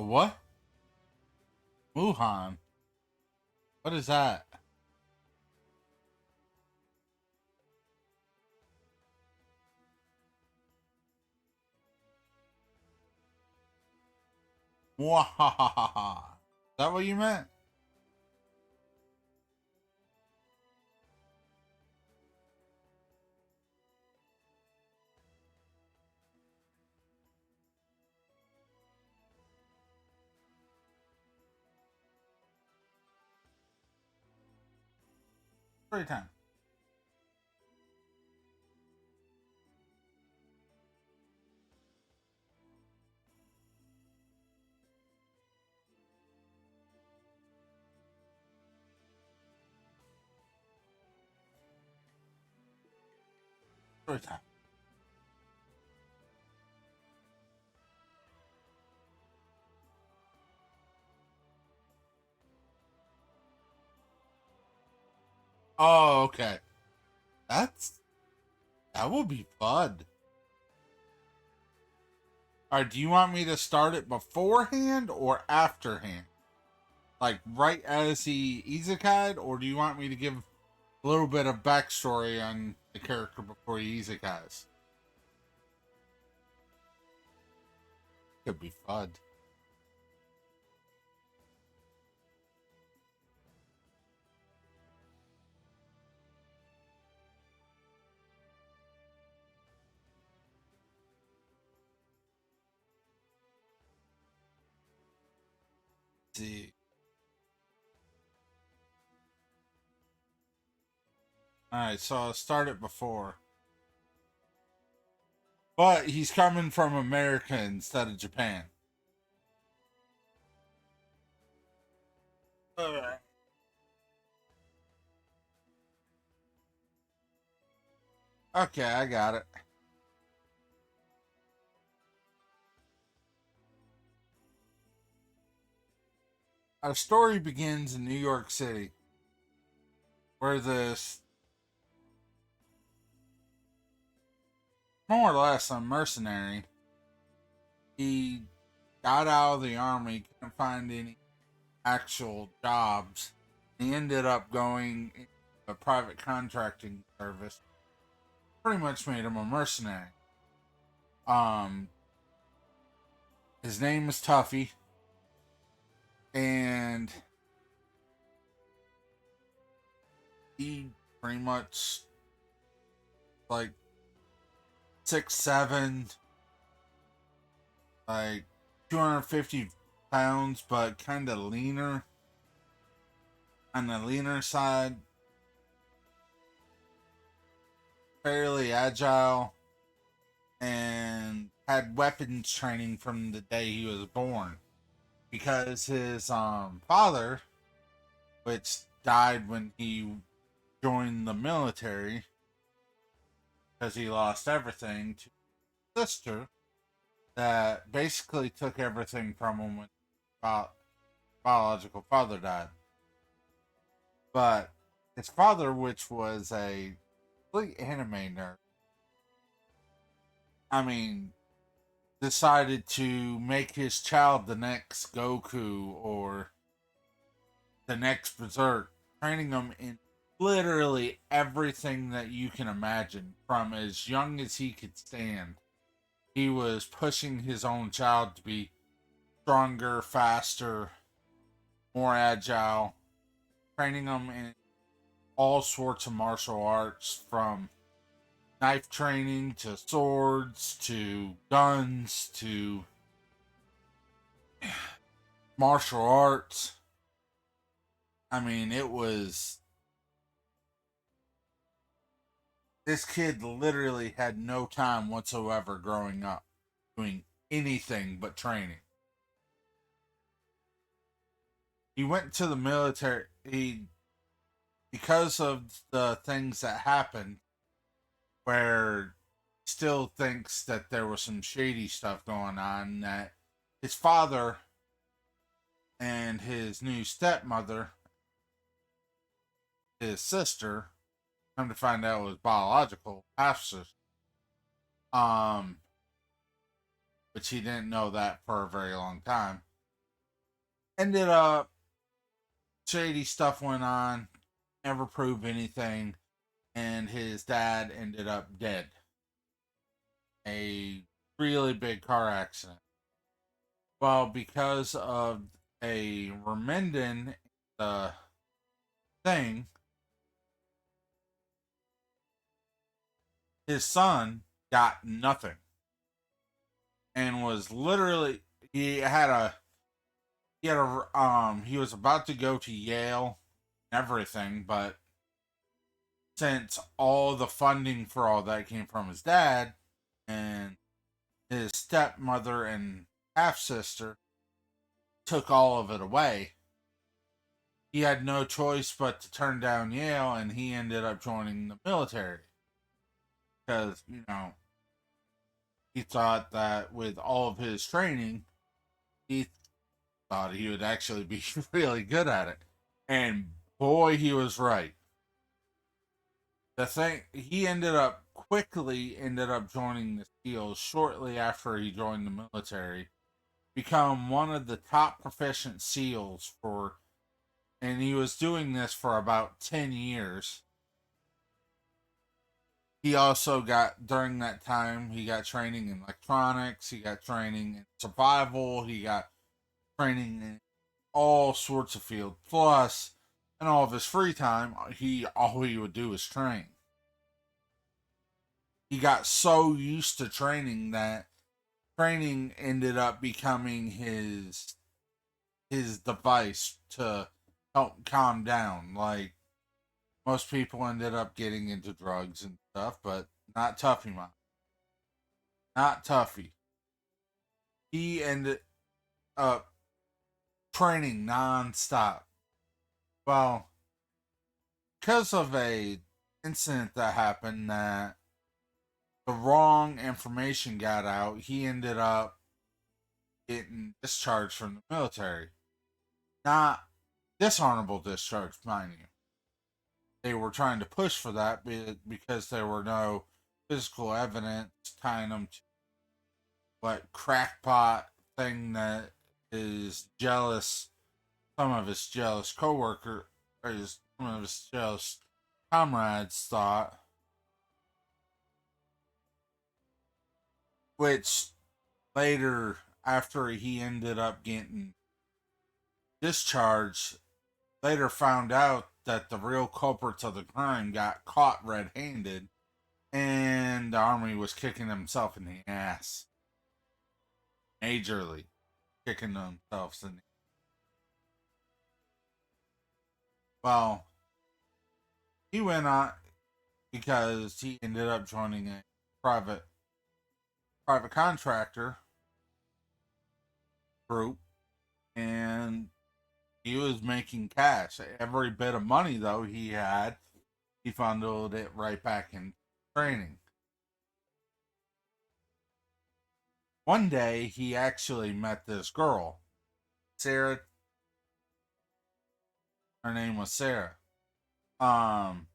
A what? Wuhan. What is that? Mwahaha. Is that what you meant? Story time. Story time. Oh, okay. That's that will be fun. Alright, do you want me to start it beforehand or afterhand? Like right as he isekai'd, or do you want me to give a little bit of backstory on the character before he isekais? Could be fun. Let's see. Alright, so I'll start it before. But he's coming from America instead of Japan. Alright. Okay, I got it. Our story begins in New York City, where this more or less a mercenary. He got out of the army, couldn't find any actual jobs. He ended up going into a private contracting service. Pretty much made him a mercenary. Um, his name is Tuffy, and he pretty much like 6'7", like 250 pounds, but kind of leaner on the leaner side. Fairly agile, and had weapons training from the day he was born. Because his father, which died when he joined the military, because he lost everything, to his sister that basically took everything from him when his biological father died. But his father, which was a complete anime nerd, I mean, decided to make his child the next Goku or the next Berserk, training him in literally everything that you can imagine from as young as he could stand. He was pushing his own child to be stronger, faster, more agile, training him in all sorts of martial arts from knife training to swords to guns to martial arts. I mean, it was. This kid literally had no time whatsoever growing up doing anything but training. He went to the military. Because of the things that happened, where still thinks that there was some shady stuff going on, that his father and his new stepmother, his sister, come to find out was biological half sister. Um, which he didn't know that for a very long time. Ended up, shady stuff went on, never proved anything, and his dad ended up dead. A really big car accident. Well, because of a remendin thing, his son got nothing and was literally he was about to go to Yale and everything, but since all the funding for all that came from his dad and his stepmother and half sister took all of it away, he had no choice but to turn down Yale, and he ended up joining the military because, he thought that with all of his training, he thought he would actually be really good at it. And boy, he was right. The thing, he ended up joining the SEALs shortly after he joined the military, become one of the top proficient SEALs and he was doing this for about 10 years. He also during that time, he got training in electronics, he got training in survival, he got training in all sorts of fields. Plus, in all of his free time, all he would do was train. He got so used to training that training ended up becoming his device to help calm down. Like most people ended up getting into drugs and stuff, but not Tuffymon. Not Tuffy. He ended up training nonstop. Well, because of a incident that happened that the wrong information got out, he ended up getting discharged from the military. Not dishonorable discharge, mind you. They were trying to push for that because there were no physical evidence tying them to what crackpot thing that is jealous. Some of his jealous coworker or some of his jealous comrades thought, which later, after he ended up getting discharged, later found out that the real culprits of the crime got caught red-handed, and the army was kicking himself in the ass, majorly kicking themselves in the. Well, he went on because he ended up joining a private private contractor group, and he was making cash. Every bit of money though he had, he funneled it right back in training. One day he actually met this girl, Sarah. Her name was Sarah. Um,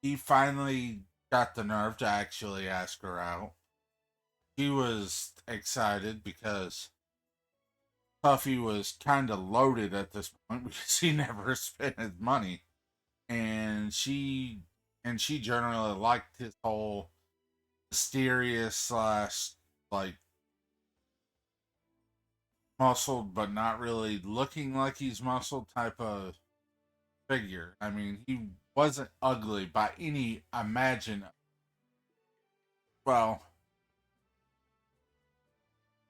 he finally got the nerve to actually ask her out. He was excited because Puffy was kind of loaded at this point because he never spent his money, and she generally liked his whole mysterious slash like muscled but not really looking like he's muscled type of figure. I mean, he wasn't ugly by any imagine. Well,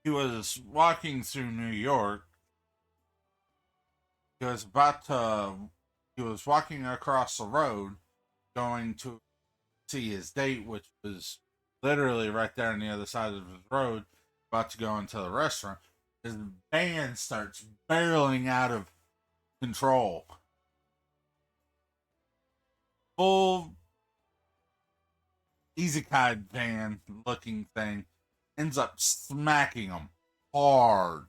he was walking through New York. He was about to. He was walking across the road, going to see his date, which was literally right there on the other side of his road, about to go into the restaurant. His van starts barreling out of control. Full isekai van looking thing ends up smacking him hard.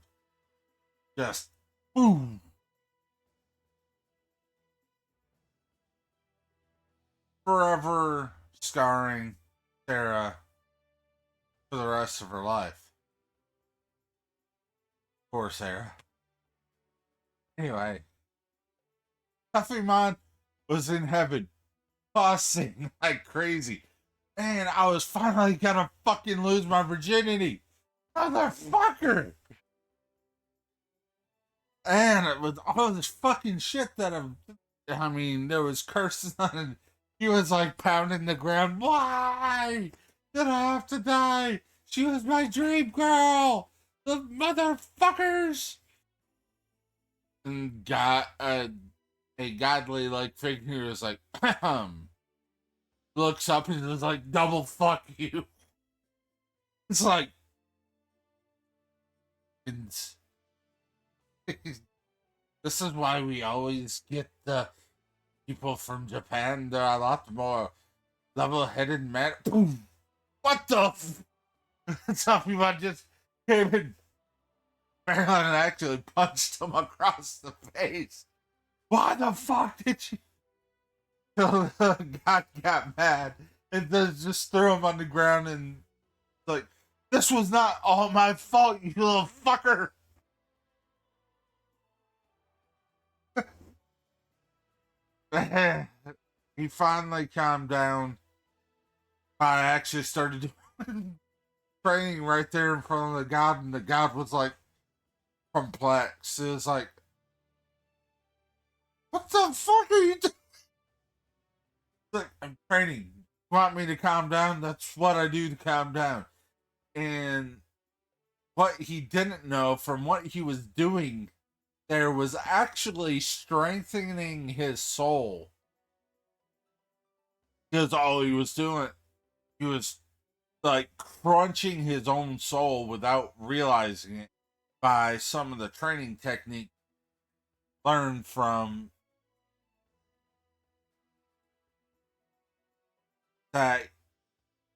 Just boom. Forever scarring Sarah for the rest of her life. Poor Sarah. Anyway, Tuffymon was in heaven, fussing like crazy. And I was finally gonna fucking lose my virginity. Motherfucker! And with all this fucking shit that I mean, there was curses on it. He was like pounding the ground. Why did I have to die? She was my dream girl. The motherfuckers. And got a godly like figure was like, looks up and is like, double fuck you. It's like, it's, this is why we always get the people from Japan. They're a lot more level-headed men. Boom! What the? Some people just came in. Marilyn actually punched him across the face. Why the fuck did you? So God got mad and then just threw him on the ground and like, this was not all my fault, you little fucker. He finally calmed down. I actually started doing training right there in front of the god, and the god was like perplexed. It was like, what the fuck are you doing? Like, I'm training. You want me to calm down? That's what I do to calm down. And what he didn't know from what he was doing there was actually strengthening his soul. Because all he was doing, he was like crunching his own soul without realizing it by some of the training technique learned from that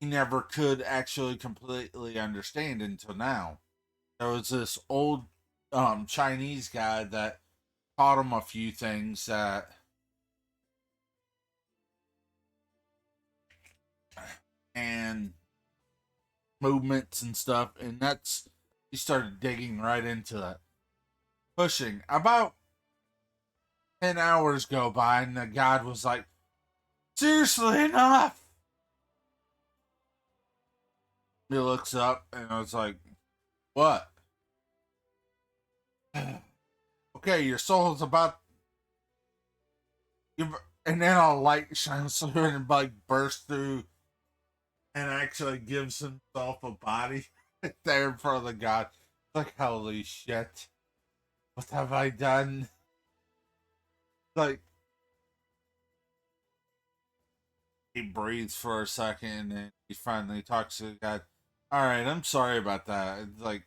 he never could actually completely understand until now. There was this old Chinese guy that taught him a few things that and movements and stuff, and that's he started digging right into that. Pushing about 10 hours go by, and the god was like, seriously enough. He looks up and I was like, what? Okay, your soul's about you, and then a light shines through and like bursts through and actually gives himself a body there in front of the god. Like, holy shit. What have I done? Like, he breathes for a second and he finally talks to the god. Alright, I'm sorry about that. It's like,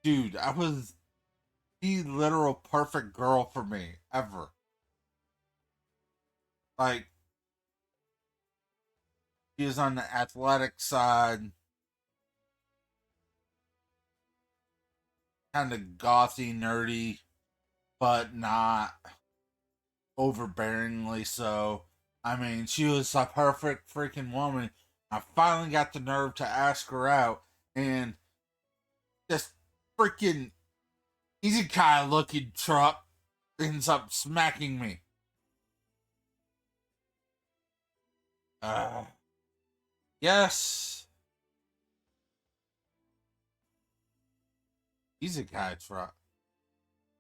dude, I was the literal perfect girl for me, ever. Like, she was on the athletic side, kind of gothy, nerdy, but not overbearingly so. I mean, she was a perfect freaking woman. I finally got the nerve to ask her out, and this freaking isekai looking truck ends up smacking me. Uh, yes, isekai truck.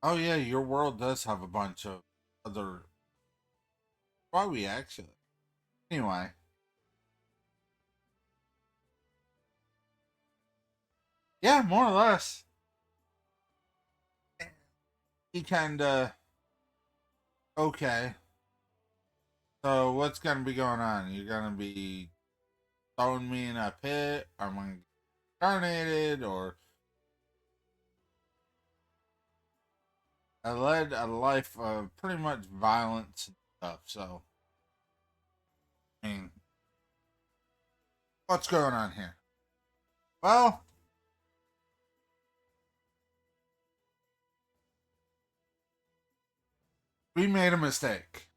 Oh yeah, your world does have a bunch of other. Why we actually? Anyway, yeah, more or less. He kinda okay. So what's gonna be going on? You're gonna be throwing me in a pit? I'm gonna get incarnated, or I led a life of pretty much violence and stuff. So, I mean, what's going on here? Well, we made a mistake.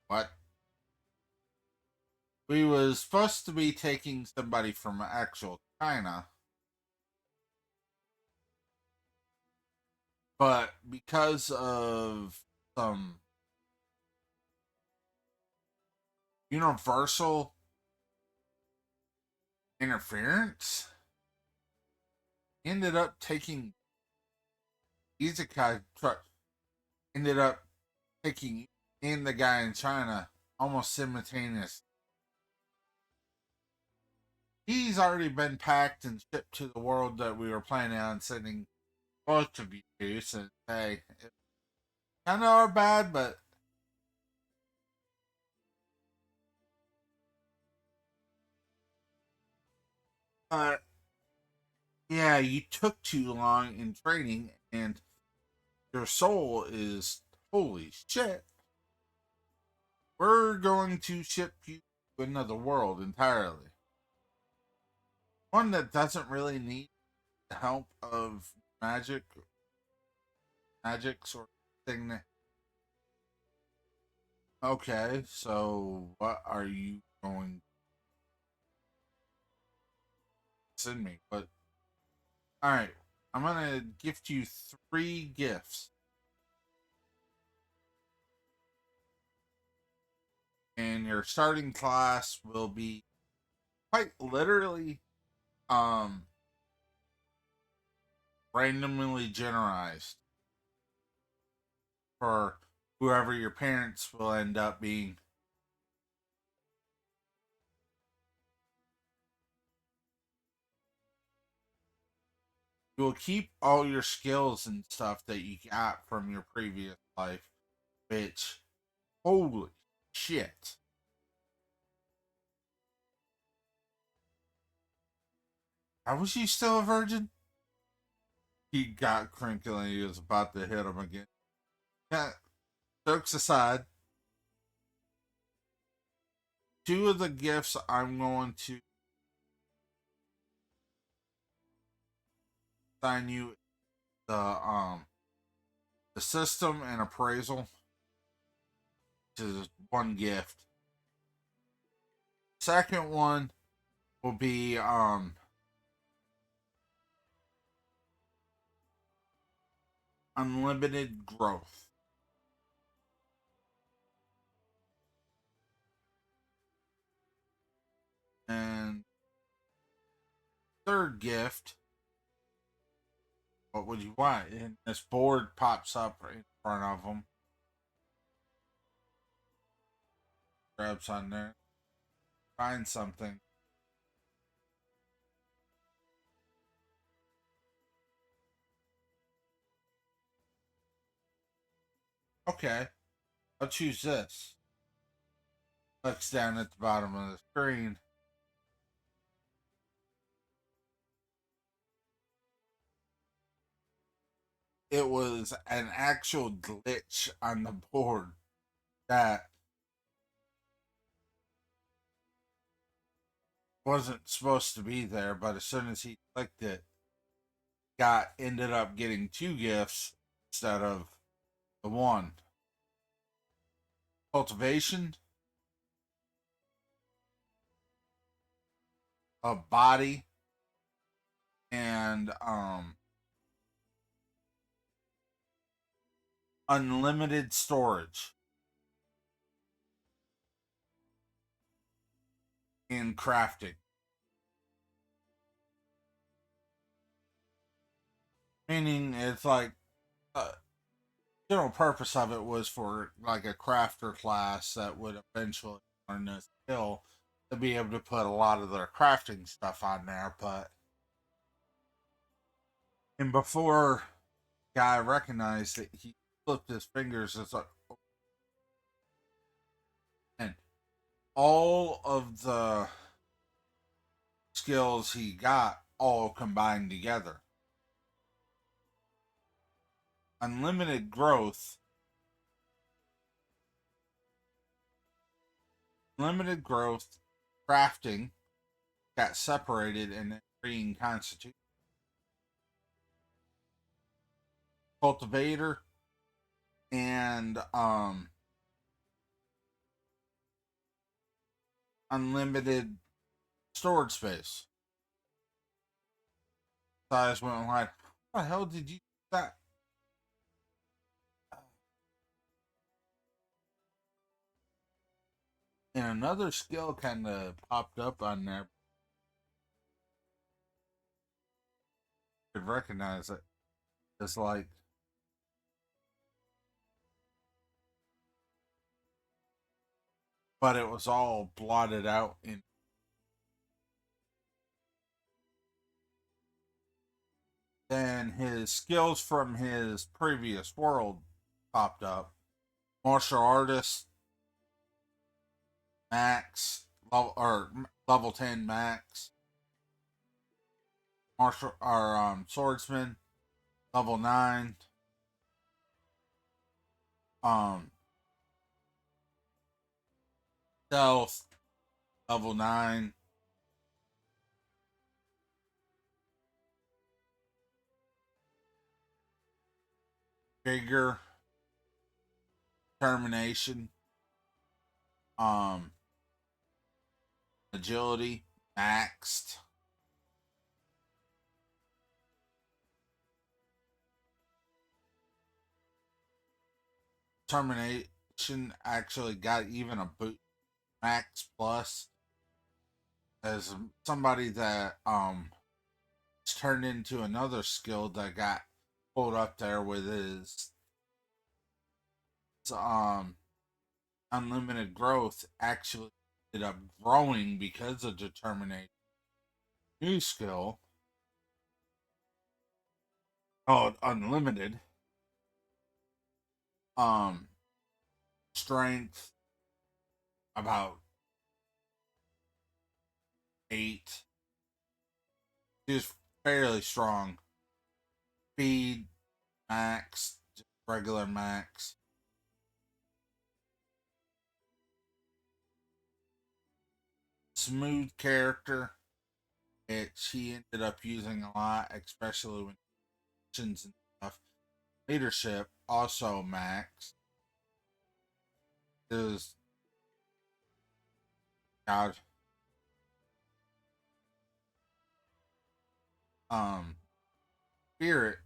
What? We was supposed to be taking somebody from actual China But because of some universal interference, ended up taking isekai truck ended up taking in the guy in China almost simultaneous. He's already been packed and shipped to the world that we were planning on sending both of you to. So hey, kind of are bad, but uh, yeah, you took too long in training, and your soul is holy shit. We're going to ship you to another world entirely. One that doesn't really need the help of magic sort of thing. Okay, so what are you going to send me? But all right, I'm gonna gift you 3 gifts, and your starting class will be quite literally um randomly generalized for whoever your parents will end up being. You will keep all your skills and stuff that you got from your previous life, which holy shit. How was you still a virgin? He got crinkly and he was about to hit him again. Yeah, jokes aside, 2 of the gifts I'm going to assign you the system and appraisal to 1 gift. Second one will be unlimited growth. And third gift, what would you want? And this board pops up right in front of them. Grabs on there. Find something. Okay, I'll choose this. Looks down at the bottom of the screen. It was an actual glitch on the board that wasn't supposed to be there, but as soon as he clicked it, got ended up getting 2 gifts instead of the one. Cultivation of body and unlimited storage in crafting. Meaning it's like general purpose of it was for like a crafter class that would eventually learn this skill to be able to put a lot of their crafting stuff on there. But and before guy recognized that he flipped his fingers, it's like, and all of the skills he got all combined together. Unlimited growth, limited growth, crafting got separated and then freeing constitution. Cultivator and unlimited storage space. So I just went like, how the hell did you do that? And another skill kind of popped up on there. I could recognize it. It's like, but it was all blotted out in. Then his skills from his previous world popped up. Martial artist max level or level 10 max. Martial or swordsman level 9. Um Stealth level 9. Vigor, determination, um agility maxed. Determination actually got even a boot max plus as somebody that turned into another skill that got pulled up there with his um unlimited growth actually ended up growing because of determination. New skill called unlimited. Um Strength about 8. She's fairly strong. Speed max, just regular max. Smooth character, it she ended up using a lot, especially when and stuff. Leadership also max is God. Um, spirit,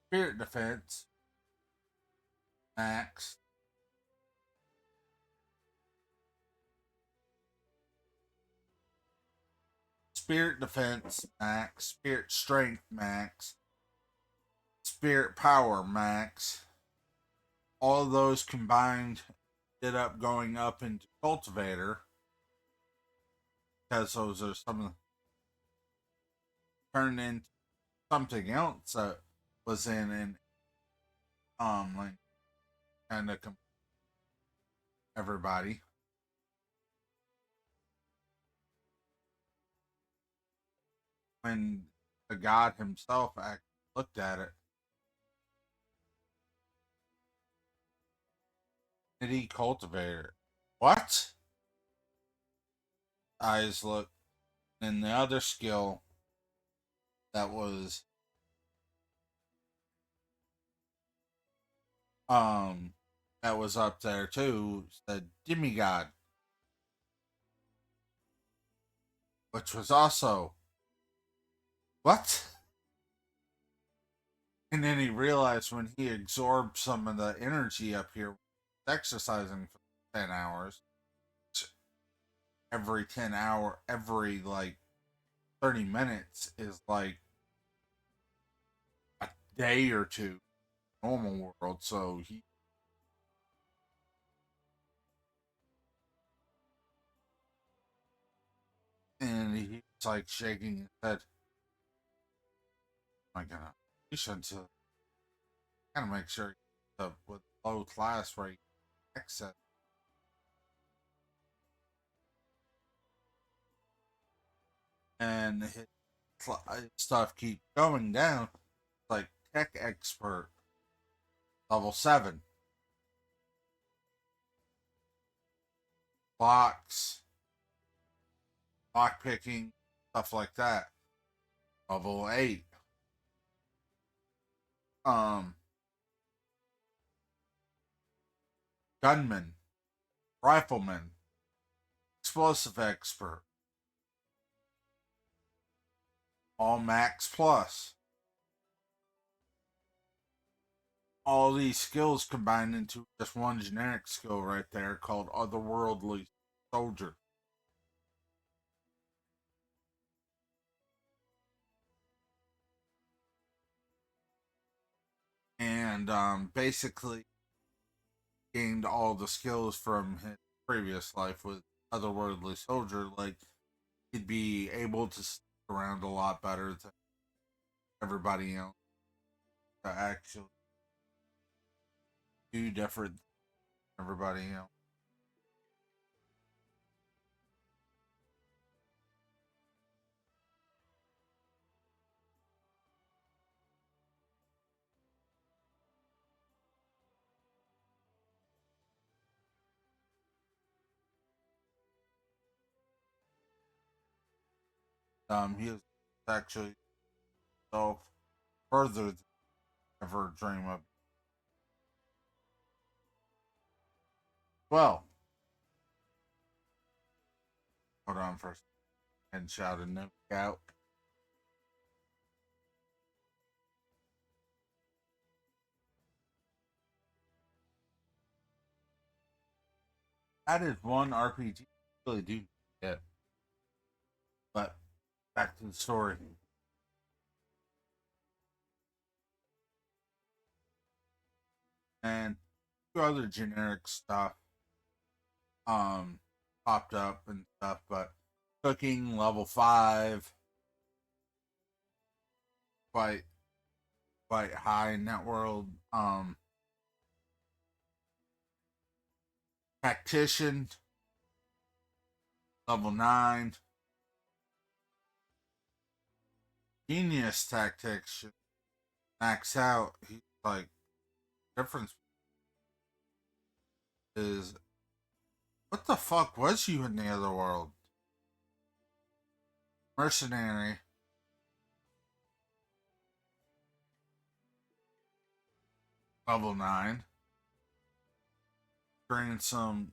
spirit defense max. Spirit defense max. Spirit strength max. Spirit power max. All of those combined ended up going up into cultivator because those are some of the, turned into something else that was in like kind of everybody when the god himself actually looked at it. Did he cultivator? What? Eyes look, and the other skill that was um that was up there too, the demigod, which was also what? And then he realized when he absorbed some of the energy up here, exercising for 10 hours, every 10 hour, every like 30 minutes is like a day or two normal world. So he and he's like shaking his head. Oh my God, you should kind of make sure with low class where you access and his stuff keeps going down. Like tech expert level 7 blocks, lock picking, stuff like that. Level 8. Um, gunman, rifleman, explosive expert, all max plus. all these skills combined into just one generic skill right there called Otherworldly Soldier. And basically gained all the skills from his previous life with Otherworldly Soldier. Like, he'd be able to stick around a lot better than everybody else to actually do different than everybody else. He was actually so further than ever dream of. Well, hold on for a second and shout a note out. That is one RPG I really do get. But back to the story. And two other generic stuff um popped up and stuff, but cooking level 5, quite quite high in that world. Tactician level 9, genius tactics max out. He's like, difference is, what the fuck was you in the other world? Mercenary level 9, grants some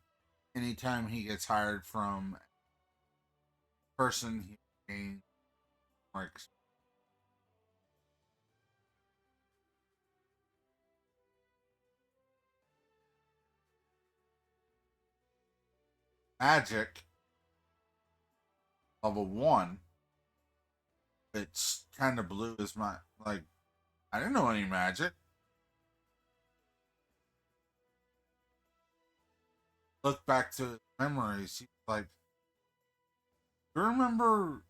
anytime he gets hired from a person he gains more magic level 1. It's kind of blue as my, like, I didn't know any magic. Look back to his memories. He's like, you remember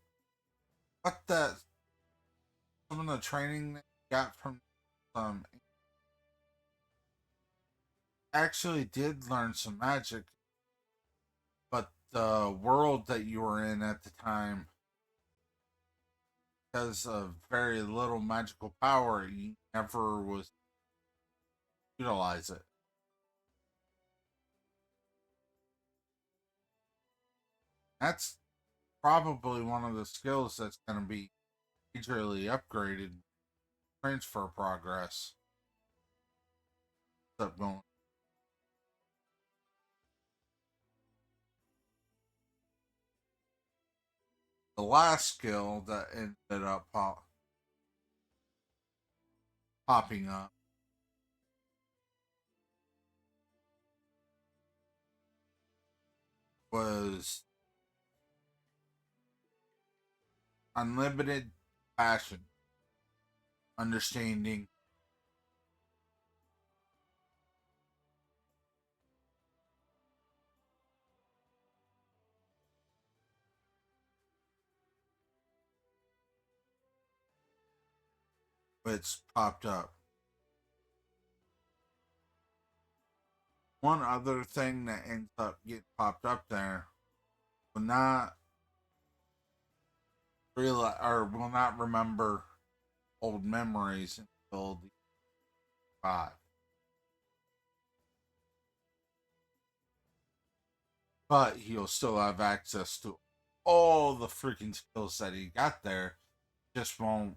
what that, some of the training that you got from actually did learn some magic, but the world that you were in at the time, because of very little magical power, you never was utilize it. That's probably one of the skills that's going to be majorly upgraded. Transfer progress. Up going. The last skill that ended up popping up was unlimited passion, understanding, which popped up. One other thing that ends up getting popped up there will not realize or will not remember old memories until the 5. But he'll still have access to all the freaking skills that he got there, just won't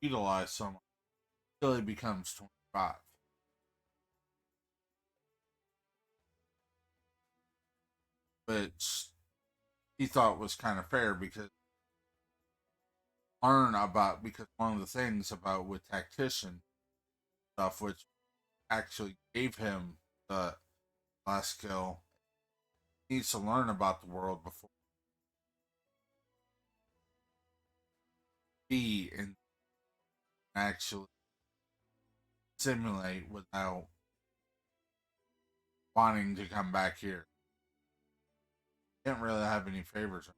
utilize some until he becomes 25. Which he thought was kind of fair because learn about, because one of the things about with tactician stuff, which actually gave him the last skill. He needs to learn about the world before he and actually simulate without wanting to come back here. Didn't really have any favors.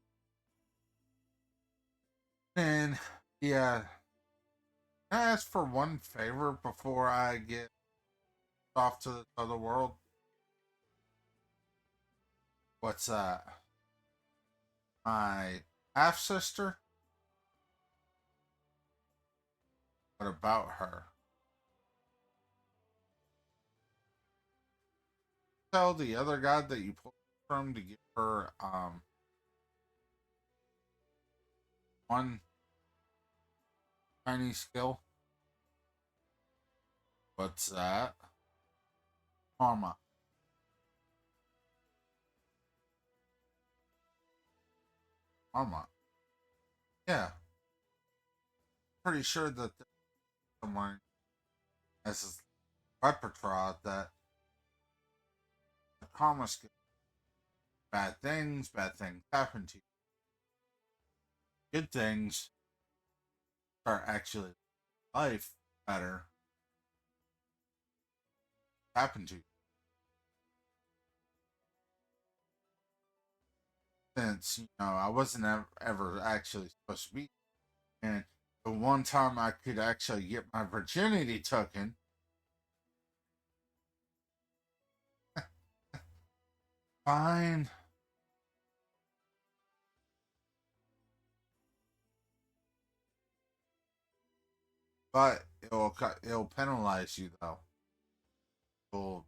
And yeah, can I ask for one favor before I get off to the other world? What's that? My half sister? What about her? Tell the other god that you pulled from to give her one tiny skill. What's that? Karma. Karma. Yeah. Pretty sure that someone as a repertoire that the karma skill bad things happen to you. Good things are actually life better happen to you. Since, I wasn't ever actually supposed to be. And the one time I could actually get my virginity taken, fine. But it'll penalize you though. It'll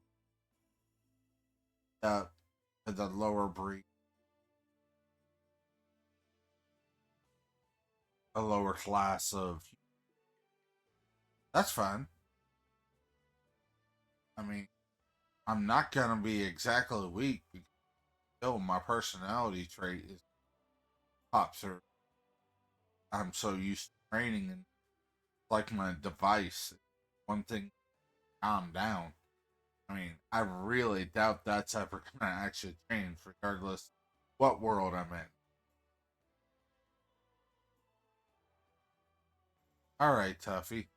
uh, the lower breed, a lower class of. That's fine. I mean, I'm not gonna be exactly weak because still my personality trait is pops or I'm so used to training and like my device. One thing calm down. I mean, I really doubt that's ever gonna actually change, regardless what world I'm in. All right, Tuffy,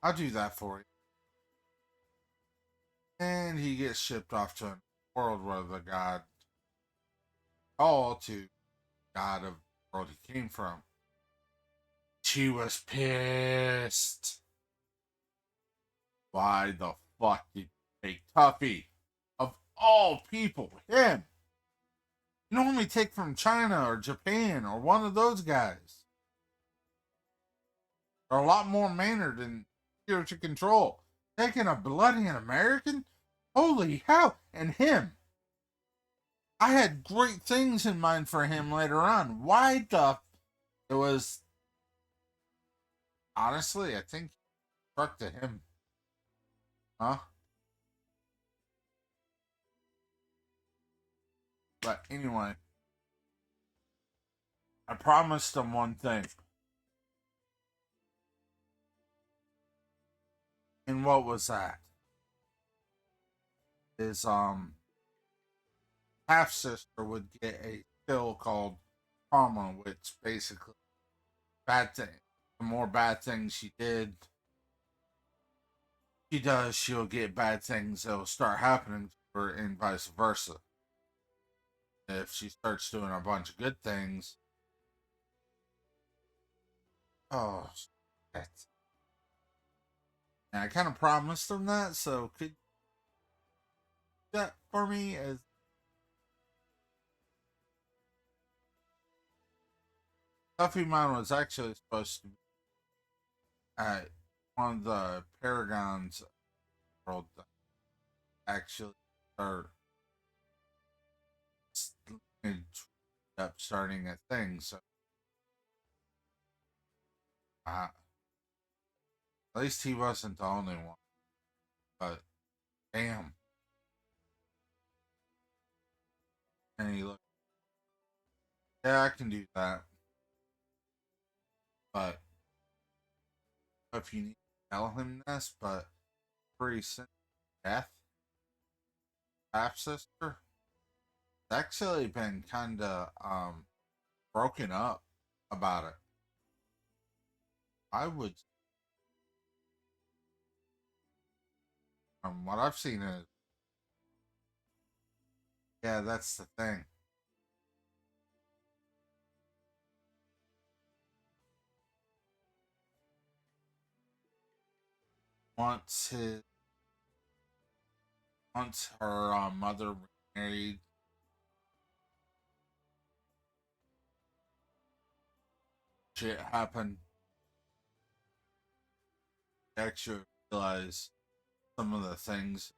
I'll do that for you. And he gets shipped off to a world where the god call to god of the world he came from. She was pissed. Why the fuck did you take Tuffy? Of all people, him. You normally take from China or Japan or one of those guys. They're a lot more mannered and easier to control. Taking a bloody American? Holy hell! And him. I had great things in mind for him later on. Why the? It was honestly, I think struck to him. Huh? But anyway, I promised him one thing. And what was that? His half sister would get a skill called karma, which basically bad thing. The more bad things she does, she'll get bad things that'll start happening to her, and vice versa. If she starts doing a bunch of good things, oh shit. And I kind of promised them that, so could you do that for me? As Tuffymon was actually supposed to be at one of the paragons world that actually start up starting a thing. So uh, at least he wasn't the only one. But damn, and he looked. Yeah, I can do that. But if you need tell him this, but recent death, half sister, it's actually been kind of broken up about it. I would, from what I've seen, is yeah, that's the thing. Once his, once her mother remarried, shit happened. I actually realized some of the things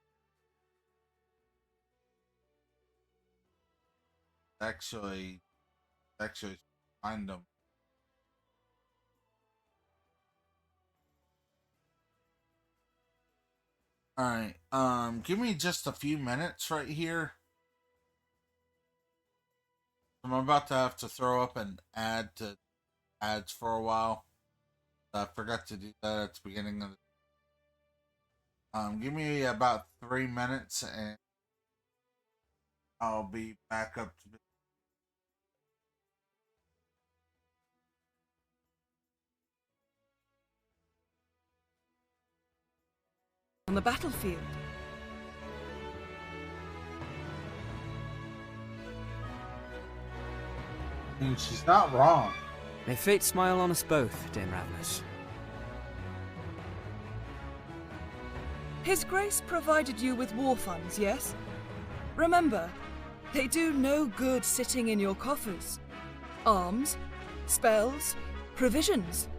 actually find them. All right, give me just a few minutes right here. I'm about to have to throw up an ad to ads for a while. I forgot to do that at the beginning of give me about 3 minutes and I'll be back up to on the battlefield. and she's not wrong. May fate smile on us both, Dame Ravnus. His Grace provided you with war funds, yes? Remember, they do no good sitting in your coffers. Arms, spells, provisions.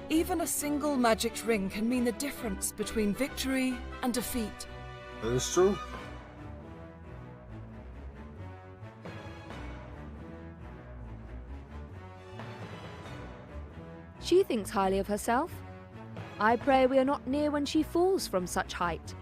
Even a single magic ring can mean the difference between victory and defeat. That is true. She thinks highly of herself. I pray we are not near when she falls from such height.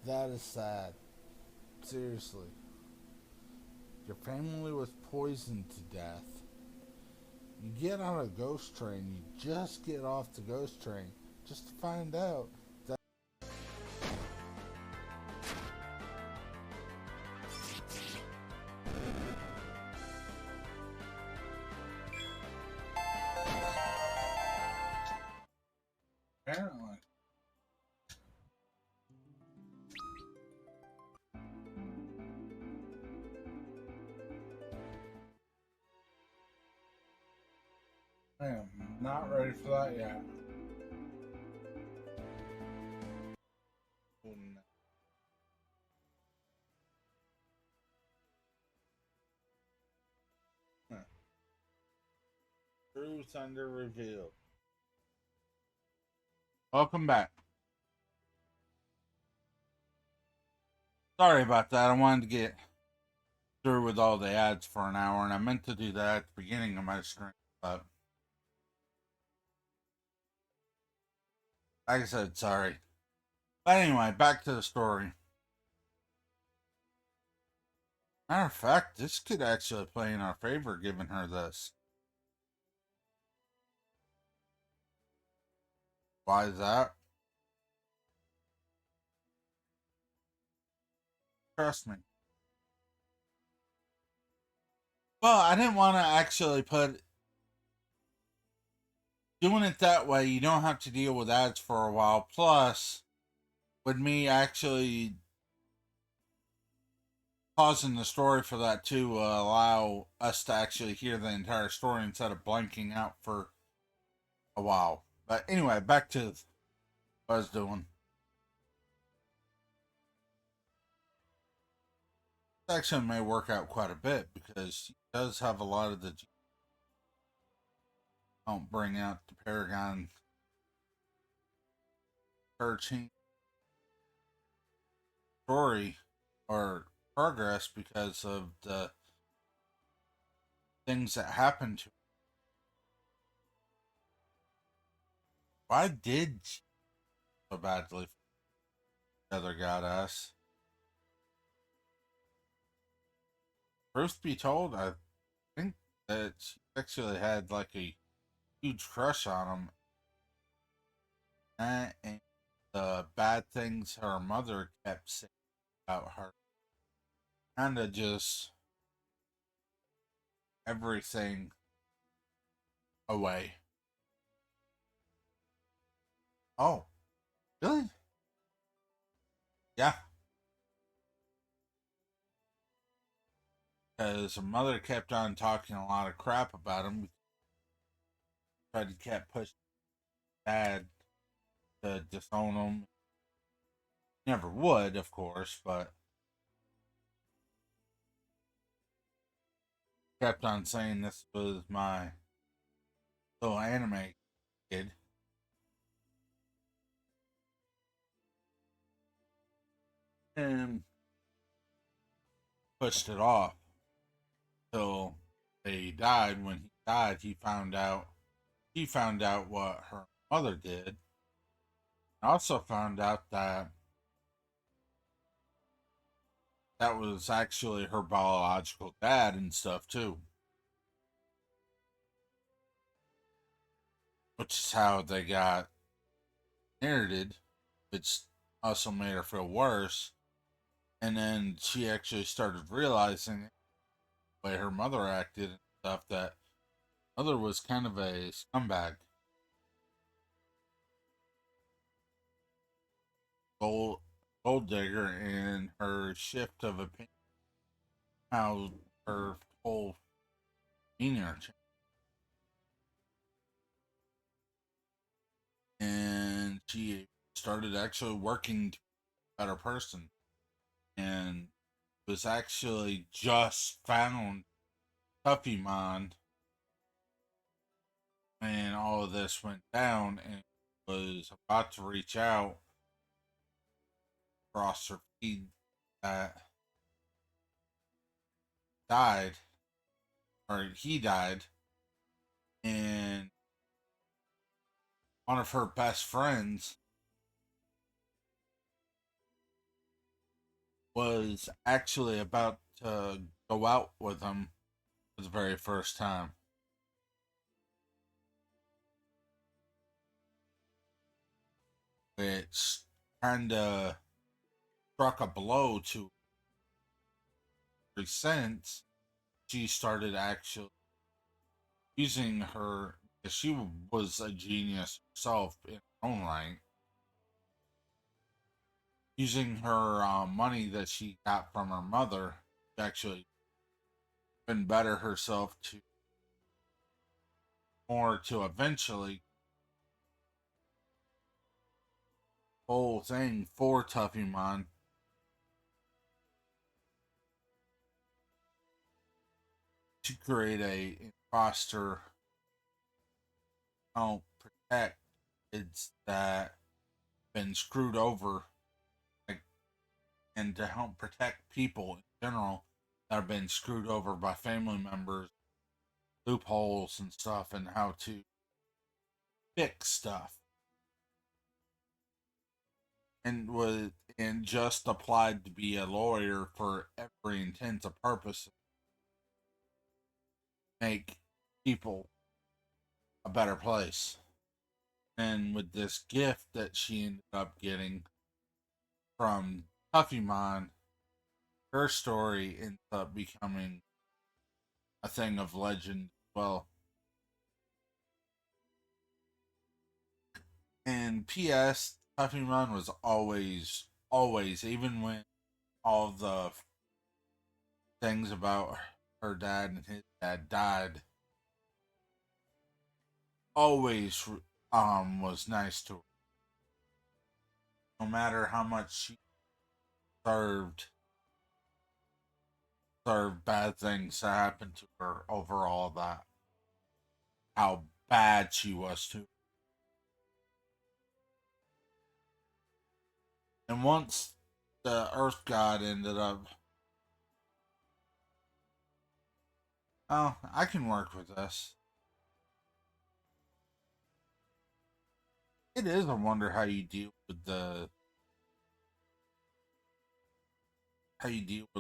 That is sad. Seriously. Your family was poisoned to death. You get on a ghost train, you just get off the ghost train just to find out that. Apparently. I am not ready for that yet. Oh, no. Huh. True Thunder revealed. Welcome back. Sorry about that. I wanted to get through with all the ads for an hour, and I meant to do that at the beginning of my stream, but like I said, sorry. But anyway, back to the story. Matter of fact, this could actually play in our favor giving her this. Why is that? Trust me. Well, I didn't want to actually put doing it that way. You don't have to deal with ads for a while. Plus, with me actually pausing the story for that to allow us to actually hear the entire story instead of blanking out for a while. But anyway, back to what I was doing. This actually may work out quite a bit because he does have a lot of the don't bring out the Paragon 13 story or progress because of the things that happened to him. Why did she so badly for the other goddess? Truth be told, I think that she actually had like a huge crush on him. And the bad things her mother kept saying about her kind of just everything away. Oh, really? Yeah. Because her mother kept on talking a lot of crap about him. Tried to kept pushing dad to disown him. Never would, of course, but kept on saying this was my little anime kid. And pushed it off till they died. When he died, he found out what her mother did. I also found out that that was actually her biological dad and stuff too. Which is how they got inherited, which also made her feel worse. And then she actually started realizing the way her mother acted and stuff that mother was kind of a scumbag. Gold, gold digger, and her shift of opinion, how her whole demeanor changed. And she started actually working to be a better person. And was actually just found Tuffymon and all of this went down and was about to reach out across her feed that died or he died, and one of her best friends was actually about to go out with him for the very first time. Which kind of struck a blow to her since she started actually using her. She was a genius herself in her own right, using her money that she got from her mother to actually even better herself to more to eventually whole thing for Tuffymon to create a imposter help protect kids that been screwed over, like, and to help protect people in general that have been screwed over by family members, loopholes and stuff, and how to fix stuff. And was and just applied to be a lawyer for every intent and purpose, make people a better place. And with this gift that she ended up getting from Tuffymon, her story ends up becoming a thing of legend as well. And P.S. Tuffymon was always, even when all the things about her dad and his dad died, always was nice to her. No matter how much she served served bad things to happen to her over all that. How bad she was to her. And once the Earth God ended up, oh, I can work with this. It is a wonder how you deal with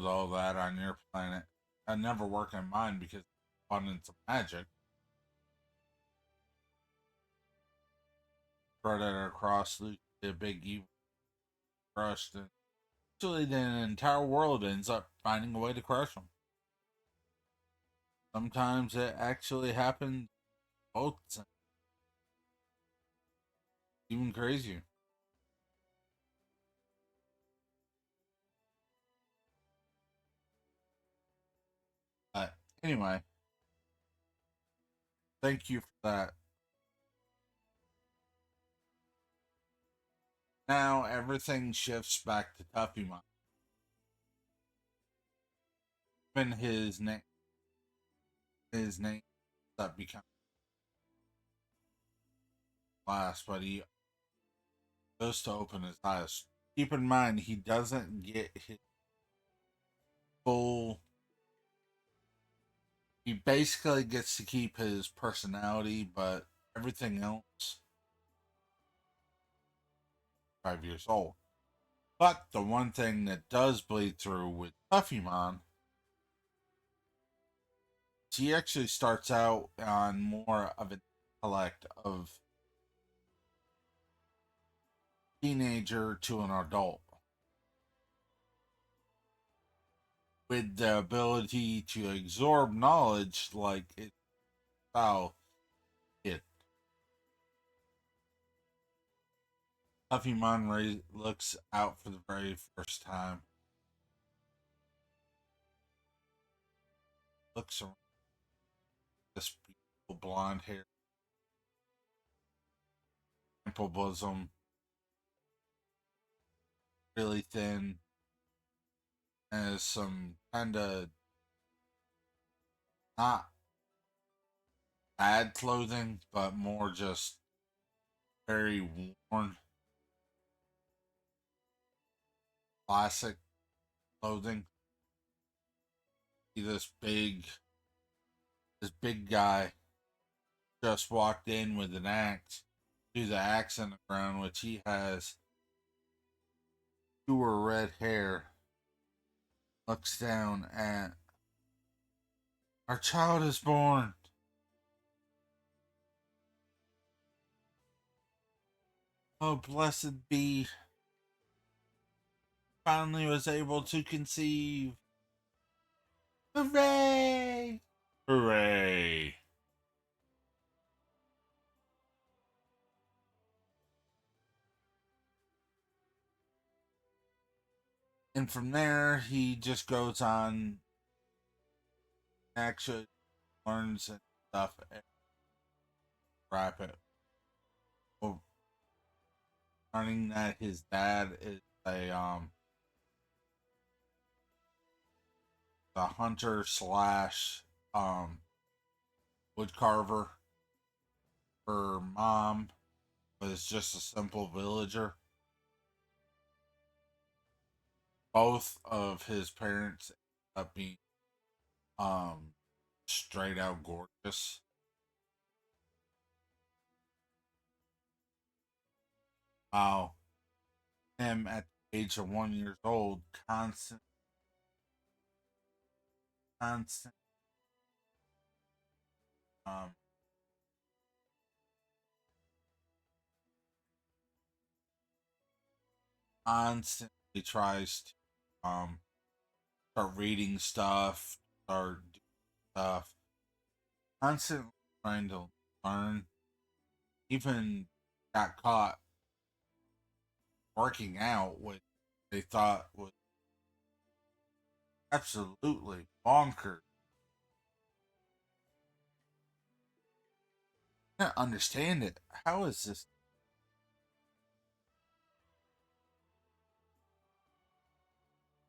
all that on your planet. I never work on mine because of abundance of magic. Spread it across the big evil crushed, and actually the entire world ends up finding a way to crush them. Sometimes it actually happens both, even crazier. But anyway, thank you for that. Now everything shifts back to Tuffymon. Even his name that becomes last, but he goes to open his eyes. Keep in mind, he doesn't get his full. He basically gets to keep his personality, but everything else, 5 years old. But the one thing that does bleed through with Tuffymon, he actually starts out on more of an intellect of teenager to an adult, with the ability to absorb knowledge like it's how it. Tuffymon looks out for the very first time. Looks around this beautiful blonde hair, ample bosom, really thin, has some kind of not bad clothing, but more just very worn, classic clothing. See this big guy just walked in with an axe, to the axe in the ground, which he has pure red hair. Looks down at our child is born. Oh, blessed be. Finally was able to conceive. Hooray! Hooray! And from there, he just goes on, actually learns and stuff, and wrap it. Oh, learning that his dad is a hunter slash wood carver. Her mom was just a simple villager. Both of his parents ended up being um straight out gorgeous. Wow. Him at the age of 1 years old, constant um constantly tries to um start reading stuff, start doing stuff, constantly trying to learn. Even got caught working out, which they thought was absolutely bonkers. I don't understand it. How is this?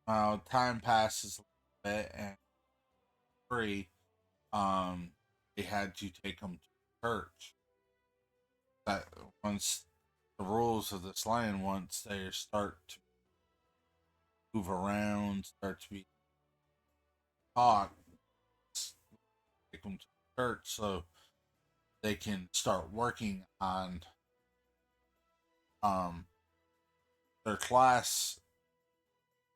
Time passes a little bit, and free. They had to take them to church. That once the rules of this land, once they start to move around, start to be taught, take them to church so they can start working on um their class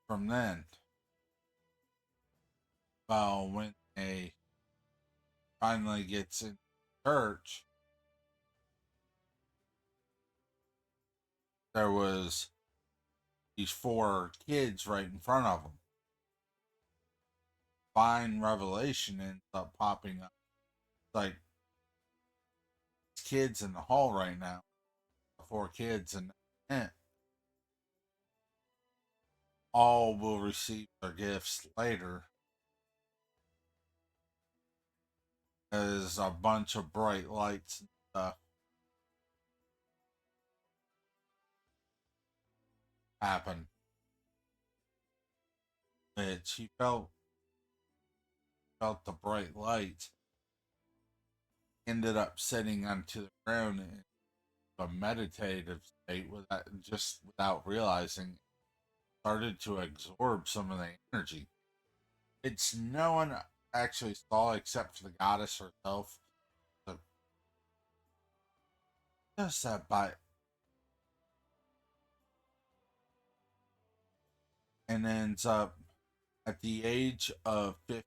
from then. Well, when they finally gets in church, there was these four kids right in front of them. Fine revelation ends up popping up. Like, kids in the hall right now, the four kids, and all will receive their gifts later. As a bunch of bright lights and stuff happen. Which he felt the bright light, ended up sitting onto the ground in a meditative state without realizing, started to absorb some of the energy. It's no one actually saw except for the goddess herself. So just that by and ends up at the age of 50,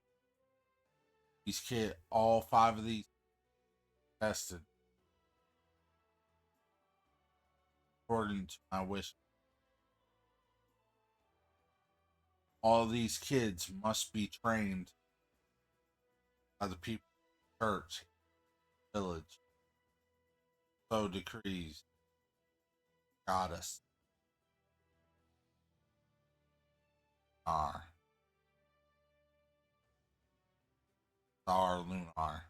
these kids, all five of these tested according to my wish. All these kids must be trained by the people of the church, village. So decrees goddess are star lunar.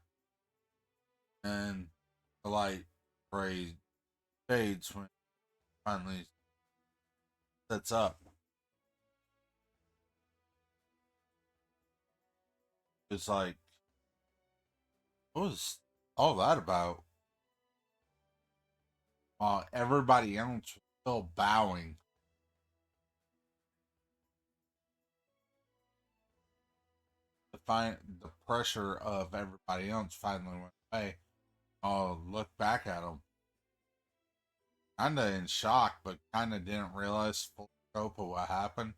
And the light praise fades when it finally sets up. It's like, what was all that about? While everybody else was still bowing. The pressure of everybody else finally went away. I'll look back at him, kinda in shock, but kinda didn't realize the full scope of what happened.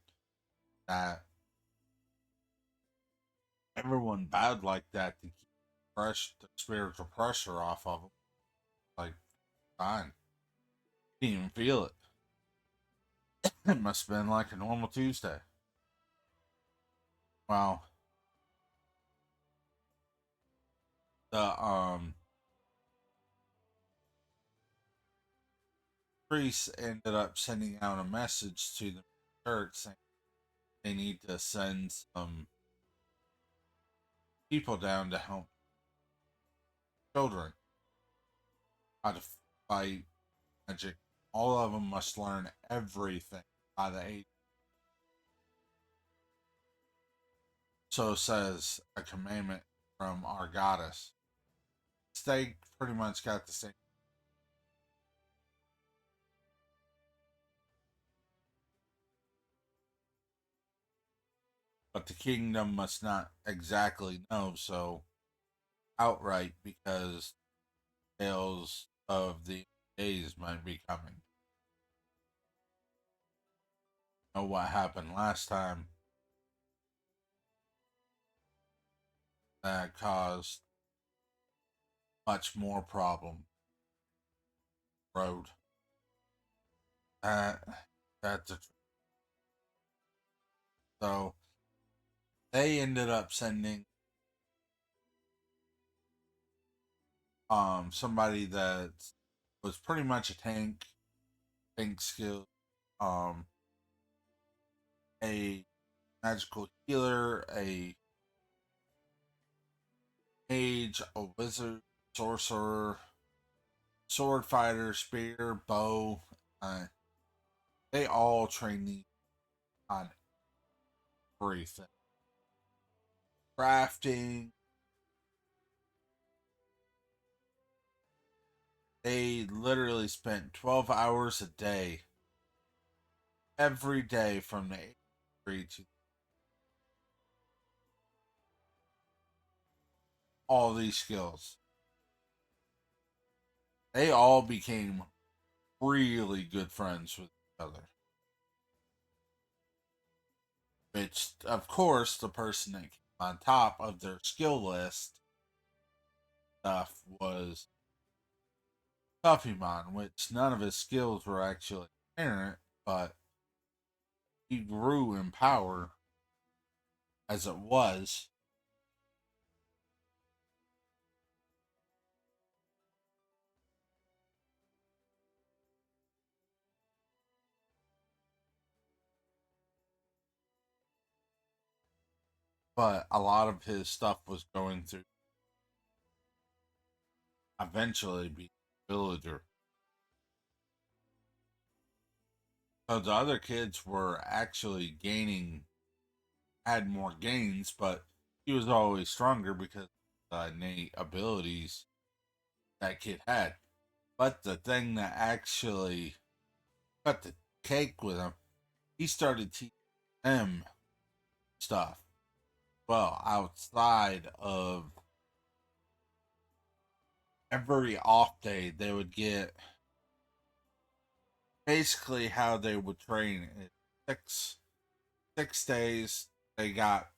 That everyone bowed like that to keep the spiritual pressure off of them. Like, fine. Didn't even feel it. It must have been like a normal Tuesday. Well, the priest ended up sending out a message to the church saying they need to send some people down to help children how to fight magic. All of them must learn everything by the age. So says a commandment from our goddess. They pretty much got the same. But the kingdom must not exactly know so outright because tales of the days might be coming. Know what happened last time that caused much more problem. Road. That that's a so they ended up sending somebody that was pretty much a tank skill, um a magical healer, a mage, a wizard, sorcerer, sword fighter, spear, bow. Uh, they all train on everything. Crafting. They literally spent 12 hours a day, every day from the age of 3 to all these skills. They all became really good friends with each other. Which, of course, the person that came on top of their skill list stuff was Tuffymon, which none of his skills were actually apparent, but he grew in power as it was. But a lot of his stuff was going through eventually be villager. So the other kids were actually had more gains, but he was always stronger because of the innate abilities that kid had. But the thing that actually cut the cake with him, he started teaching them stuff. Well, outside of every off day, they would get basically how they would train in 6 days. They got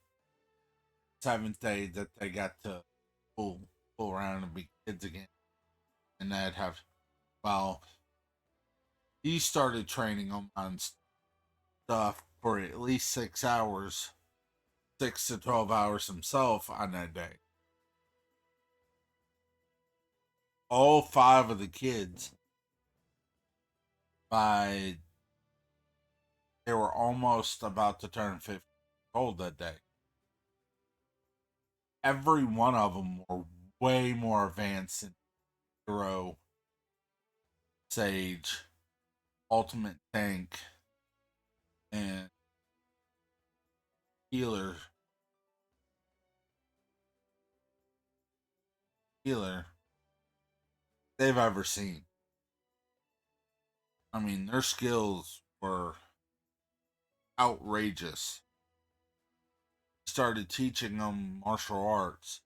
seventh day that they got to pull around and be kids again, and they'd have, well, he started training them on stuff for at least 6 hours, 6 to 12 hours himself on that day. All five of the kids, by they were almost about to turn 50 years old that day. Every one of them were way more advanced in hero, sage, ultimate tank, and healer healer they've ever seen. I mean, their skills were outrageous. Started teaching them martial arts,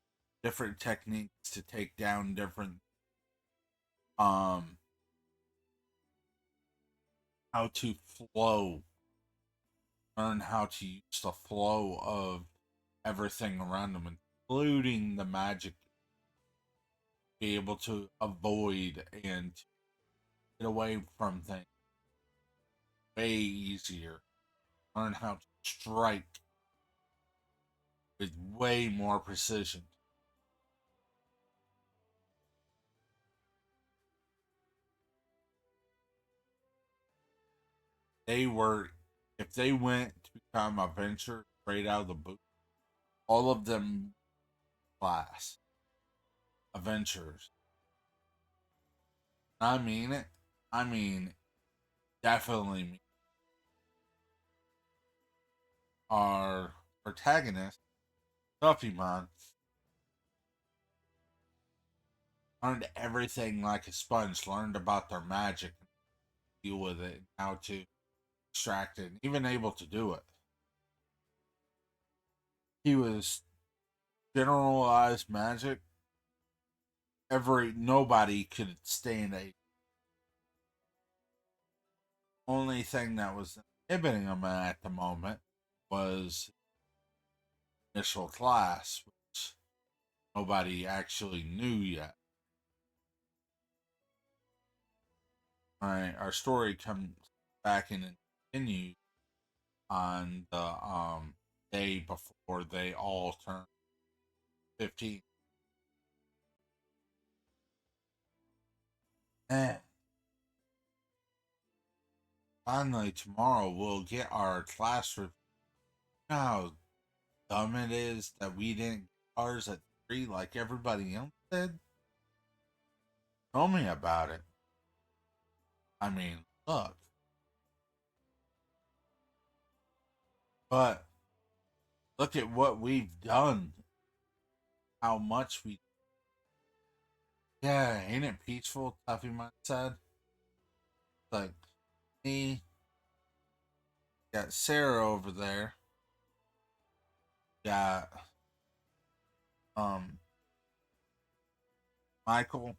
different techniques to take down different um how to flow, learn how to use the flow of everything around them, including the magic, be able to avoid and get away from things way easier, learn how to strike with way more precision. They were, if they went to become a venture straight out of the boot, all of them class adventurers. I mean it. I mean, definitely mean. Our protagonist, Tuffymon, learned everything like a sponge, learned about their magic, deal with it, and how to extract it, and even able to do it. He was generalized magic. Nobody could stand a only thing that was inhibiting him at the moment was initial class, which nobody actually knew yet. Alright, our story comes back and continues on the day before they all turn 15. And finally, tomorrow we'll get our class review. You know how dumb it is that we didn't get ours at 3 like everybody else did? Tell me about it. I mean, look. But look at what we've done. How much we. Yeah, ain't it peaceful? Tuffymon said. Like, me, got Sarah over there. Got, um, Michael.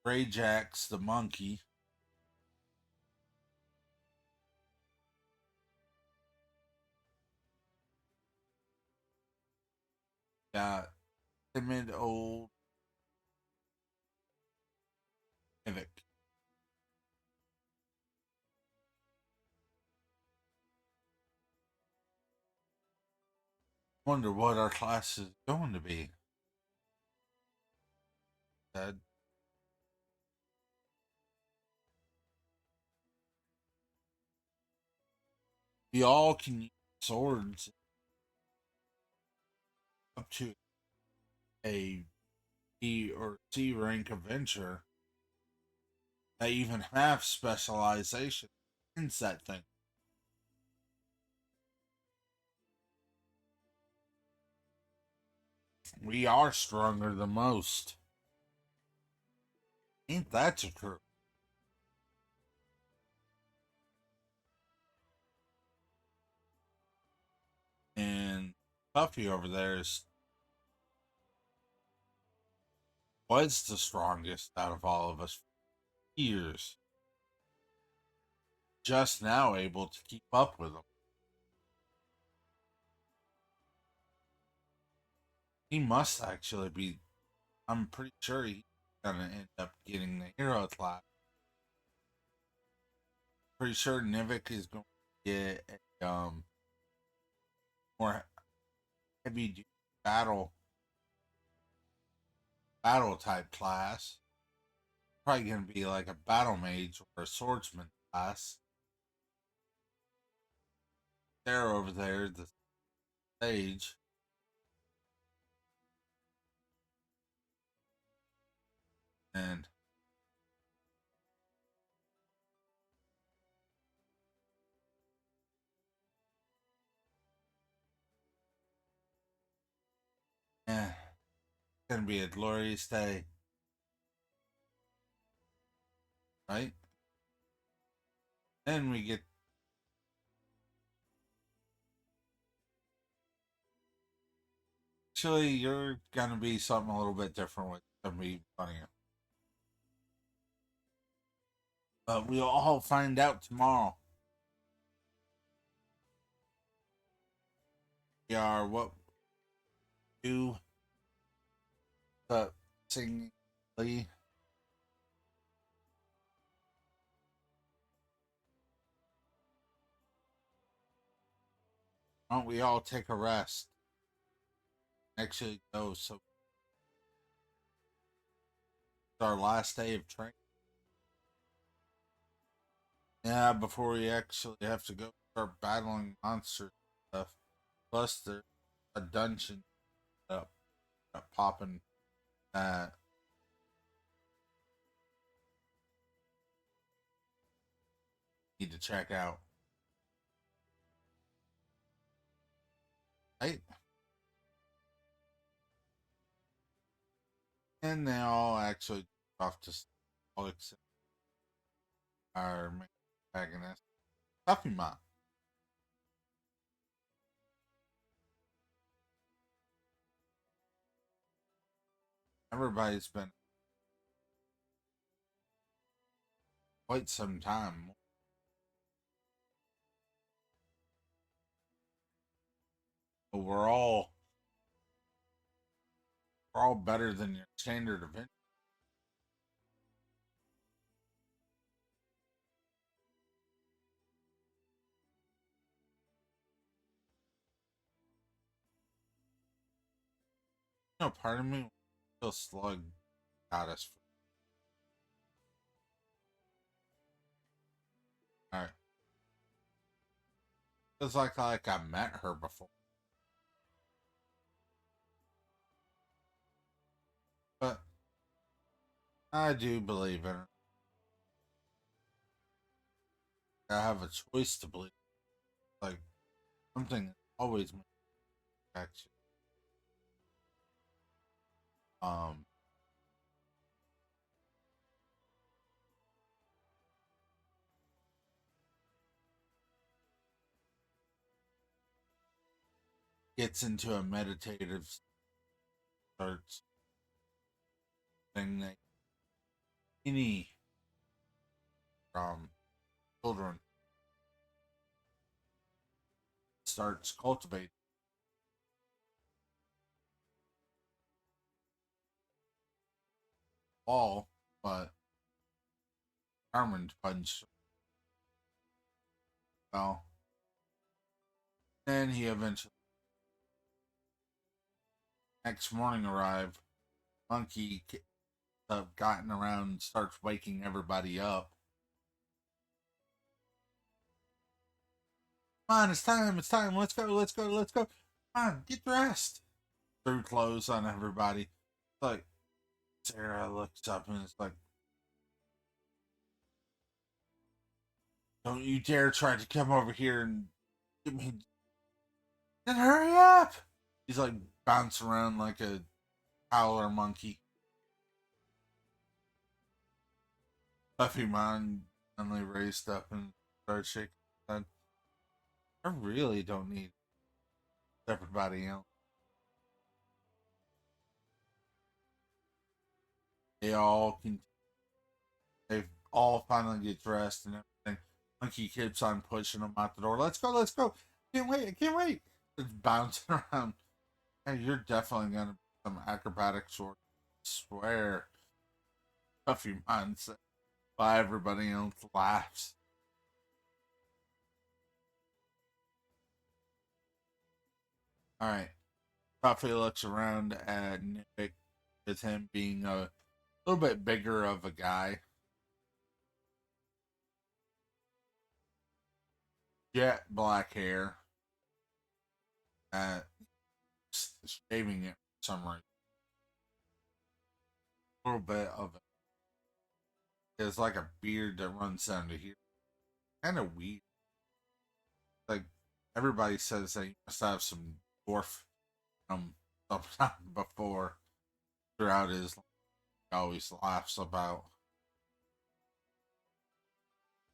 Ray Jacks, the monkey. Got timid old Ivik. Wonder what our class is going to be. Said. We all can use swords up to a B or C rank adventure that even have specialization in that thing. We are stronger than most. Ain't that true? And Puffy over there was the strongest out of all of us for years. Just now able to keep up with him. He must actually be. I'm pretty sure he's gonna end up getting the hero class. Pretty sure Nivik is going to get a more heavy duty battle type class. Probably gonna be like a battle mage or a swordsman class. They're over there, the stage. And yeah, it's gonna be a glorious day. Right? Then we get actually you're gonna be something a little bit different, which is gonna be funny. But we'll all find out tomorrow. We are what do the singing Lee. Why don't we all take a rest? Actually go so it's our last day of training. Yeah, before we actually have to go start battling monsters and stuff. Plus there's a dungeon up, popping that need to check out. Right? And they all actually off to all except our main protagonist, Tuffymon. Everybody's been quite some time. But we're all better than your standard event. part of me still slug goddess. Alright. Feels like I met her before. But I do believe in her. I have a choice to believe. Like something always makes action. Um Gets into a meditative starts thing that any children starts cultivating all, but determined punch. Well, then he eventually next morning arrived. Monkey gotten around, starts waking everybody up. Come on, it's time, it's time. Let's go, let's go, let's go. Come on, get dressed. Threw clothes on everybody. Like Sarah looks up and it's like, don't you dare try to come over here and get me. Then hurry up. He's like bouncing around like a howler monkey. Tuffymon suddenly raised up and started shaking his head. I really don't need everybody else. They all can. They all finally get dressed and everything. Monkey keeps on pushing them out the door. Let's go, let's go. Can't wait, I can't wait. It's bouncing around. Hey, you're definitely gonna be some acrobatic sort. I swear. Tuffymon said. While everybody else laughs. Alright. Tuffy looks around at Nick with him being a little bit bigger of a guy. Jet black hair. Uh, Shaving it for some reason. A little bit of it. It's like a beard that runs down to here. Kind of weird. Like everybody says that he must have some dwarf sometime before throughout his life. He always laughs about.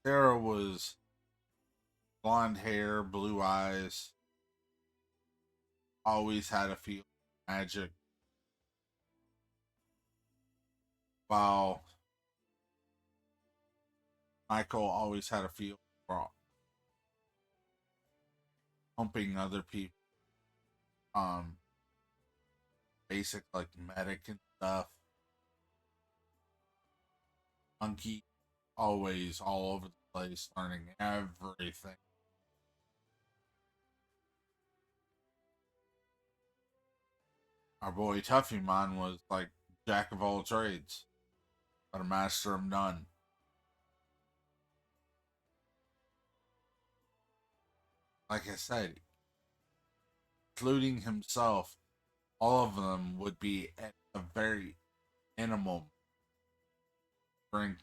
Sarah was blonde hair, blue eyes, always had a feel of magic. While Michael always had a feel for helping other people. Basic like medic and stuff. Monkey always all over the place, learning everything. Our boy Tuffymon was like jack of all trades, but a master of none. Like I said, including himself, all of them would be at a very minimal drink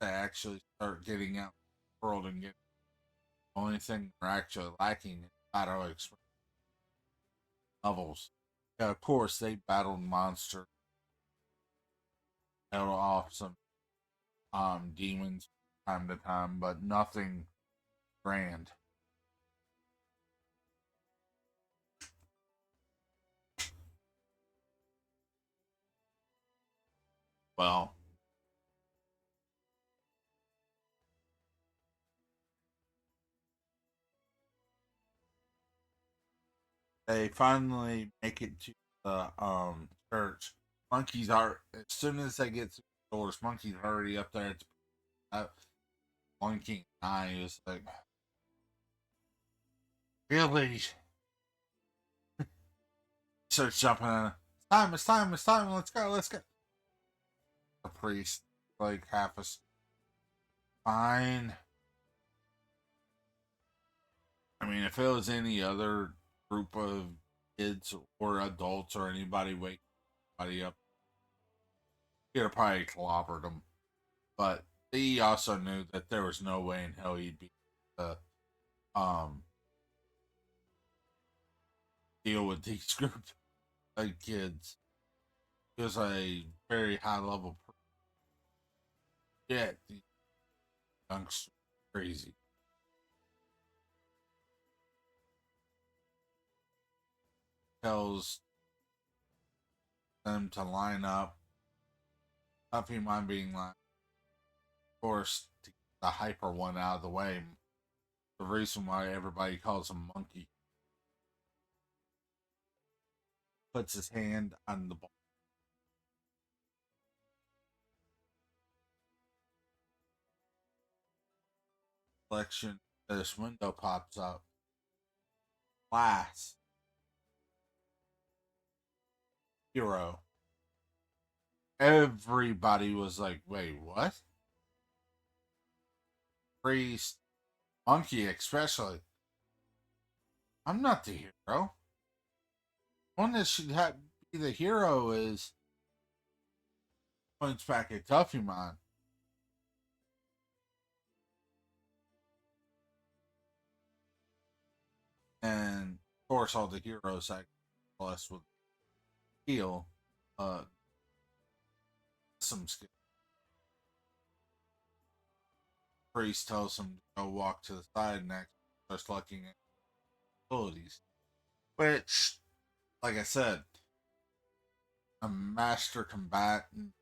to actually start getting out in the world and get the only thing they're actually lacking is battle experience levels. Yeah, of course, they battled monsters, battled off some demons from time to time, but nothing grand. Well, they finally make it to the church. Monkeys are as soon as they get to the doors, Monkey's already up there. It's blinking an eye. Is like, really? starts jumping on it. It's time, let's go. The priest, like, half a fine. I mean, if it was any other group of kids or adults or anybody waking anybody up, he'd have probably clobbered them. But he also knew that there was no way in hell he'd be able to deal with these groups of kids. He was a very high level person. Yeah, the youngsters crazy. Tells them to line up. Tuffymon being like, of course, to get the hyper one out of the way. The reason why everybody calls him Monkey. Puts his hand on the ball. Collection. This window pops up. Class. Hero. Everybody was like, wait, what? Priest. Monkey, especially. I'm not the hero. One that should be the hero is points back at Tuffymon. And of course, all the heroes that blessed with heal, some skill. Priest tells him to go walk to the side next, starts looking at abilities, which, like I said, a master combatant.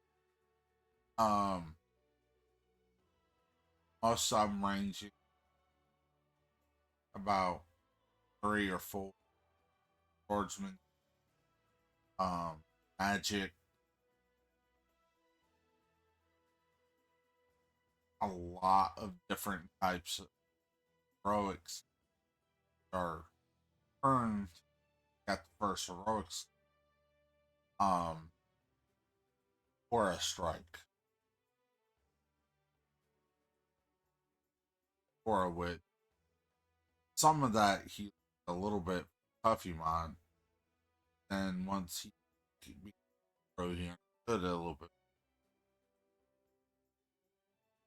Most of them range about 3 or 4 swordsmen. Magic. A lot of different types of heroics are earned at the first heroics. Or a strike. Or a wit. Some of that he a little bit Tuffymon. And once he understood it a little bit.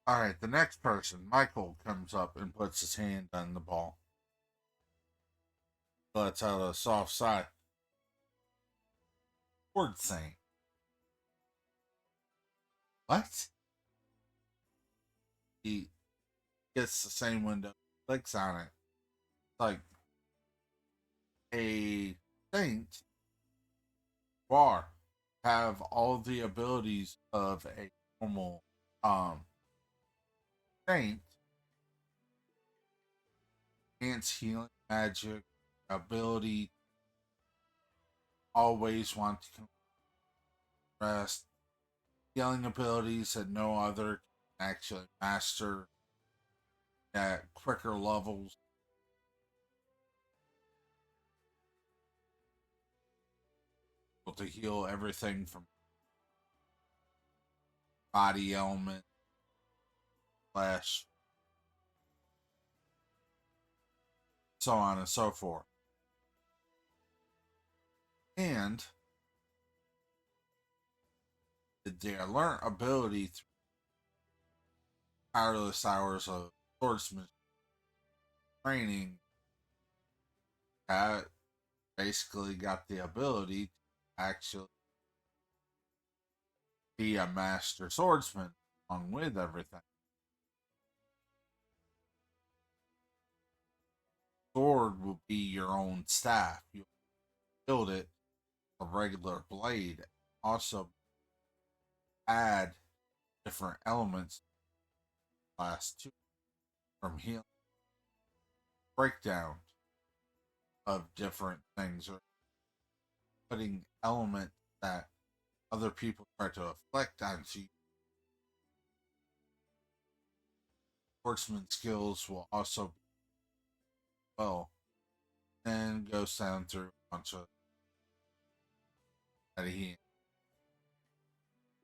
Alright, the next person, Michael, comes up and puts his hand on the ball. Lets out a soft sigh. Word thing. What? He gets the same window, clicks on it. Like a saint bar have all the abilities of a normal saint. Enhance healing, magic, ability, always want to rest, healing abilities that no other can actually master at quicker levels. Able to heal everything from body element, flesh, so on and so forth. And the learned ability through tireless hours of swordsmanship training that basically got the ability to actually be a master swordsman along with everything. Sword will be your own staff. You'll build it a regular blade. Also add different elements class 2 from healing, breakdown of different things, or putting elements that other people try to afflict onto you. Sportsman skills will also be well, and goes down through a bunch of that he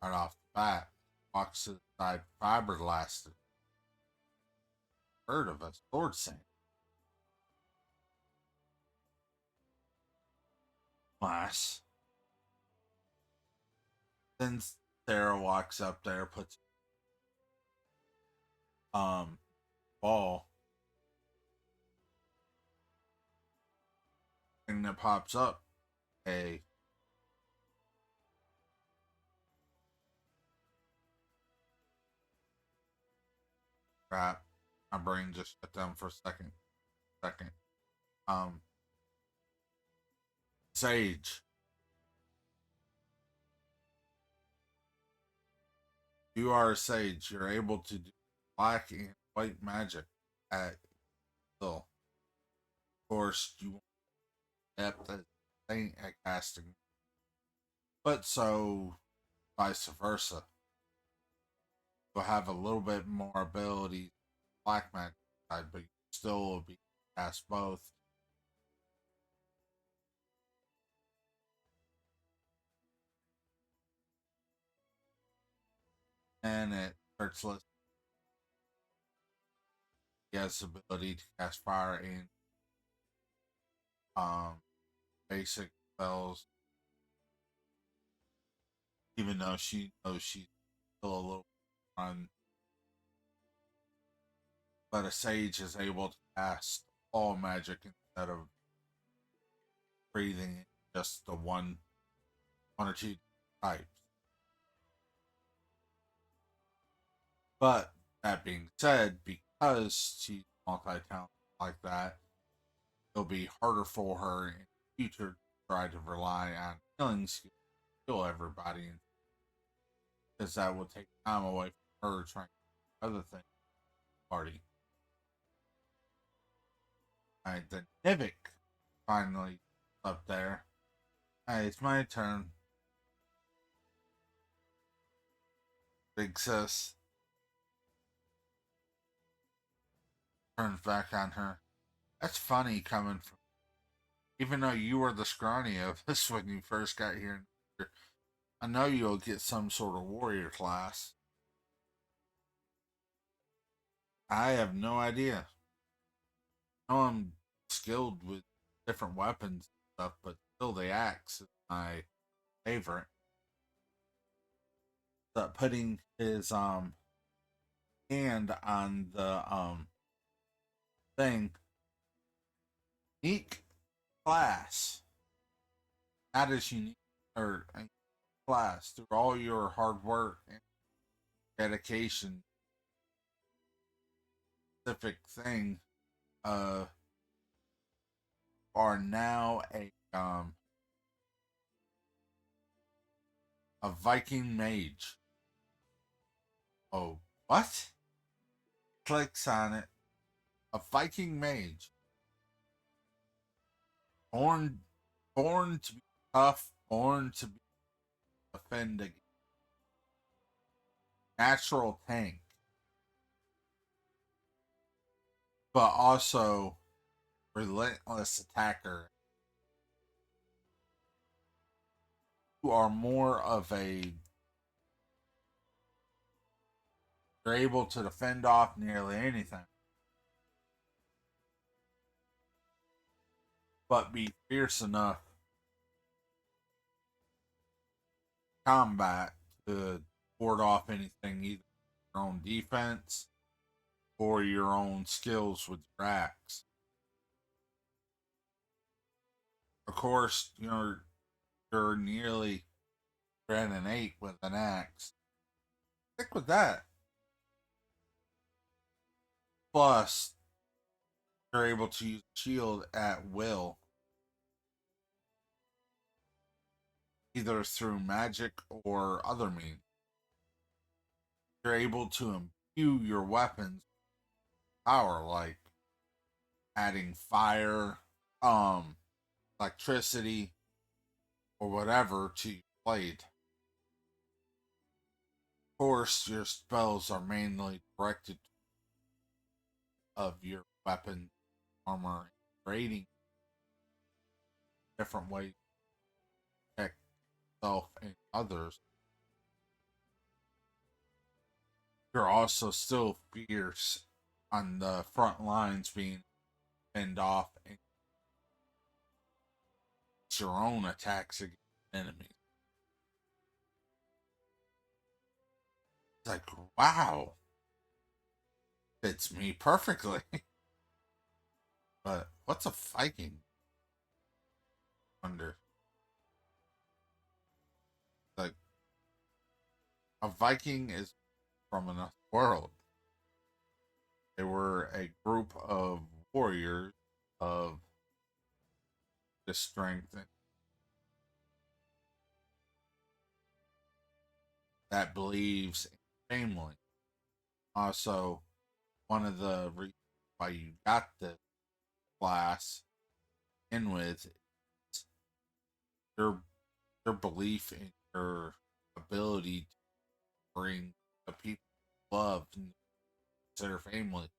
right off the bat walks to the side fiberglass. Heard of a sword saint. Glass. Then Sarah walks up there, puts ball, and it pops up. A crap. My brain just shut down for a second. Um Sage. You are a sage. You're able to do black and white magic at will. Of course, you want depth as saint at casting, but so vice versa. You'll have a little bit more ability black magic side, but you still will be cast both. And it starts listing. He has the ability to cast fire and basic spells, even though she knows she's still a little on. But a sage is able to cast all magic instead of breathing just the one or two types. But that being said, because she's multi-talented like that, it'll be harder for her in the future to try to rely on healing skills to heal everybody, because that will take time away from her trying to do other things in the party. Alright, then Nivik finally up there. Hey, it's my turn. Big sis turns back on her. That's funny coming from, even though you were the scrawny of us when you first got here. I know you'll get some sort of warrior class. I have no idea. I know I'm skilled with different weapons and stuff, but still the axe is my favorite. But putting his hand on the thing. Unique class. That is unique or class through all your hard work and dedication. Specific thing are now a Viking mage. Oh, what? Clicks on it. A Viking mage. Born to be tough, born to be offending. Natural tank. But also relentless attacker. You are more of a, you're able to defend off nearly anything. But be fierce enough combat to ward off anything, either your own defense or your own skills with your axe. Of course, you're nearly ran an 8 with an axe. Stick with that. Plus, you're able to use shield at will, either through magic or other means. You're able to imbue your weapons with power, like adding fire, electricity, or whatever to your blade. Of course, your spells are mainly directed of your weapon, armor, and rating. Different ways to protect yourself and others, you're also still fierce on the front lines being fend off and your own attacks against enemies. It's like, wow, fits me perfectly. But what's a Viking? Wonder. Like, a Viking is from another world. They were a group of warriors of the strength that believes in family. Also, one of the reasons why you got this class in with is your belief in your ability to bring the people you love and consider family.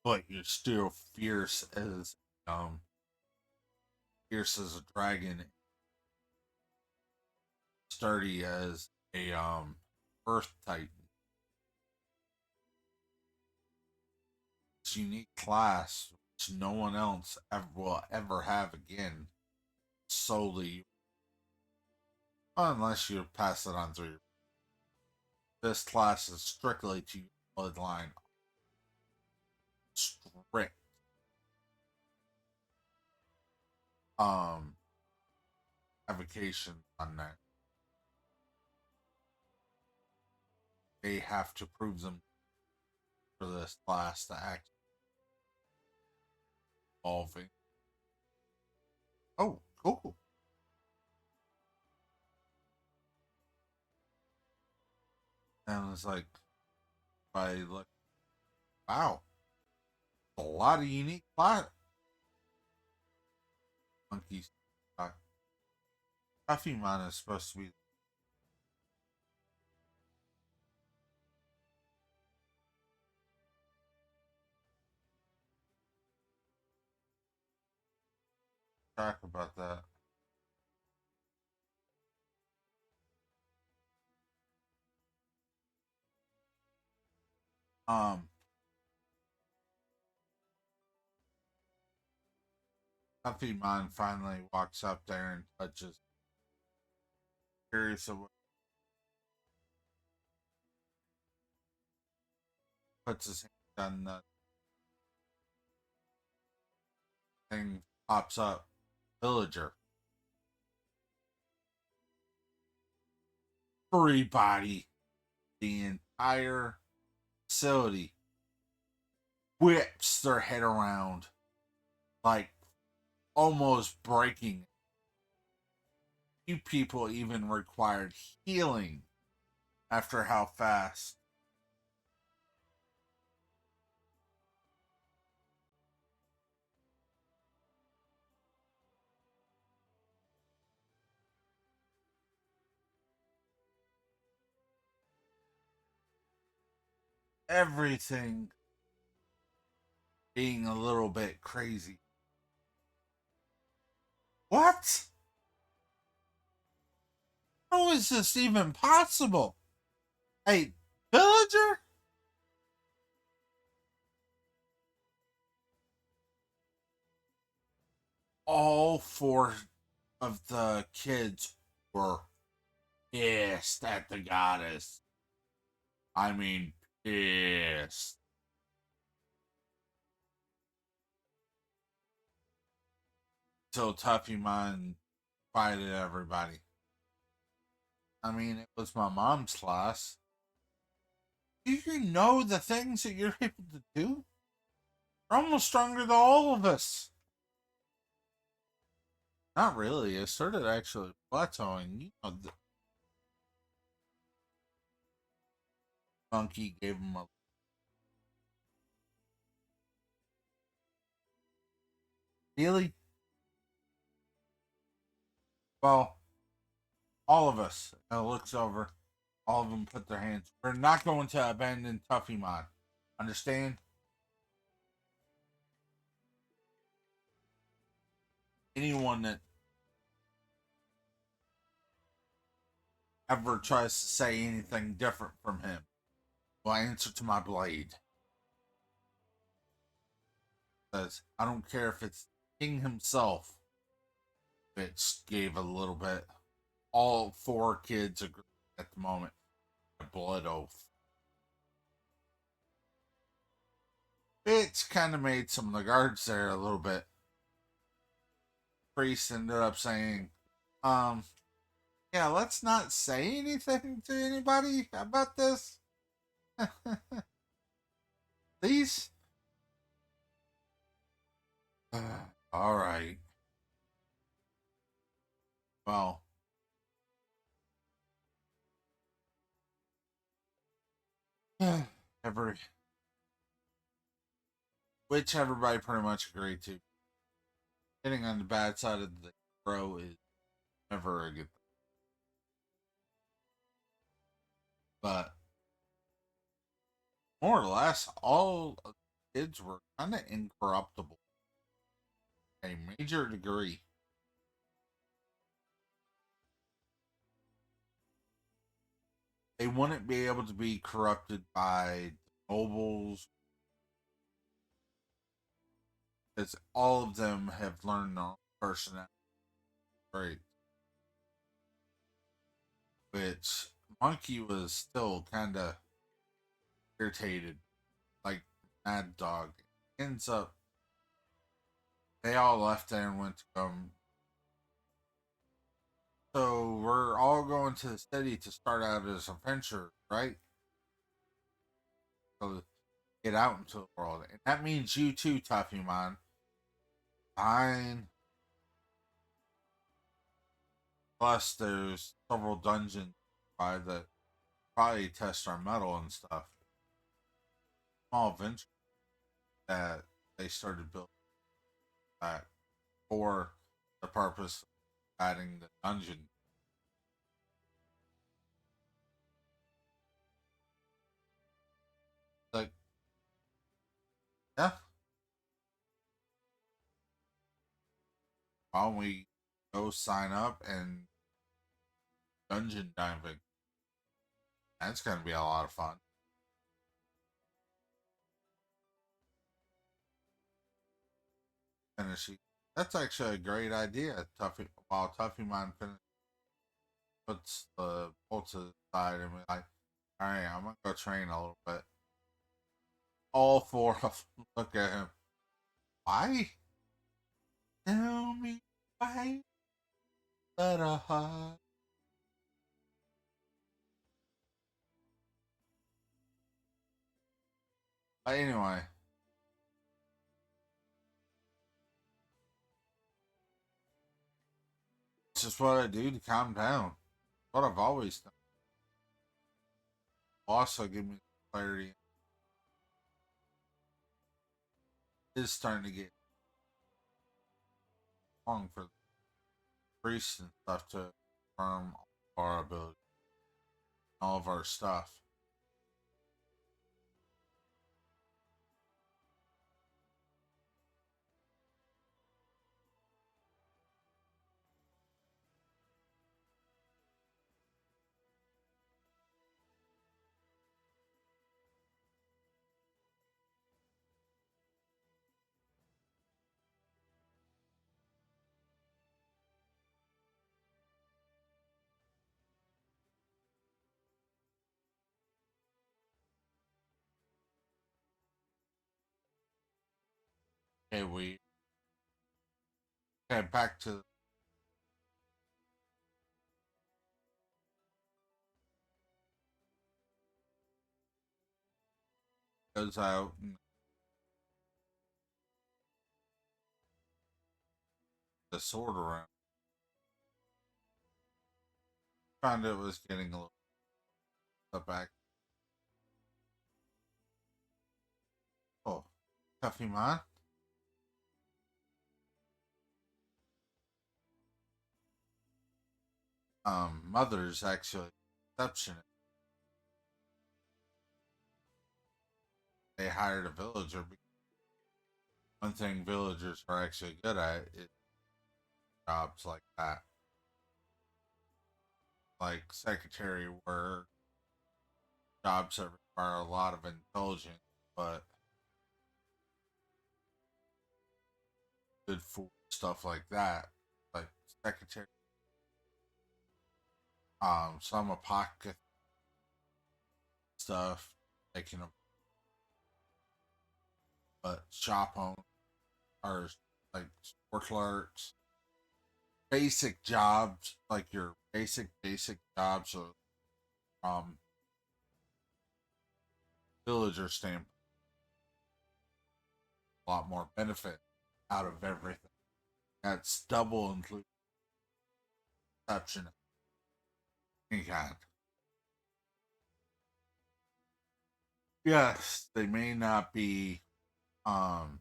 But you're still fierce as a dragon, sturdy as a earth titan. This unique class which no one else will ever have again. Solely, unless you pass it on through. This class is strictly to your bloodline. Strict. Avocation on that. They have to prove them for this class to act evolving. Oh, cool. And it's like, I look, wow, a lot of unique plot. Monkeys. Tuffymon is supposed to be. Talk about that. Um, Tuffymon finally walks up there and touches. Curious of what puts his hand on the thing, pops up. Villager. Everybody, the entire facility whips their head around, like almost breaking. Few people even required healing after how fast. Everything being a little bit crazy. What? How is this even possible? Hey, villager? All four of the kids were pissed at the goddess. I mean, pissed. Till Tuffymon fighted everybody. I mean, it was my mom's class. Do you know the things that you're able to do? You're almost stronger than all of us. Not really. It started actually plateauing. You know, the monkey gave him a. Really? Well, all of us. And it looks over. All of them put their hands. We're not going to abandon Tuffymon. Understand? anyone that ever tries to say anything different from him will answer to my blade. Says, I don't care if it's King himself. Bitch gave a little bit. All four kids agree at the moment. A blood oath. Bitch kind of made some of the guards there a little bit. Priest ended up saying, yeah, let's not say anything to anybody about this. Please? All right. Well, every which everybody pretty much agreed to. Getting on the bad side of the crow is never a good thing. But more or less, all of the kids were kind of incorruptible. A major degree. They wouldn't be able to be corrupted by the nobles, because all of them have learned their own personality traits. Which Monkey was still kind of irritated, like Mad Dog. Ends up, they all left there and went to come. So we're all going to the city to start out as adventurers, right? So get out into the world, and that means you too, Tuffymon. Fine. Plus, there's several dungeons by that probably test our metal and stuff. Small adventure that they started building back for the purpose of adding the dungeon. Like, yeah, why don't we go sign up and dungeon diving? That's going to be a lot of fun. Finishing. That's actually a great idea, Tuffy. While Tuffymon puts the bolt to the side and be like, alright, I'm going to go train a little bit. All four of them look at him. Why? Tell me why. But anyway, it's just what I do to calm down. What I've always done. Also, give me clarity. It's starting to get long for the priests and stuff to confirm our ability, all of our stuff. Okay, we okay back to goes out and the sword around. Found it was getting a little back. Oh, Tuffymon. Mother's actually exception. They hired a villager. One thing villagers are actually good at is jobs like that, like secretary work, jobs that require a lot of intelligence, but good for stuff like that, like secretary, some apocalypse stuff, taking them, but shop owners are like store clerks, basic jobs, like your basic jobs are villager standpoint, a lot more benefit out of everything. That's double include exception of any kind. Yes, they may not be um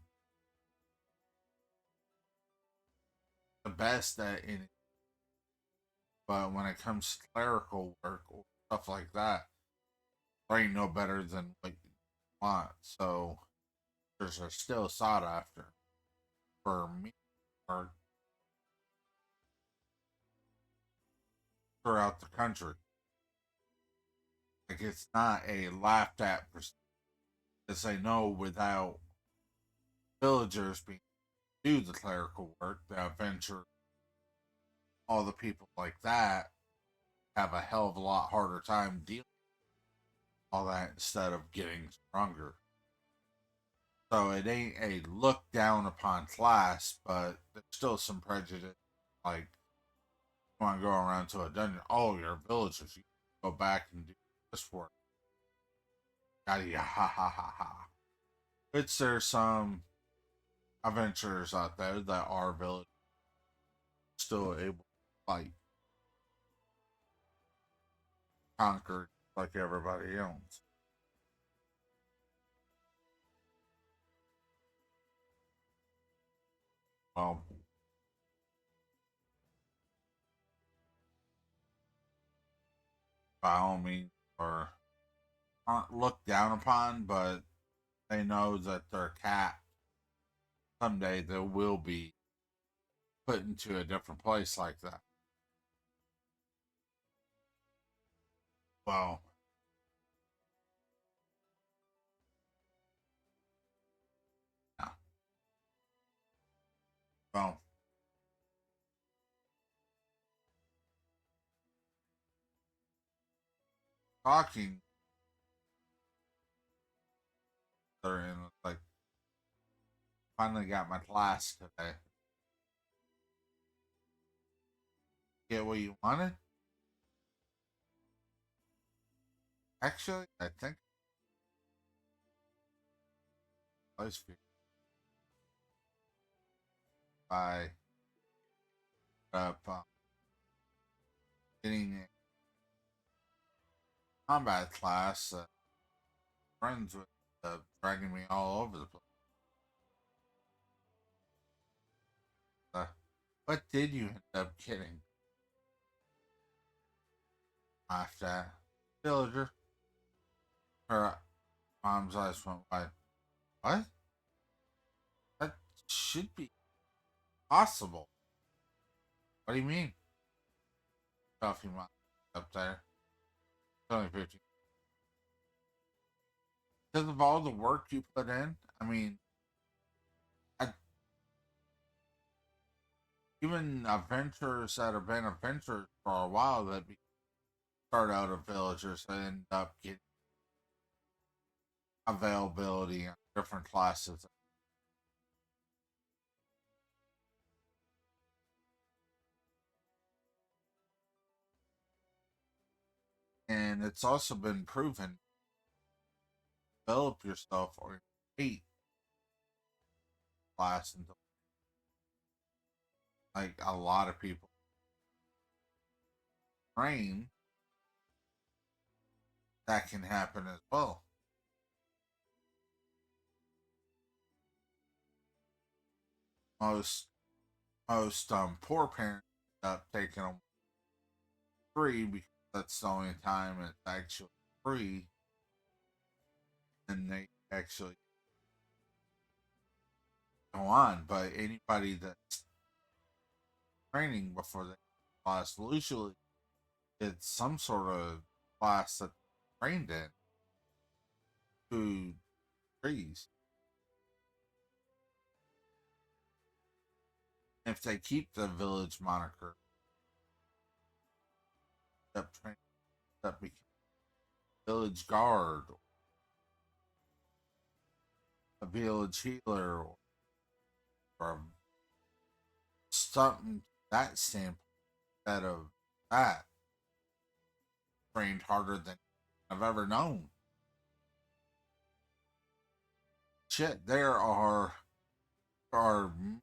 the best at any, but when it comes to clerical work or stuff like that, there ain't no better than what you want. So there's are still sought after for me or throughout the country. Like it's not a laughed at as they know without villagers being do the clerical work, the adventure, all the people like that have a hell of a lot harder time dealing with all that instead of getting stronger. So it ain't a look down upon class, but there's still some prejudice. Like, you want to go around to a dungeon, oh, you're villagers, you go back and do this work. Yada yada ha ha ha ha. Which there's some adventurers out there that are villagers still able to fight, conquer like everybody else. Well, by all means, are aren't looked down upon, but they know that their cat someday they will be put into a different place like that. Well, yeah. Well, talking they're in like finally got my class today. Get what you wanted? Actually, I think place for you by getting a combat class. Friends with dragging me all over the place. Uh, what did you end up getting after that? Villager? Her mom's eyes went wide. What? That should be possible. What do you mean? Tuffymon up there. It's only 15. Because of all the work you put in, I mean, I, even adventurers that have been adventurers for a while that start out as villagers and end up getting availability in different classes. And it's also been proven develop yourself or hate class into like a lot of people train that can happen as well. Most poor parents end up taking them free because that's the only time it's actually free, and they actually go on. But anybody that's training before they class. Usually, it's some sort of class that they're trained in to trees. If they keep the village moniker, up training, up become village guard, a village healer, or something that standpoint instead of that trained harder than I've ever known. Shit, there are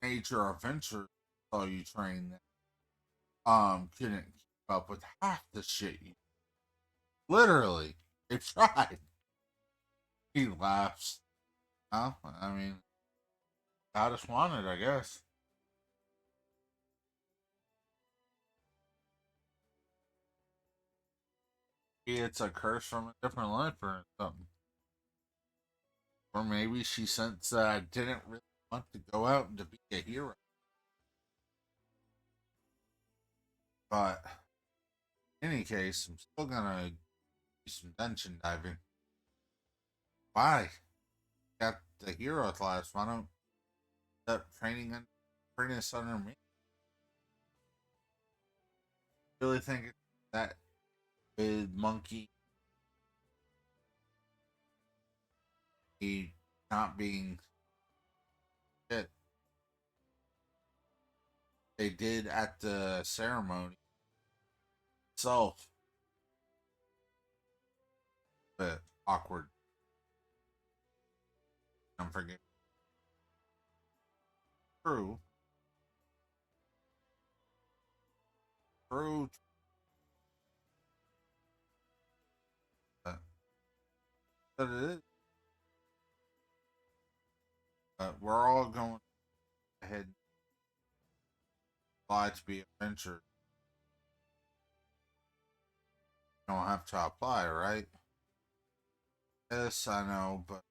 major adventures so you train that couldn't keep up with half the shit you literally they tried. He laughs. Huh? I mean, I just wanted, I guess. Maybe it's a curse from a different life or something. Or maybe she sensed that I didn't really want to go out and to be a hero. But in any case, I'm still gonna do some dungeon diving. Why? Got the hero class. Why don't start training and apprentice under me? Really think that with monkey he not being shit they did at the ceremony itself. But awkward. I'm forgetting. True. True. But it is. We're all going ahead and apply to be adventurers. You don't have to apply, right? Yes, I know, but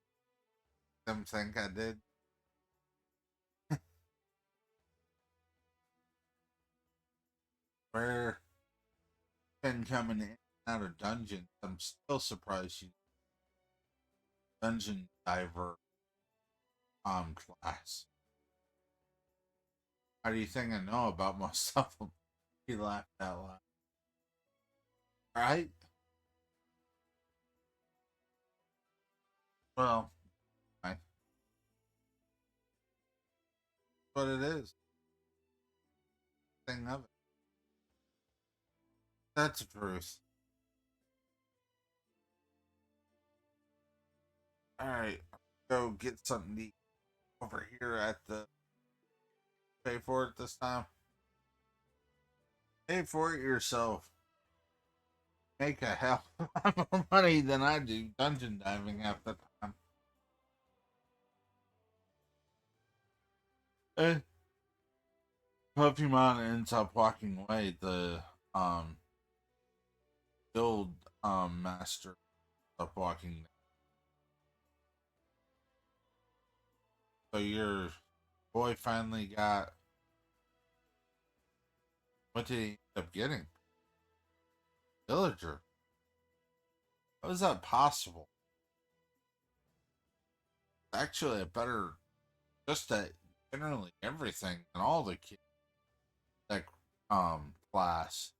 them think I did. Where been coming in and out of dungeons, I'm still surprised you dungeon diver class. How do you think I know about most of them? He laughed out loud. Right? Well, I, what it is. Thing of it. That's the truth. Alright, go get something to eat over here at the pay for it this time. Pay for it yourself. Make a hell of a lot more money than I do dungeon diving half the time. Eh. Tuffymon ends up walking away. The guild master ends up walking. So your boy finally got. What did he end up getting? Villager. How is that possible? Actually, a better, just that generally everything and all the kids that class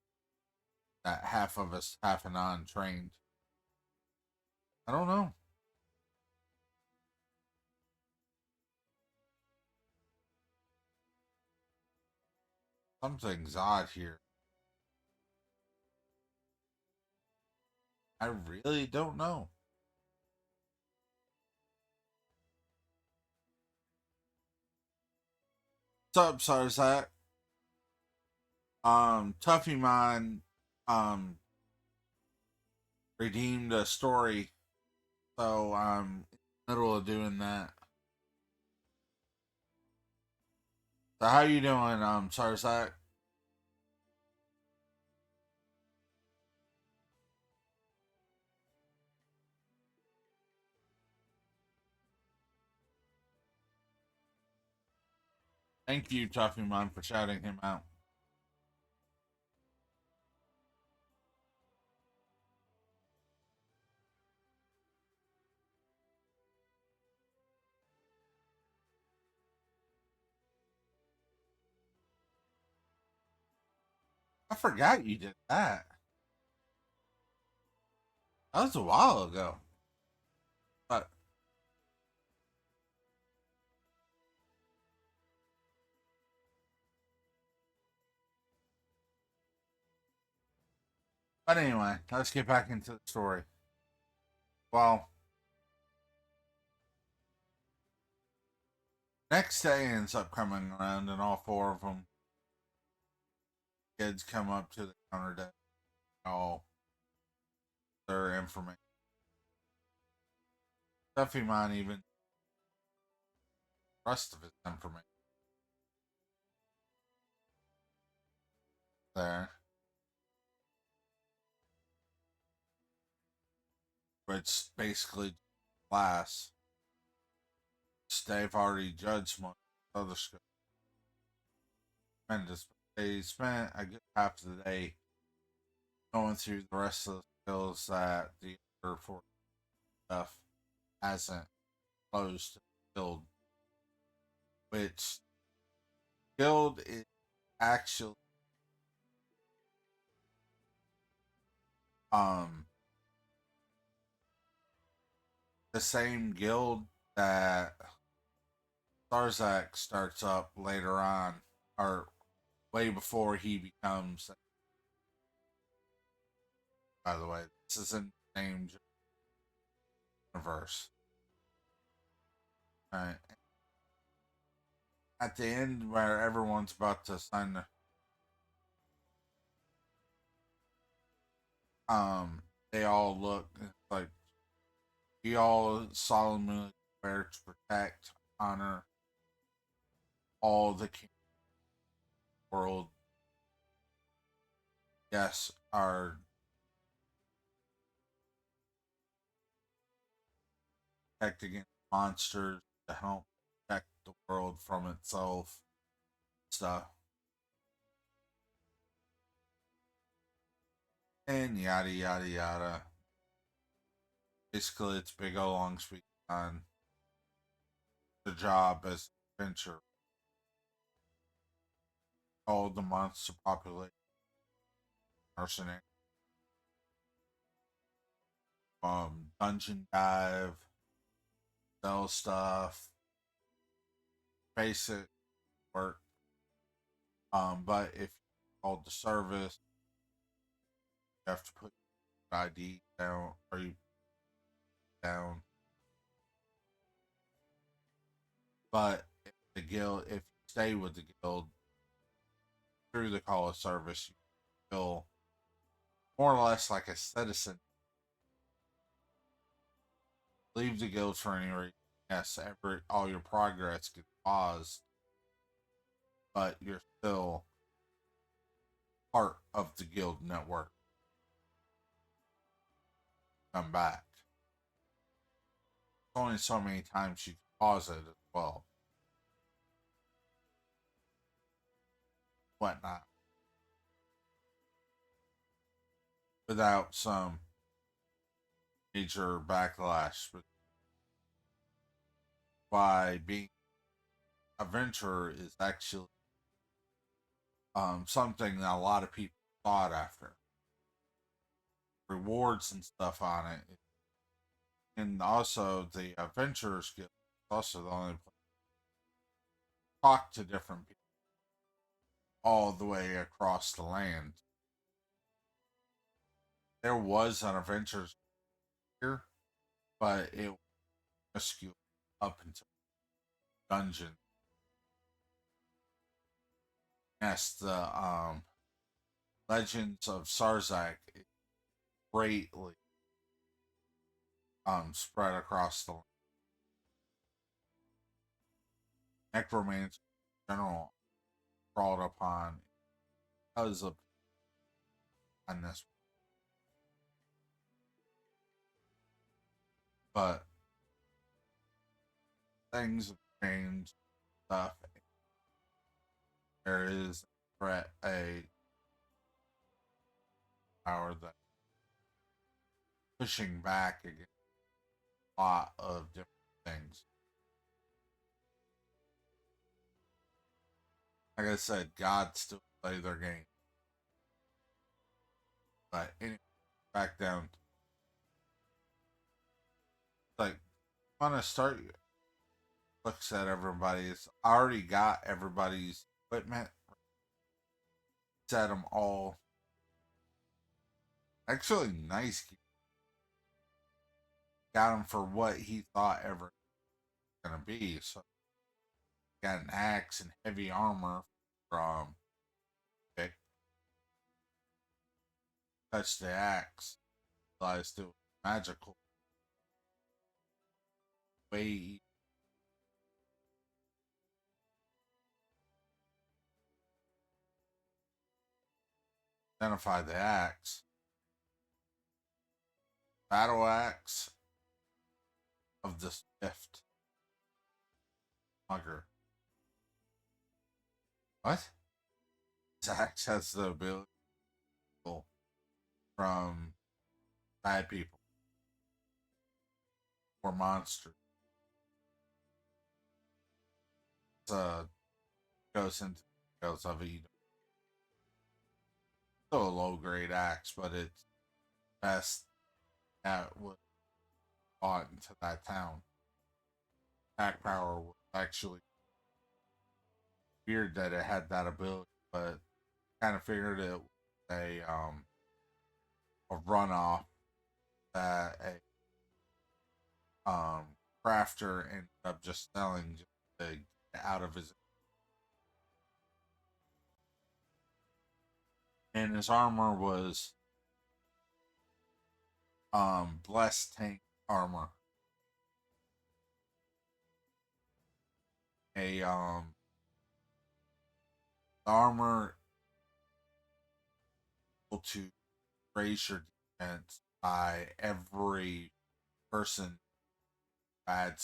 that half of us half and on trained. I don't know. Something's odd here. I really don't know. What's up, Sarzak? Tuffymon redeemed a story, so I'm in the middle of doing that. So how you doing, Sarzak? Thank you, Tuffymon, for shouting him out. I forgot you did that. That was a while ago. But anyway, let's get back into the story. Well, next day ends up coming around, and all four of them kids come up to the counter desk, all their information. Tuffymon even the rest of his information there, which basically class. They've already judged most other schools. Tremendous. They spent a good half of the day going through the rest of the skills that the other four stuff hasn't closed to build, which guild is actually um the same guild that Starzak starts up later on, or way before he becomes. By the way, this is in the same universe. Right. At the end, where everyone's about to sign the, they all look like we all solemnly swear to protect, honor all the world. Yes, are protect against monsters to help protect the world from itself. Stuff and yada yada yada. Basically, it's big old long speech on the job as adventure. All the monster population, mercenary, dungeon dive, sell stuff, basic work. But if you called the service, you have to put your ID down or you down. But if the guild, if you stay with the guild through the call of service, you feel more or less like a citizen. Leave the guild for any reason. Yes, all your progress gets paused, but you're still part of the guild network. Come back. Only so many times you can pause it as well. Whatnot. Without some major backlash. Why being a venturer is actually something that a lot of people thought after. Rewards and stuff on it. And also the Adventurers Guild is also the only place to talk to different people all the way across the land. There was an Adventurers here, but it was rescued up into dungeon. Yes, the Legends of Sarzak is greatly spread across the land. Necromancy in general brought upon because of on this, but things have changed. Stuff. There is a power that pushing back against a lot of different things. Like I said, God still play their game. But anyway, back down. Like, want to start? Looks at everybody's. I already got everybody's equipment. Set them all. Actually, nice. Got him for what he thought ever gonna be. So, got an axe and heavy armor from. Okay, touched the axe. Realized it was magical. Way identify the axe. Battle axe of the Swift Mugger. What? This axe has the ability from bad people or monsters. Goes into details of it. Still a low grade axe, but it's best that was bought into that town. Attack power was actually weird that it had that ability, but kind of figured it was a runoff that a crafter ended up just selling just to get out of his. And his armor was blessed tank armor. Armor able to raise your defense by every person bad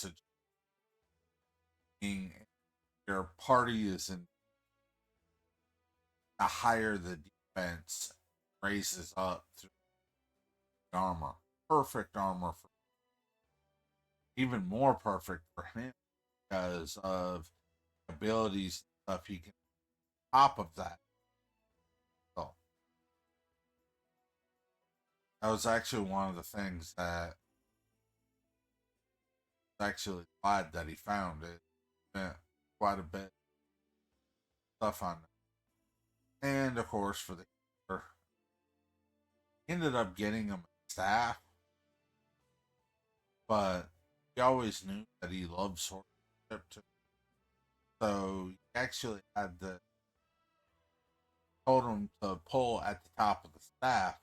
being your party is in the higher the defense raises up through the armor. Perfect armor for even more perfect for him because of abilities and stuff he can top of that. So that was actually one of the things that I was actually glad that he found it. Spent quite a bit of stuff on it. And of course for the keeper. He ended up getting him a staff. But he always knew that he loved swordsmanship too. So he actually had told him to pull at the top of the staff,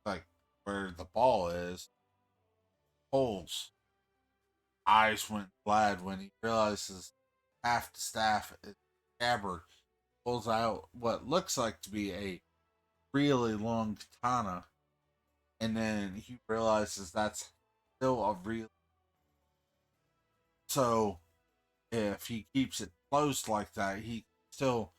like where the ball is, pulls. Eyes went wide when he realizes half the staff is scabbard. Pulls out what looks like to be a really long katana, and then he realizes that's still a real. So if he keeps it closed like that, he still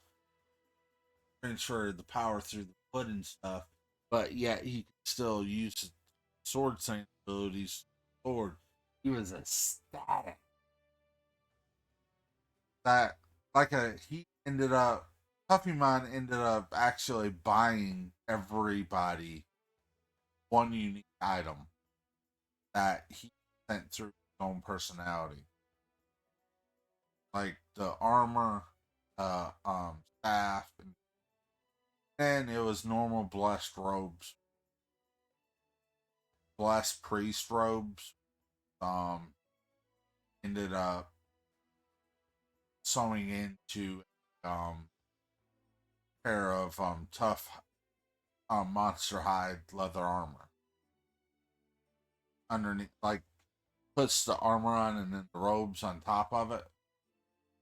transfer the power through the foot and stuff, but yet he can still use his sword same abilities. Sword. He was ecstatic. That he ended up Tuffymon ended up actually buying everybody one unique item that he sent through his own personality. Like the armor, staff, and it was normal blessed robes. Blessed priest robes. Ended up sewing into pair of tough monster hide leather armor. Underneath, like, puts the armor on and then the robes on top of it.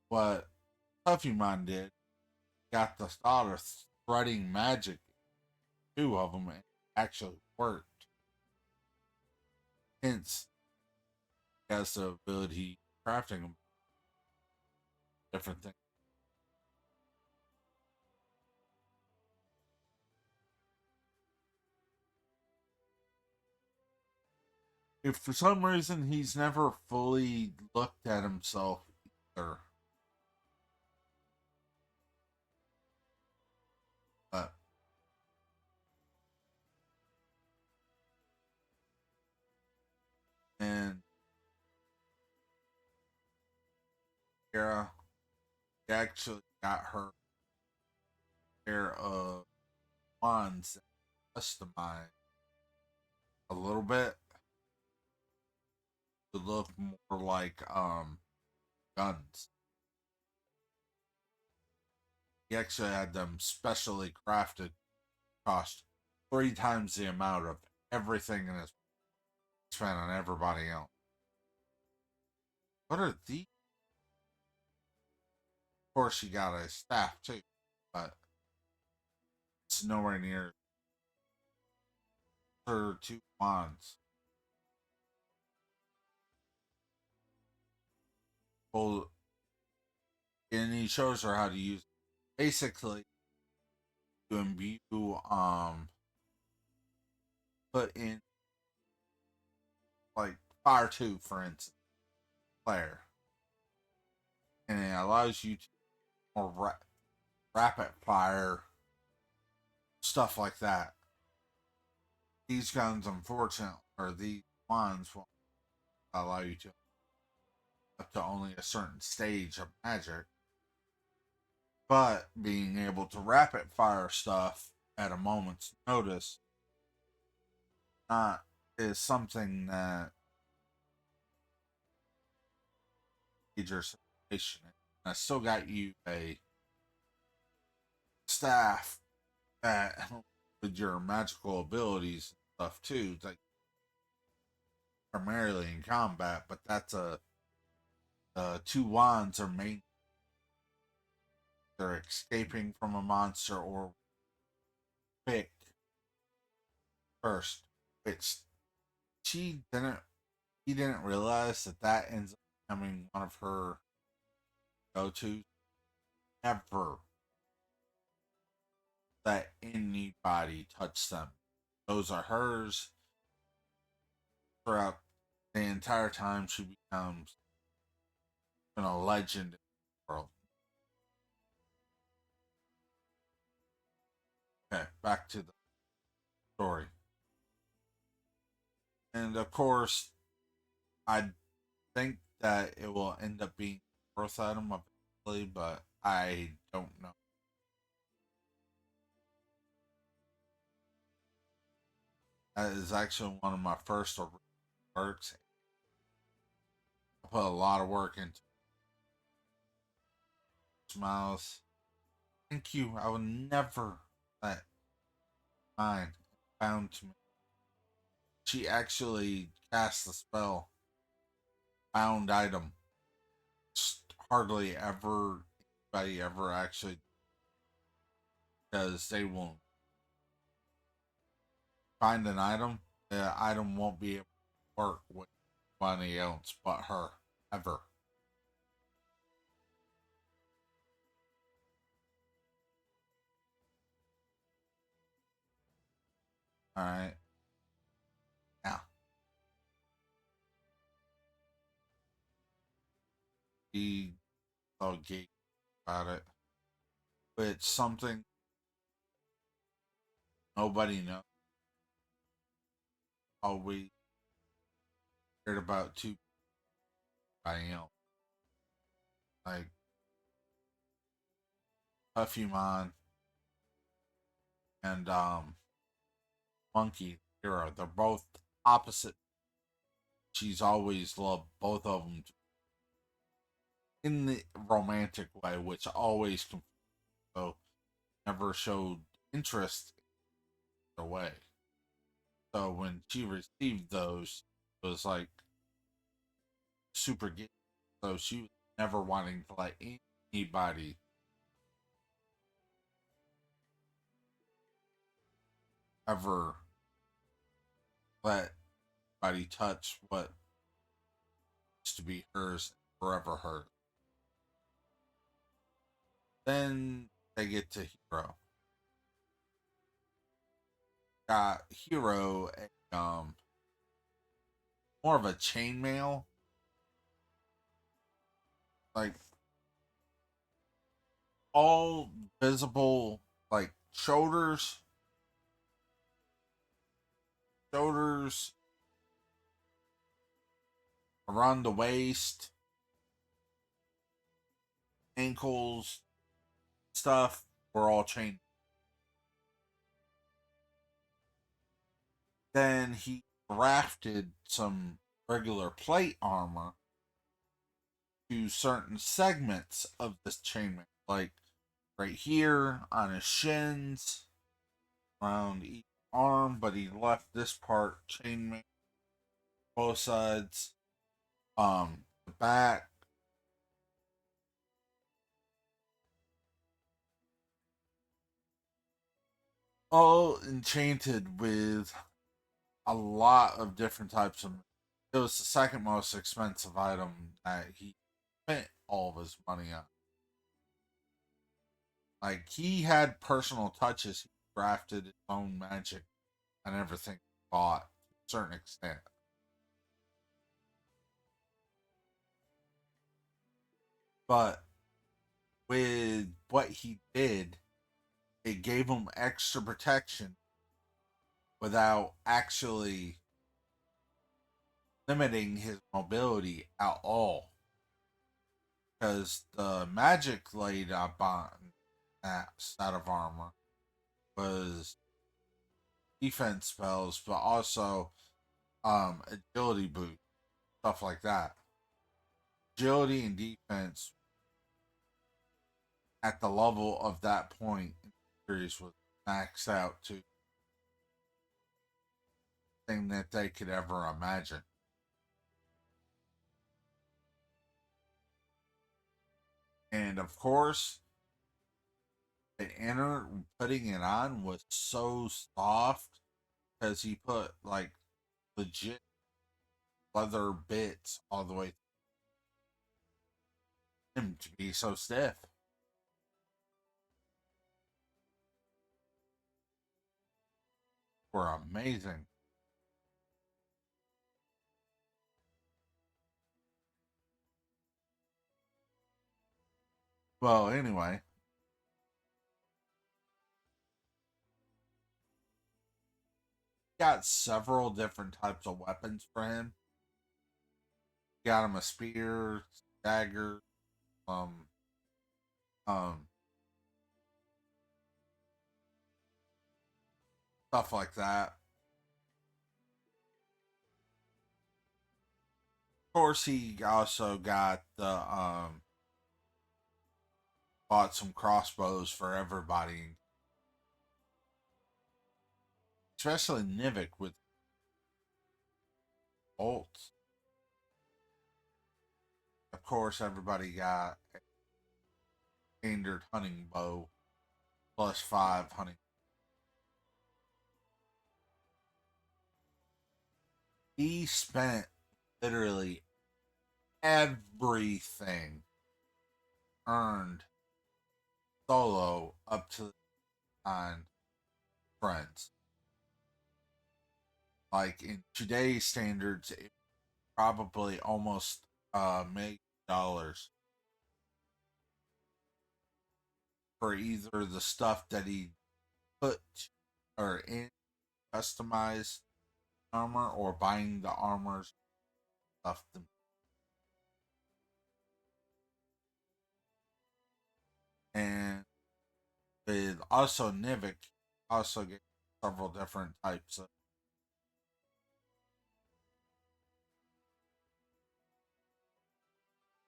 What Tuffymon did, got the thought of spreading magic, two of them, and it actually worked. Hence, he has the ability crafting them different things. If for some reason he's never fully looked at himself either, but era, he actually got her a pair of wands customized a little bit to look more like guns. He actually had them specially crafted, cost 3 times the amount of everything in his spent on everybody else. What are these? Of course, she got a staff too, but it's nowhere near her 2 wands. Well, and he shows her how to use it. Basically to imbue put in like fire 2 for instance player, and it allows you to more rapid fire stuff like that. These guns, unfortunately, or these ones won't allow you to up to only a certain stage of magic. But being able to rapid fire stuff at a moment's notice is something that major situation. And I still got you a staff that with your magical abilities and stuff too, like primarily in combat, but that's a 2 wands are main. They're escaping from a monster or pick first, which she didn't. He didn't realize that ends up becoming one of her go-tos. Never let anybody touch them. Those are hers. Throughout the entire time, she becomes a legend in the world. Okay, back to the story. And of course, I think that it will end up being a growth item eventually, but I don't know. That is actually one of my first works. I put a lot of work into Smiles. Thank you. I will never let mine bound to me. She actually cast the spell bound item. Hardly ever anybody ever actually does. They won't find an item. The item won't be able to work with anybody else but her ever. All right. Now, he so geek about it. But it's something nobody knows. All we heard about too by like Tuffymon and Monkey Hero. They're both opposite. She's always loved both of them in the romantic way, which always so never showed interest in the way. So when she received those, it was like super gay. So she was never wanting to let anybody ever let anybody touch what used to be hers, forever hers. Then they get to Hero. Got Hero more of a chainmail, like all visible, like shoulders around the waist, ankles, stuff were all chain. Then he grafted some regular plate armor to certain segments of this chainmail, like right here on his shins, around each arm, but he left this part chainmail, both sides, the back. All enchanted with a lot of different types of. It was the second most expensive item that he spent all of his money on. Like he had personal touches. He crafted his own magic and everything he bought to a certain extent. But with what he did, it gave him extra protection without actually limiting his mobility at all. Because the magic laid up on that set of armor was defense spells, but also agility boost, stuff like that. Agility and defense at the level of that point in the series was maxed out to thing that they could ever imagine. And of course, the inner putting it on was so soft because he put like legit leather bits all the way through him to be so stiff. Were amazing. Well, anyway, got several different types of weapons for him. Got him a spear, dagger, um, um, stuff like that. Of course, he also got the bought some crossbows for everybody, especially Nivik with bolts. Of course, everybody got a standard hunting bow +5 hunting. He spent literally everything earned solo up to on friends. Like in today's standards, it probably almost $1 million for either the stuff that he put or in customized armor or buying the armors stuff them. And with also Nivik also get several different types of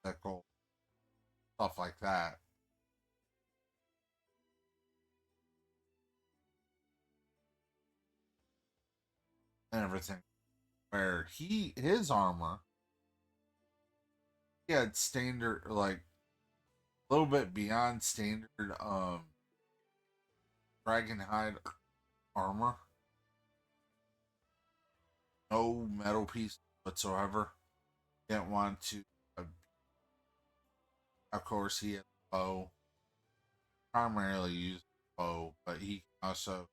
sickle, stuff like that. And everything. Where his armor, he had standard like a little bit beyond standard dragonhide armor. No metal piece whatsoever. Didn't want to. Of course, he had a bow. Primarily used bow, but he also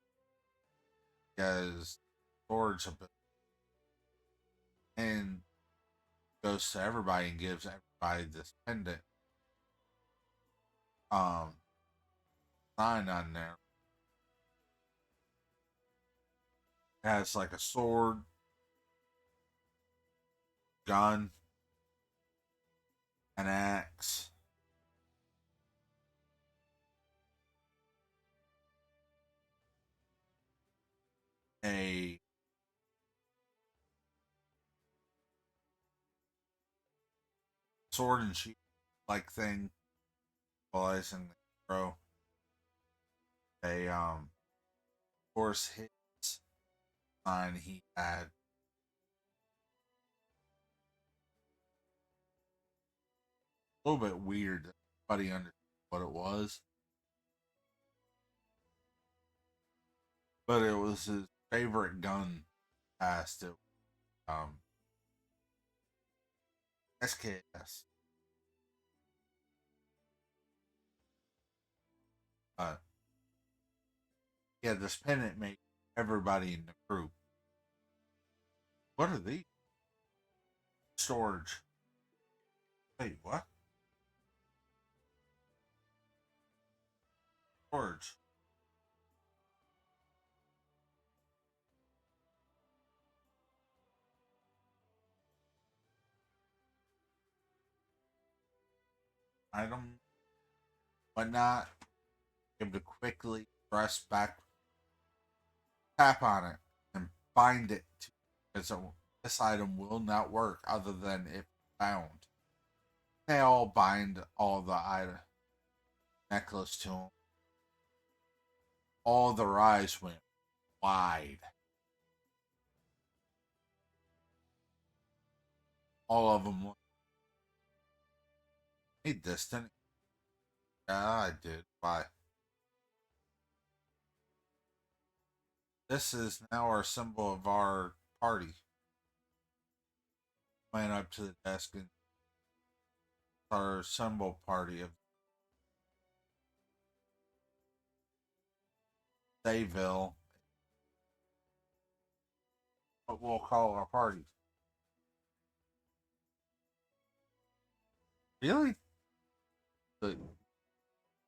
has storage ability and goes to everybody and gives everybody this pendant um sign on there. It has like a sword, gun, an axe, a sword and shield like thing, utilizing the hero. A course his sign he had a little bit weird. Nobody understood what it was, but it was his favorite gun. Past it, um, SKS. He had this pennant made everybody in the group. What are these? Storage. Wait, what? Storage. Item, whatnot. Able to quickly press back, tap on it, and bind it to, because this item will not work other than if bound. They all bind all the item necklace to them. All their eyes went wide. All of them made this, didn't it? Yeah, I did. Why? This is now our symbol of our party. Went up to the desk and our symbol party of Dayville. What we'll call our party. Really? But,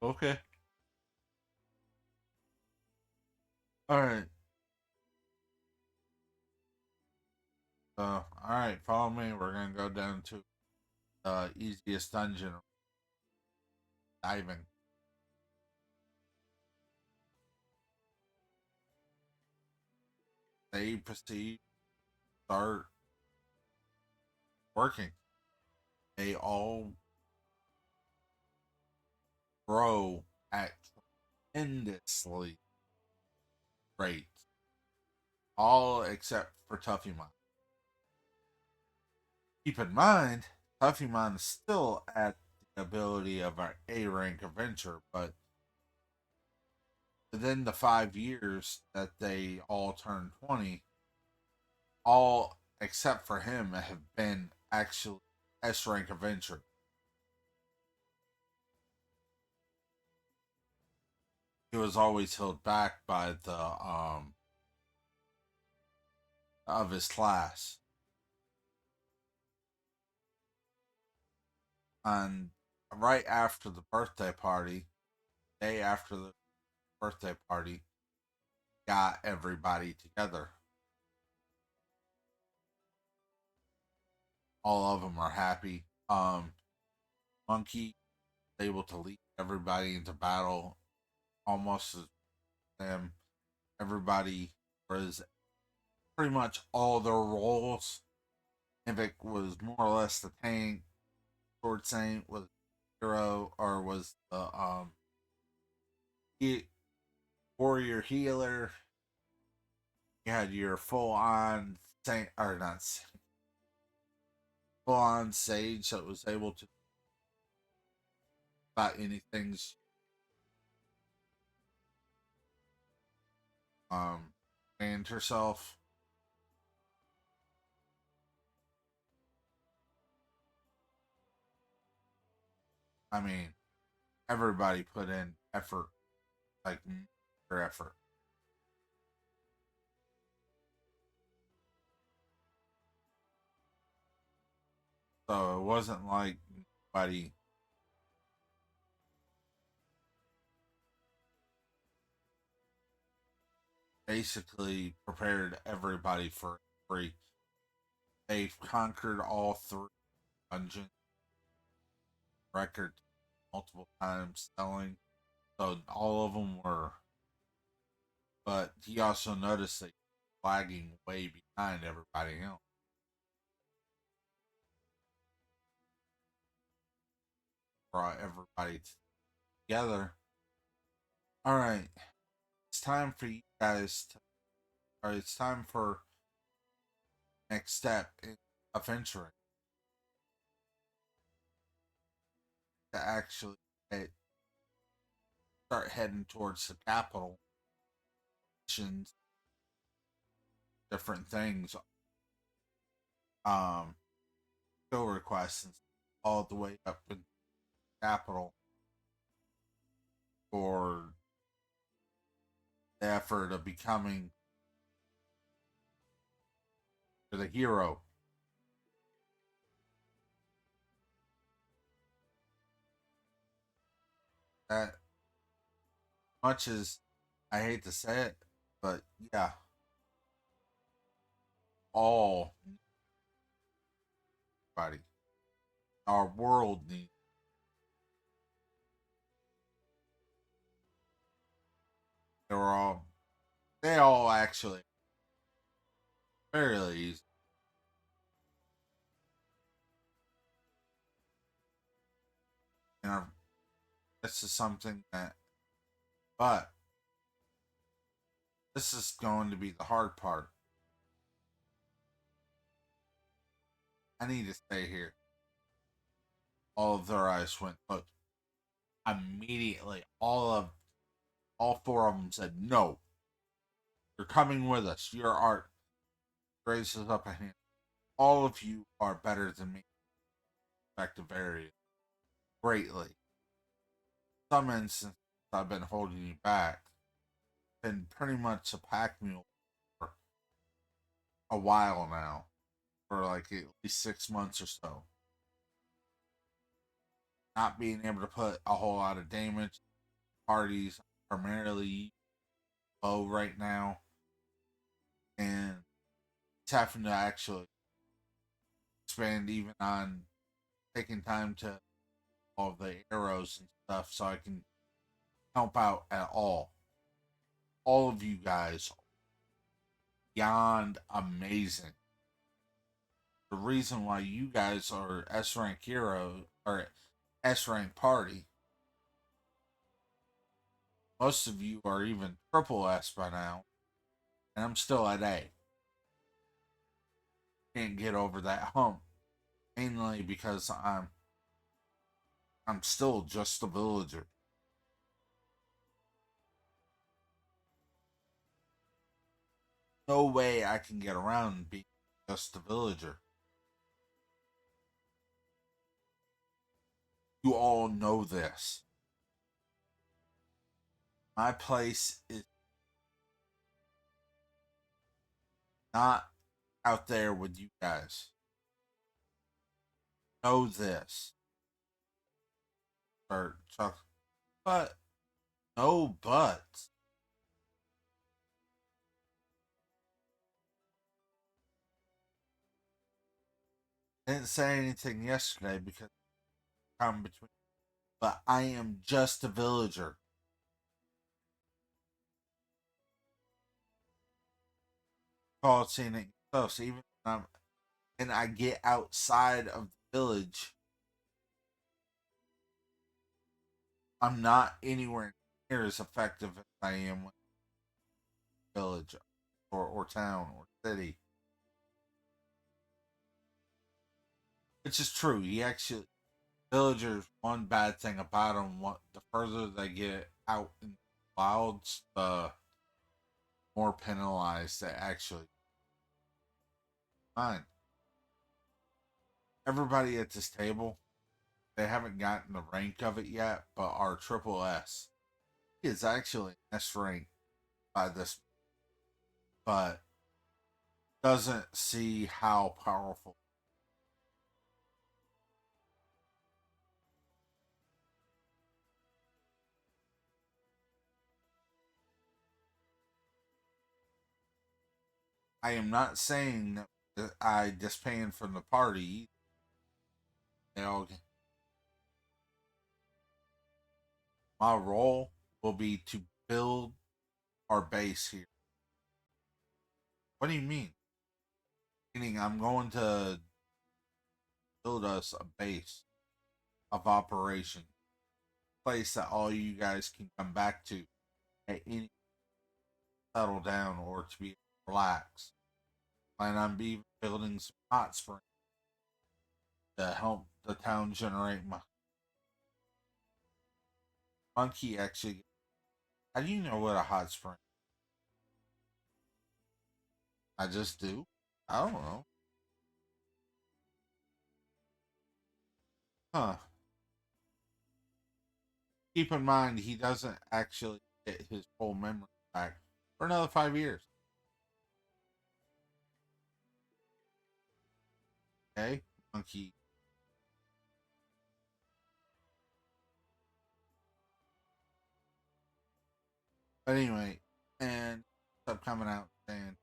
okay. Alright. Alright, follow me. We're gonna go down to the easiest dungeon. Diving. They proceed, start working. They all grow at tremendously rate. All except for Tuffymon. Keep in mind, Tuffymon is still at the ability of our A rank adventure, but within the 5 years that they all turn 20, all except for him have been actually S rank adventure. He was always held back by the of his class. And right after the birthday party, day after the birthday party, got everybody together. All of them are happy. Monkey was able to lead everybody into battle almost as them. Everybody was pretty much all their roles. Nivik was more or less the tank. Sword Saint was hero, or was the warrior healer. You had your full on saint, or not saint, full on sage that was able to about anything's and herself. I mean, everybody put in effort, like their effort. So it wasn't like nobody basically prepared everybody for free. They've conquered all three dungeons record multiple times selling. So all of them were. But he also noticed that lagging way behind everybody else. Brought everybody together. All right, it's time for you guys to. All right, it's time for next step in adventuring to actually start heading towards the capital. Missions, different things, um, skill requests, and all the way up in the capital for the effort of becoming the hero. That much as I hate to say it, but yeah, all body, our world needs. They were all, they all actually fairly easy. And this is something that, but this is going to be the hard part. I need to stay here. All of their eyes went, look, immediately. All four of them said, no, you're coming with us. Your art raises up a hand. All of you are better than me in respective areas. Greatly. Some instances I've been holding you back. Been pretty much a pack mule for a while now. For like at least 6 months or so. Not being able to put a whole lot of damage. Parties primarily low right now. And it's having to actually expand even on taking time to all the arrows and stuff so I can help out at all. All of you guys beyond amazing. The reason why you guys are S rank hero or S rank party, most of you are even triple S by now, and I'm still at A. Can't get over that hump, mainly because I'm still just a villager. No way I can get around being just a villager. You all know this. My place is not out there with you guys. Know this. Or Chuck. But no buts. Didn't say anything yesterday because I'm between. But I am just a villager. Call seeing it yourself. So even when I get outside of the village, I'm not anywhere near as effective as I am with village or town or city. Which is true. He actually villagers, one bad thing about them, the further they get out in the wilds, the more penalized they actually find. Everybody at this table, they haven't gotten the rank of it yet, but our triple S is actually S rank by this, but doesn't see how powerful. I am not saying that I disband from the party. They all, my role will be to build our base here. What do you mean? Meaning I'm going to build us a base of operation, place that all you guys can come back to at any settle down or to be relaxed. Plan on building some hot springs to help the town generate monkey actually. How do you know what a hot spring? I just do. I don't know. Huh. Keep in mind, he doesn't actually get his full memory back for another 5 years. Okay? Monkey. But anyway, and up coming out saying,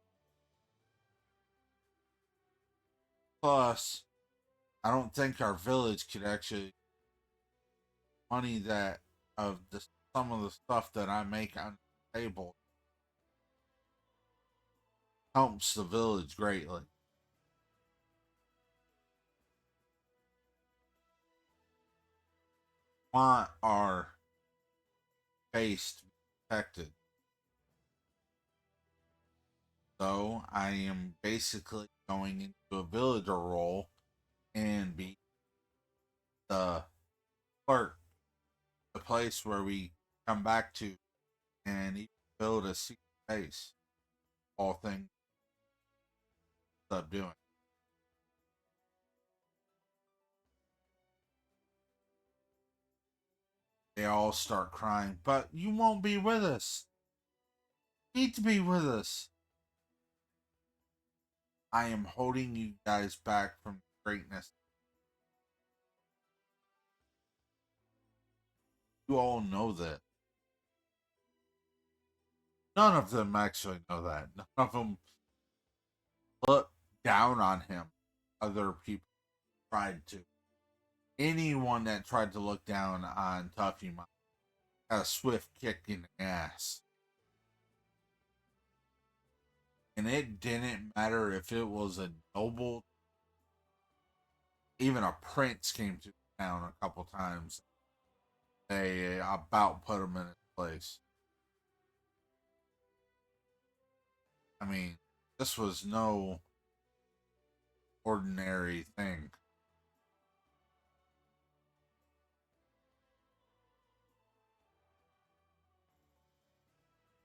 plus, I don't think our village could actually money that of the some of the stuff that I make on the table helps the village greatly. Want our base to be protected. So I am basically going into a villager role and be the clerk, the place where we come back to and build a secret base. All things up doing. They all start crying, but you won't be with us. You need to be with us. I am holding you guys back from greatness. You all know that. None of them actually know that. None of them look down on him. Other people tried to. Anyone that tried to look down on Tuffymon got a swift kick in the ass. And it didn't matter if it was a noble, even a prince came to town a couple times. They about put him in his place. I mean, this was no ordinary thing.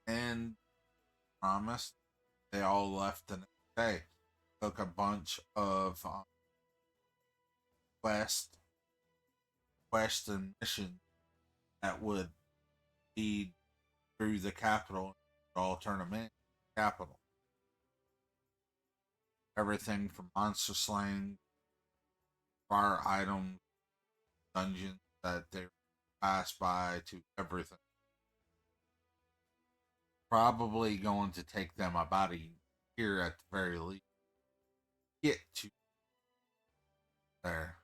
And promised they all left the next day. Took a bunch of quests and missions that would lead through the capital, all tournament capital. Everything from monster slaying, fire items, dungeons that they pass by to everything. Probably going to take them about a year at the very least. Get to there.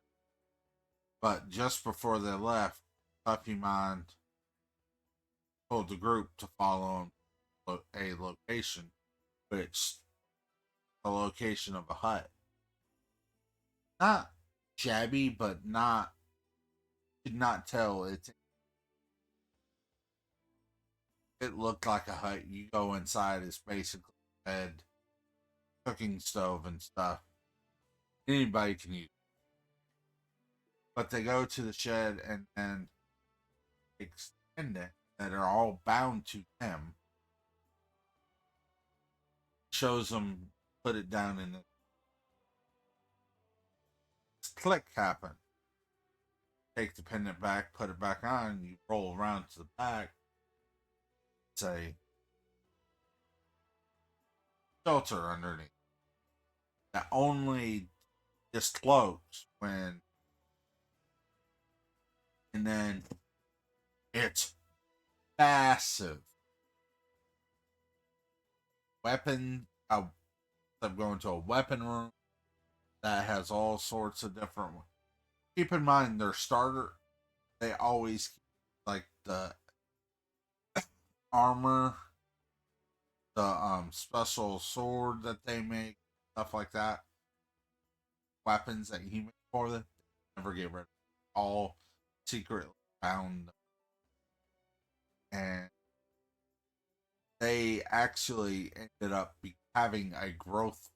But just before they left, Tuffymon told the group to follow a location, which the location of a hut. Not shabby, but not could not tell it looked like a hut. You go inside, it's basically a bed, cooking stove and stuff. Anybody can use it. But they go to the shed and then extend it that are all bound to them. Shows them put it down in the click happen. Take the pendant back, put it back on, you roll around to the back, say shelter underneath. That only just floats when, and then it's massive. Weapon, I'm going to a weapon room that has all sorts of different ones. Keep in mind, their starter, they always keep like the armor the special sword that they make, stuff like that, weapons that he makes for them, never get rid of. All secretly found, and they actually ended up having a growth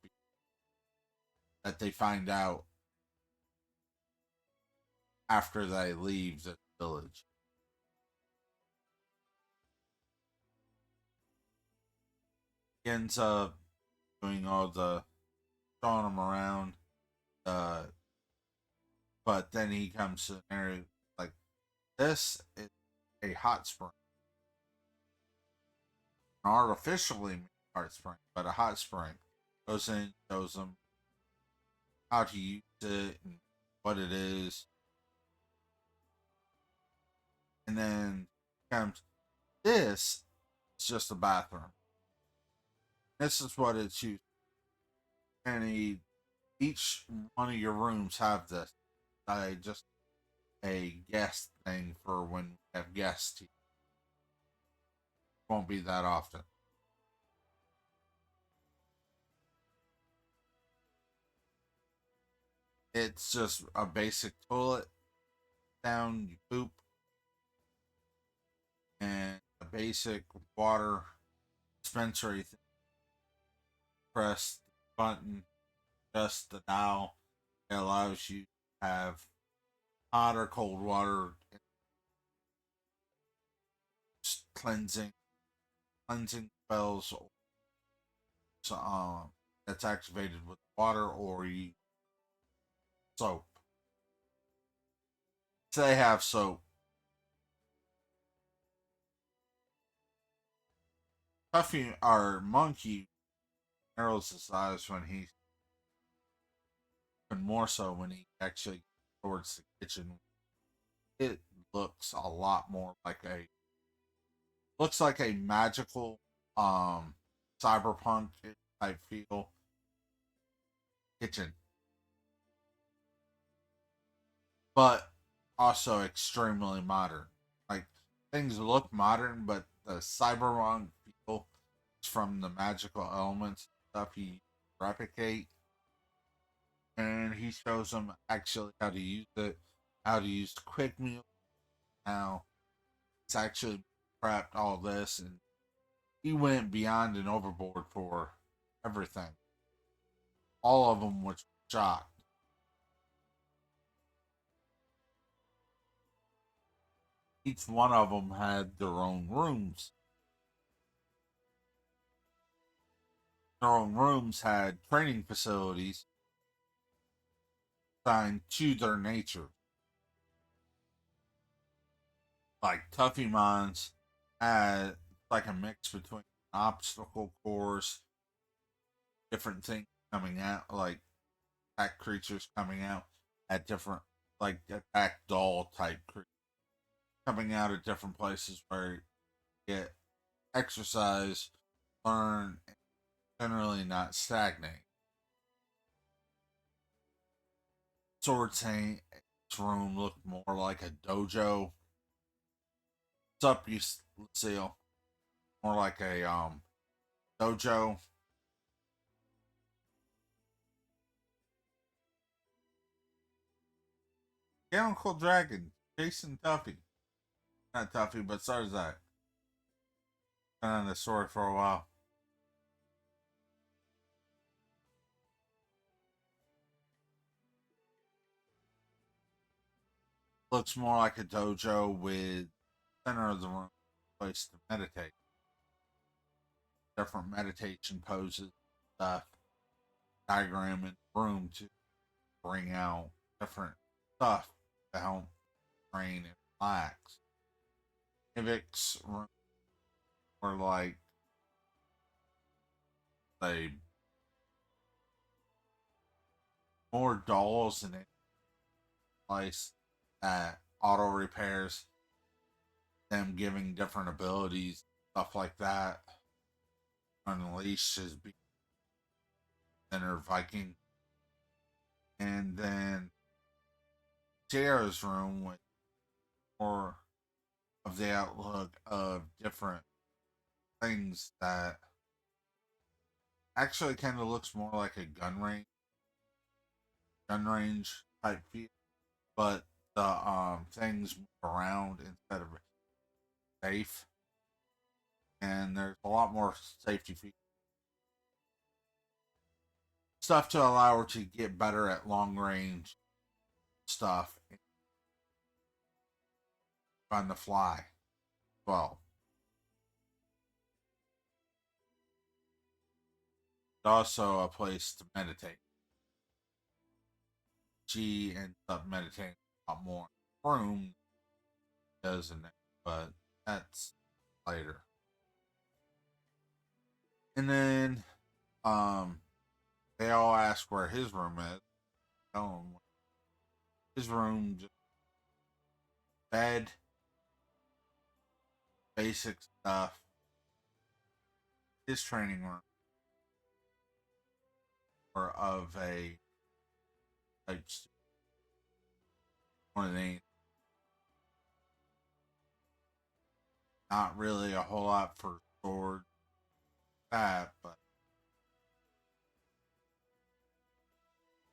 that they find out after they leave the village. He ends up doing all the showing them around, uh, but then he comes to an area like this is a hot spring, an artificially made hot spring, but a hot spring. Goes in, shows them how to use it and what it is, and then comes this is just a bathroom. This is what it's used. And each one of your rooms have this. Just a guest thing for when we have guests. Won't be that often. It's just a basic toilet. Down, you poop, and a basic water dispensary thing. Press the button, adjust the dial. It allows you to have hot or cold water, cleansing spells. So, that's activated with water or you soap. So they have soap. Tuffy or Monkey narrows his eyes when he, and more so when he actually towards the kitchen. It looks a lot more like a magical cyberpunk type feel kitchen, but also extremely modern. Like things look modern, but the cyberpunk feel is from the magical elements stuff he replicate, and he shows them actually how to use it, how to use the quick meal. Now it's actually prepped all this, and he went beyond and overboard for everything. All of them was shocked. Each one of them had their own rooms. Their own rooms had training facilities assigned to their nature. Like Tuffymon's had like a mix between obstacle course, different things coming out, like attack creatures coming out at different, like attack doll type creatures coming out at different places where you get exercise, learn, and generally not stagnate. Sword Saint's room looked more like a dojo. What's up, you Lucille? More like a dojo. Get Uncle Dragon, Jason Tuffy. Not Tuffy, but Sarzak. Been on the story for a while. Looks more like a dojo with center of the room place to meditate. Different meditation poses, stuff, diagram in the room to bring out different stuff to help train and relax. Ivic's room were like a more dolls in it place that auto repairs, them giving different abilities, stuff like that. Unleash his inner Viking. And then Sarah's room with more of the outlook of different things that actually kind of looks more like a gun range type feel, but the things move around instead of safe, and there's a lot more safety features, stuff to allow her to get better at long range stuff on the fly. Well, it's also a place to meditate. She ends up meditating a lot more in the room, doesn't it? But that's later. And then they all ask where his room is. Tell him his room, just bed, basic stuff. His training room, or of a like one of the not really a whole lot for sword that, but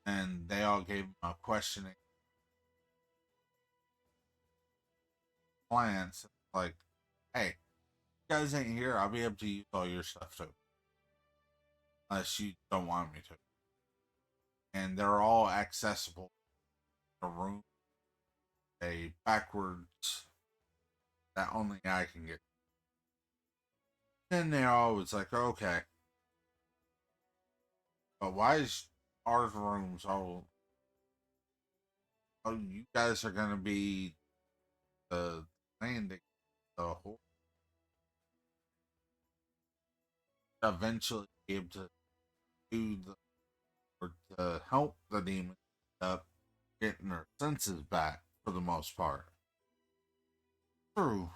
and they all gave him a questioning glance, like, "Hey, you guys ain't here. I'll be able to use all your stuff too, unless you don't want me to." And they're all accessible in a room, a backwards that only I can get. Then they all was like, "Okay, but why is our rooms all? Oh, you guys are gonna be the landing, the whole eventually be able to do the or to help the demon up getting their senses back for the most part." True.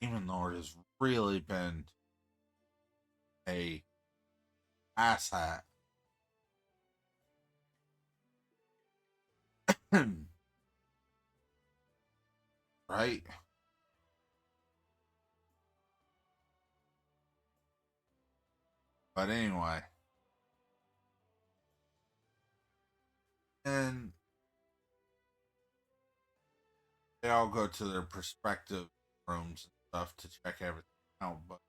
Demon Lord has really been a asshat. Right? But anyway. And they all go to their prospective rooms and stuff to check everything out. But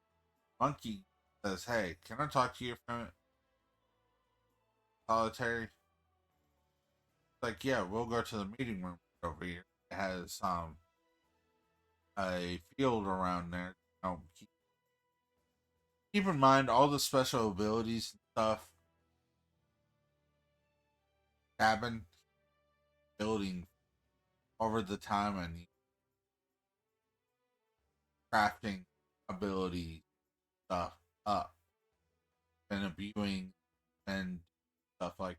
Monkey says, "Hey, can I talk to you for a minute? Solitary?" Like, "Yeah, we'll go to the meeting room over here. It has a field around there. Keep in mind all the special abilities and stuff have been building over the time and crafting ability stuff up and imbuing and stuff like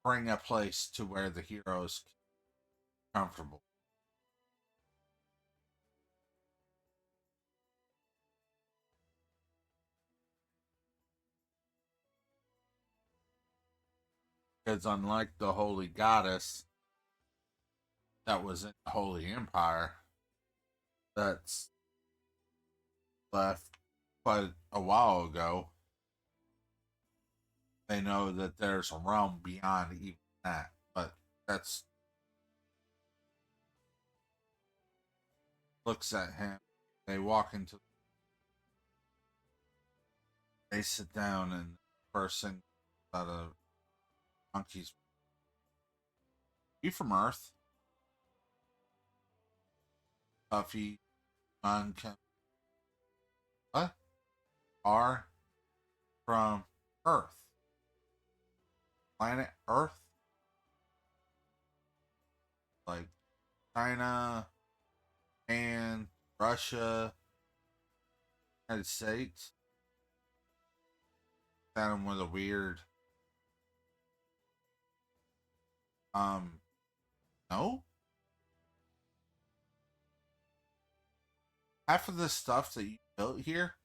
bring a place to where the heroes comfortable." Because unlike the Holy Goddess that was in the Holy Empire, that's left quite a while ago, they know that there's a realm beyond even that. But that's looks at him. They walk into. They sit down, and the first thing out of Monkey's, "You from Earth?" Tuffy, Mon, what? Are from Earth. Planet Earth? Like China and Russia, United States? Sound with a weird, um, no? Half of the stuff that you built here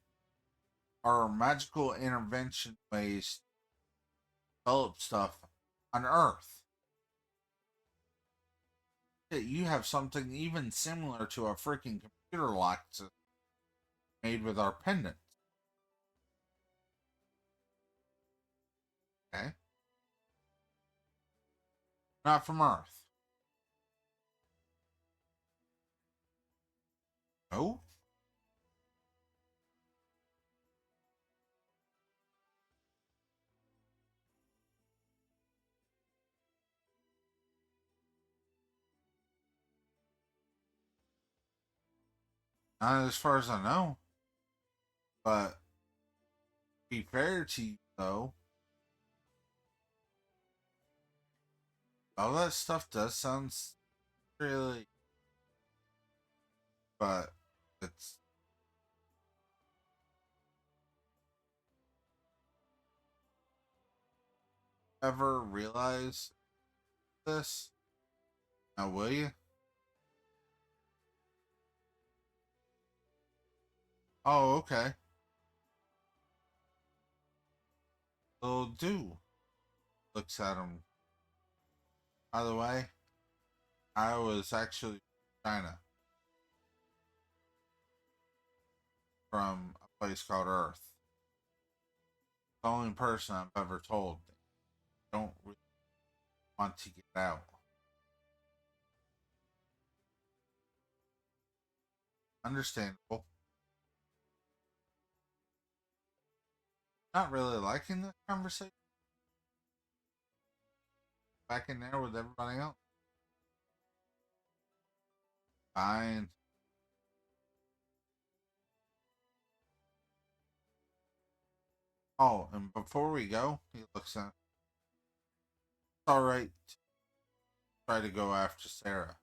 are magical intervention ways to develop stuff on Earth. that you have something even similar to a freaking computer lock system made with our pendants. Okay? Not from Earth. No? Not as far as I know. But to be fair to you, though, all that stuff does sound really, but it's ever realize this? Now, will you? Oh, okay. Will do. Looks at him. By the way, I was actually China from a place called Earth. The only person I've ever told they don't really want to get out. Understandable. Not really liking this conversation. Back in there with everybody else. Fine. Oh, and before we go, he looks at. It's alright to try to go after Sarah.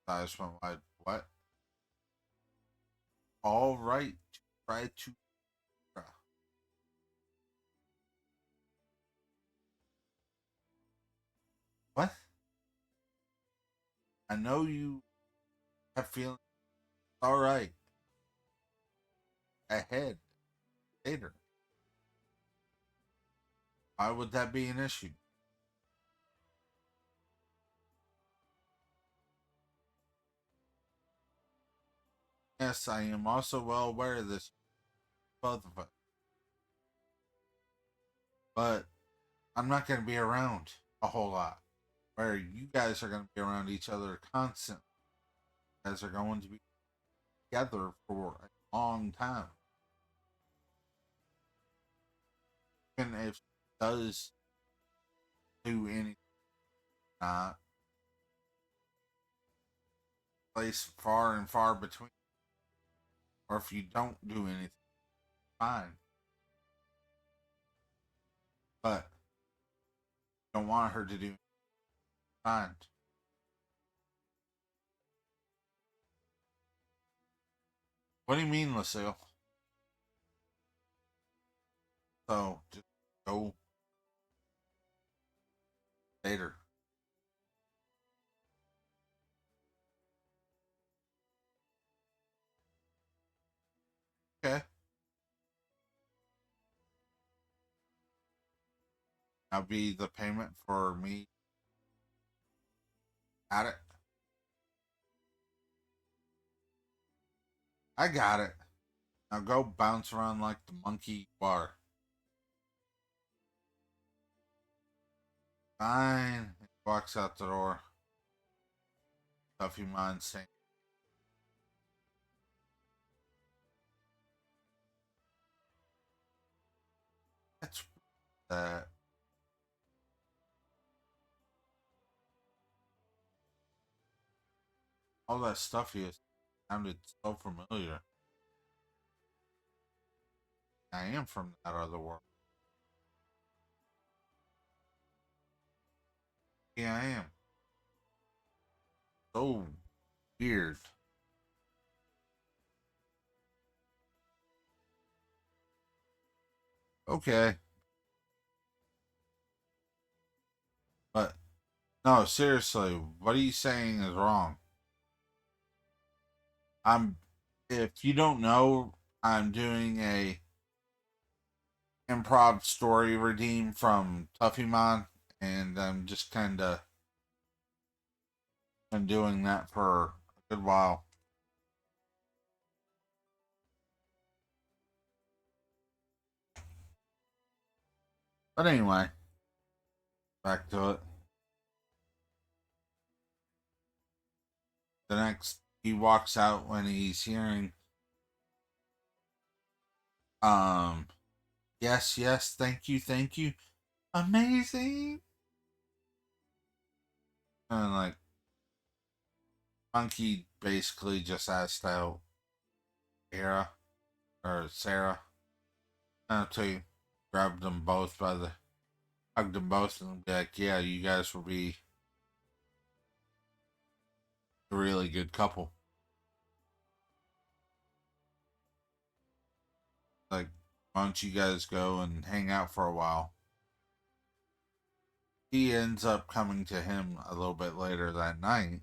I just went like, what? Alright to try to. What? I know you have feelings. Alright. Ahead. Later. Why would that be an issue? Yes, I am also well aware of this, both of us. But I'm not going to be around a whole lot. Where you guys are going to be around each other constantly. You guys are going to be together for a long time. Even if she does do anything, not place far and far between. Or if you don't do anything, fine. But don't want her to do fine. What do you mean, Lucille? So just go later. Okay. That'll be the payment for me at it. I got it. Now go bounce around like the monkey you are. Fine. He walks out the door. Tuffymon saying, that's that. All that stuff he sounded so familiar. I am from that other world. Yeah, I am. So weird. Okay. But, no, seriously, what are you saying is wrong? If you don't know, I'm doing a improv story redeem from Tuffymon, and I'm just kind of Been doing that for a good while. But anyway, back to it. The next, he walks out when he's hearing, um, yes, yes, thank you, amazing. And like, Monkey basically just asked out Sarah, or Sarah. Until you grabbed them both by the, hugged them both and be like, yeah, you guys will be a really good couple. Like, why don't you guys go and hang out for a while? He ends up coming to him a little bit later that night.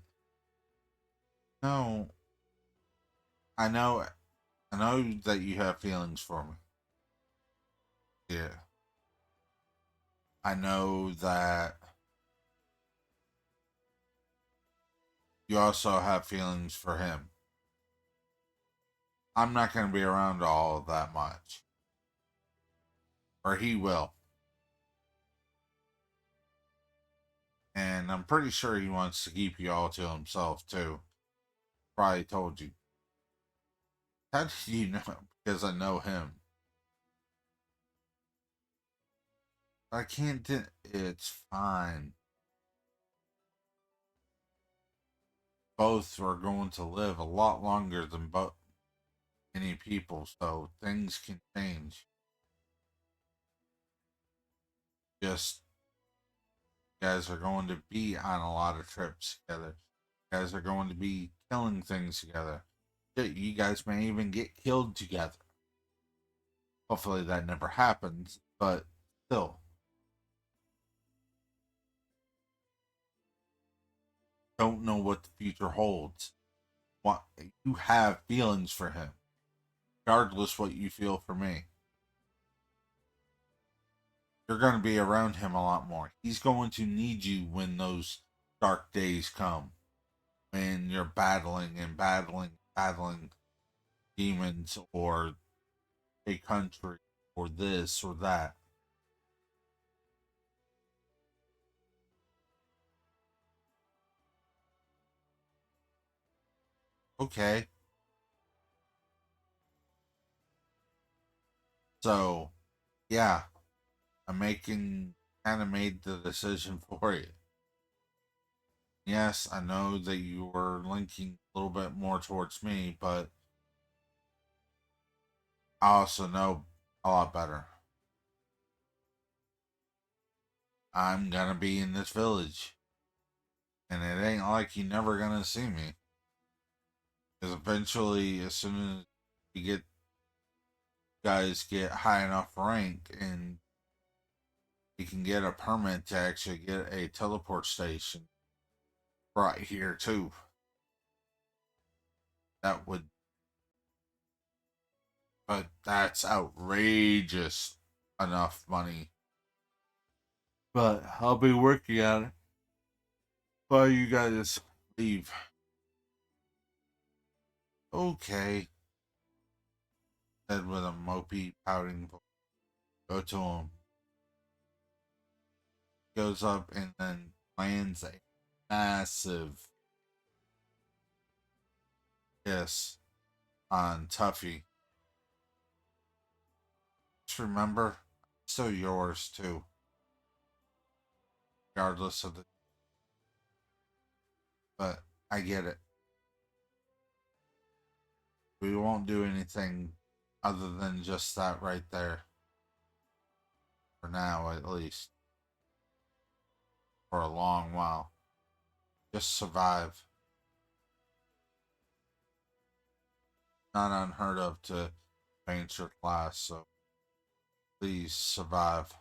No, I know, I know that you have feelings for me. Yeah. I know that you also have feelings for him. I'm not going to be around all that much. Or he will. And I'm pretty sure he wants to keep you all to himself, too. Probably told you. How did you know? Because I know him. I can't do it's fine. Both are going to live a lot longer than many people, so things can change. Just, you guys are going to be on a lot of trips together. You guys are going to be killing things together. You guys may even get killed together. Hopefully that never happens, but still. Don't know what the future holds. What you have feelings for him, regardless what you feel for me. You're going to be around him a lot more. He's going to need you when those dark days come, when you're battling demons or a country or this or that. Okay. So, yeah, I'm kind of made the decision for you. Yes, I know that you were linking a little bit more towards me, but I also know a lot better. I'm gonna be in this village, and it ain't like you never gonna see me. Because eventually, as soon as you guys get high enough rank, and you can get a permit to actually get a teleport station right here too. That would, but that's outrageous enough money. But I'll be working on it while you guys leave. Okay, said with a mopey, pouting voice. Go to him. Goes up and then lands a massive kiss on Tuffy. Just remember, still yours too, regardless of the. But I get it. We won't do anything other than just that right there. For now, at least. For a long while. Just survive. Not unheard of to paint your class, so please survive.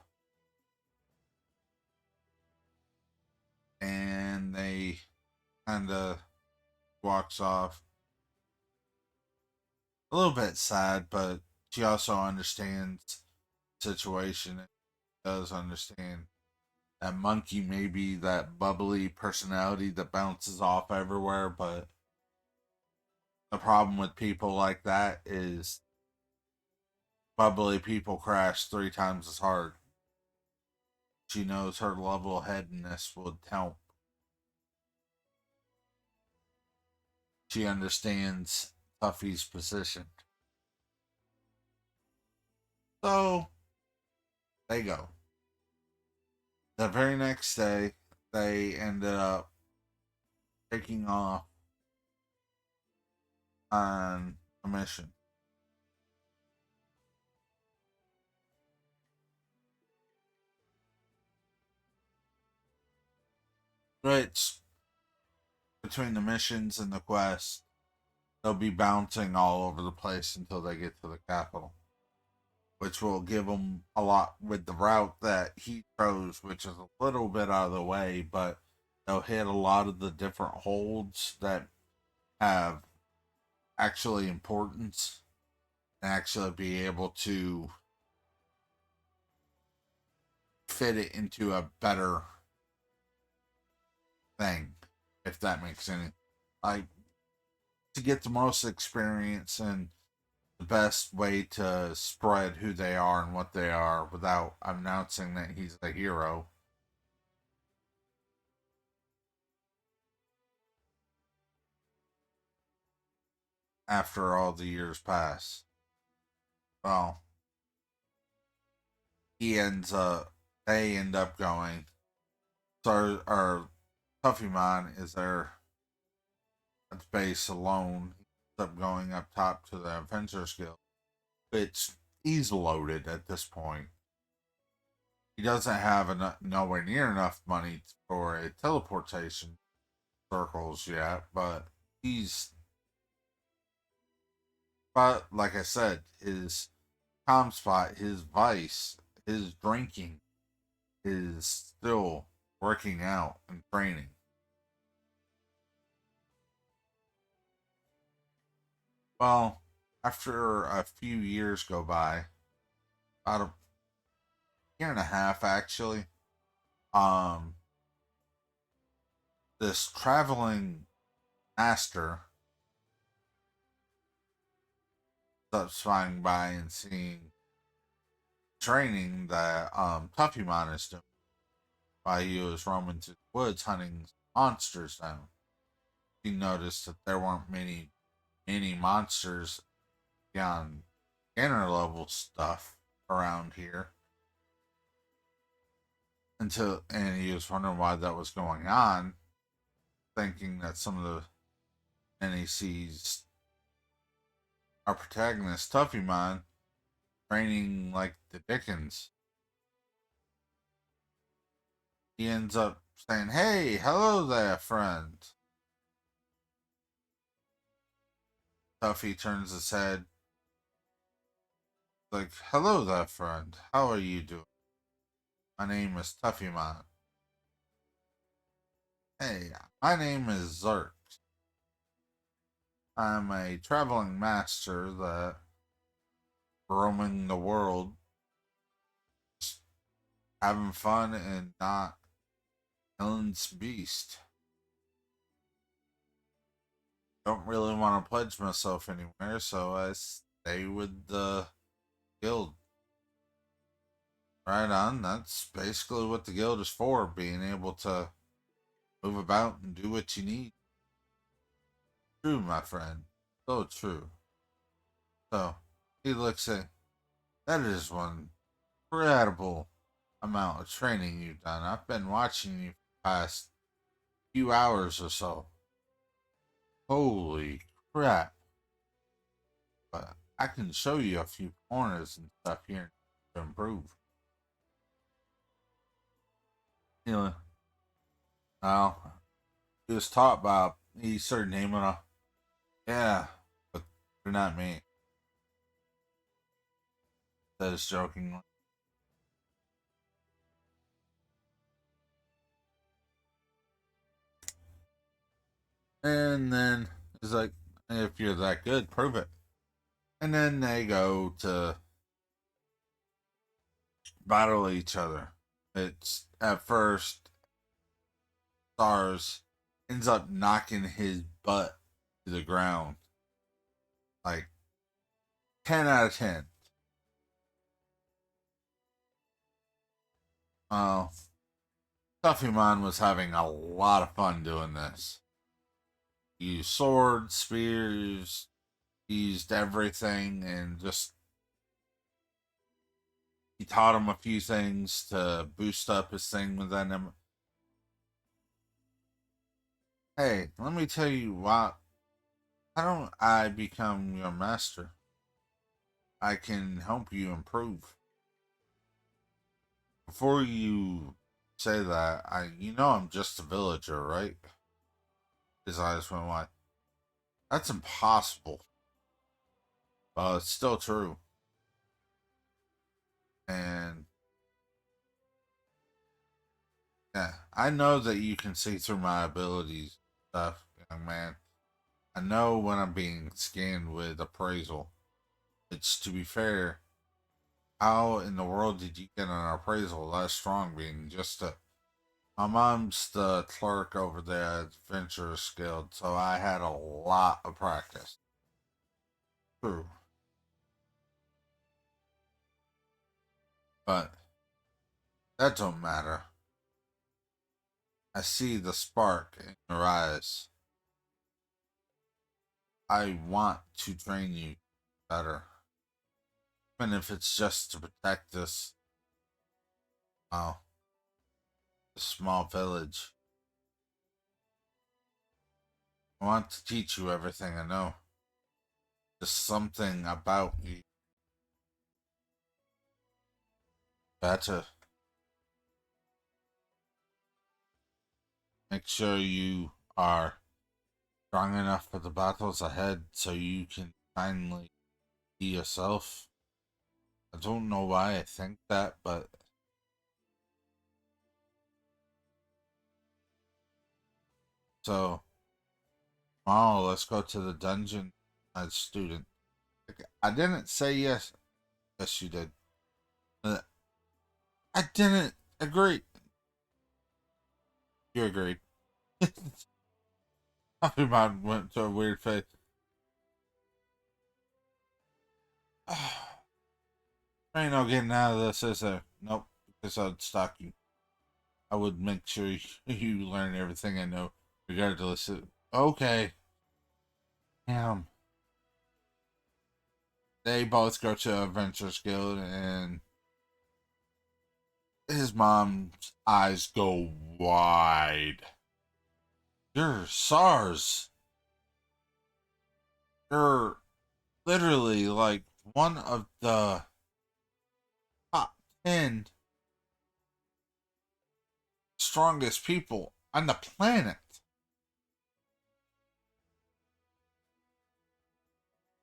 And they kind of walks off. A little bit sad, but she also understands the situation. Does understand That monkey may be that bubbly personality that bounces off everywhere, but the problem with people like that is bubbly people crash 3 times as hard. She knows her level headedness would help. She understands Tuffy's position. So, they go. The very next day, they ended up taking off on a mission. Which, between the missions and the quest, they'll be bouncing all over the place until they get to the capital, which will give them a lot with the route that he chose, which is a little bit out of the way, but they'll hit a lot of the different holds that have actually importance and actually be able to fit it into a better thing, if that makes any, like, to get the most experience and the best way to spread who they are and what they are without announcing that he's a hero. After all the years pass, well, they end up going. So, our Tuffymon is there at the base alone. He ends up going up top to the Adventurers Guild, which he's loaded at this point. He doesn't have nowhere near enough money for a teleportation circles yet, but like I said, his calm spot, his vice, his drinking is still working out and training. Well, after a few years go by, about a year and a half actually, um, this traveling master starts flying by and seeing training that Tuffymon is doing while he was roaming through the woods hunting monsters down. He noticed that there weren't many monsters beyond inner level stuff around here. And he was wondering why that was going on, thinking that some of the NECs, our protagonist Tuffymon, training like the Dickens. He ends up saying, "Hey, hello there, friend." Tuffy turns his head, like, "Hello there, friend. How are you doing? My name is Tuffymon." "Hey, my name is Zert. I'm a traveling master that roaming the world, just having fun and not Ellen's beast. Don't really want to pledge myself anywhere, so I stay with the guild." Right on. That's basically what the guild is for, being able to move about and do what you need. True, my friend. So true. So, he looks at, "That is one incredible amount of training you've done. I've been watching you for the past few hours or so. Holy crap. But I can show you a few corners and stuff here to improve." You know, well, he was taught by, he started naming a, "Yeah, but they're not me," says jokingly. And then he's like, "If you're that good, prove it." And then they go to battle each other. It's at first Stars ends up knocking his butt to the ground. Like 10 out of 10. Oh, Tuffymon was having a lot of fun doing this. He used swords, spears, used everything, and just he taught him a few things to boost up his thing within him. Hey, let me tell you why don't I become your master? I can help you improve. Before you say that, you know I'm just a villager, right? His eyes went wide. That's impossible. But it's still true. And yeah, I know that you can see through my abilities stuff, young man. I know when I'm being scanned with appraisal. It's, to be fair, how in the world did you get an appraisal that strong being just a... My mom's the clerk over there at Adventurers Guild, so I had a lot of practice. True. But that don't matter. I see the spark in your eyes. I want to train you better. Even if it's just to protect this, oh, this small village. I want to teach you everything I know. Just something about you. Better. Make sure you are strong enough for the battles ahead so you can finally be yourself. I don't know why I think that, but so tomorrow let's go to the dungeon as student. I didn't say yes. Yes, you did. I didn't agree. You agreed. Tuffymon went to a weird face. There ain't no getting out of this, is there? Nope, because I'd stalk you. I would make sure you learn everything I know, regardless of... Okay. Damn. They both go to Adventurers Guild, and his mom's eyes go wide. You're SARS. You're literally like one of the top 10 strongest people on the planet.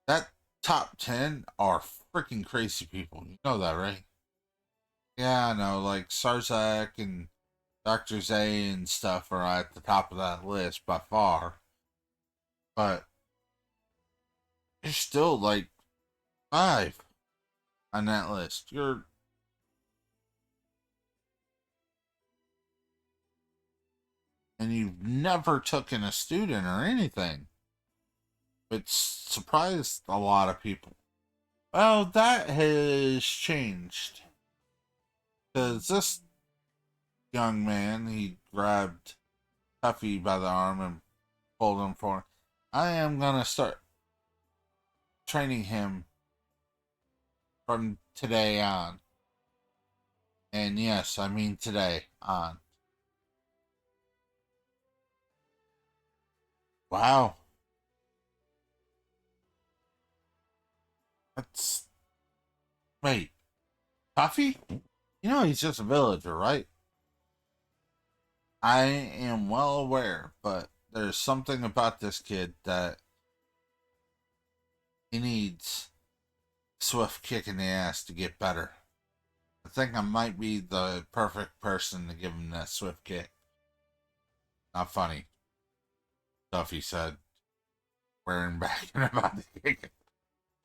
That top 10 are freaking crazy people. You know that, right? Yeah, I know. Like Sarzak and Dr. Zay and stuff are at the top of that list by far. But you're still like 5 on that list. And you've never taken a student or anything. It's surprised a lot of people. Well, that has changed. Because this young man, he grabbed Tuffy by the arm and pulled him forward. I am going to start training him from today on. And yes, I mean today on. Wow. That's... Wait. Tuffy? You know he's just a villager, right? I am well aware, but there's something about this kid that he needs a swift kick in the ass to get better. I think I might be the perfect person to give him that swift kick. Not funny, Duffy said, wearing back and about to kick it.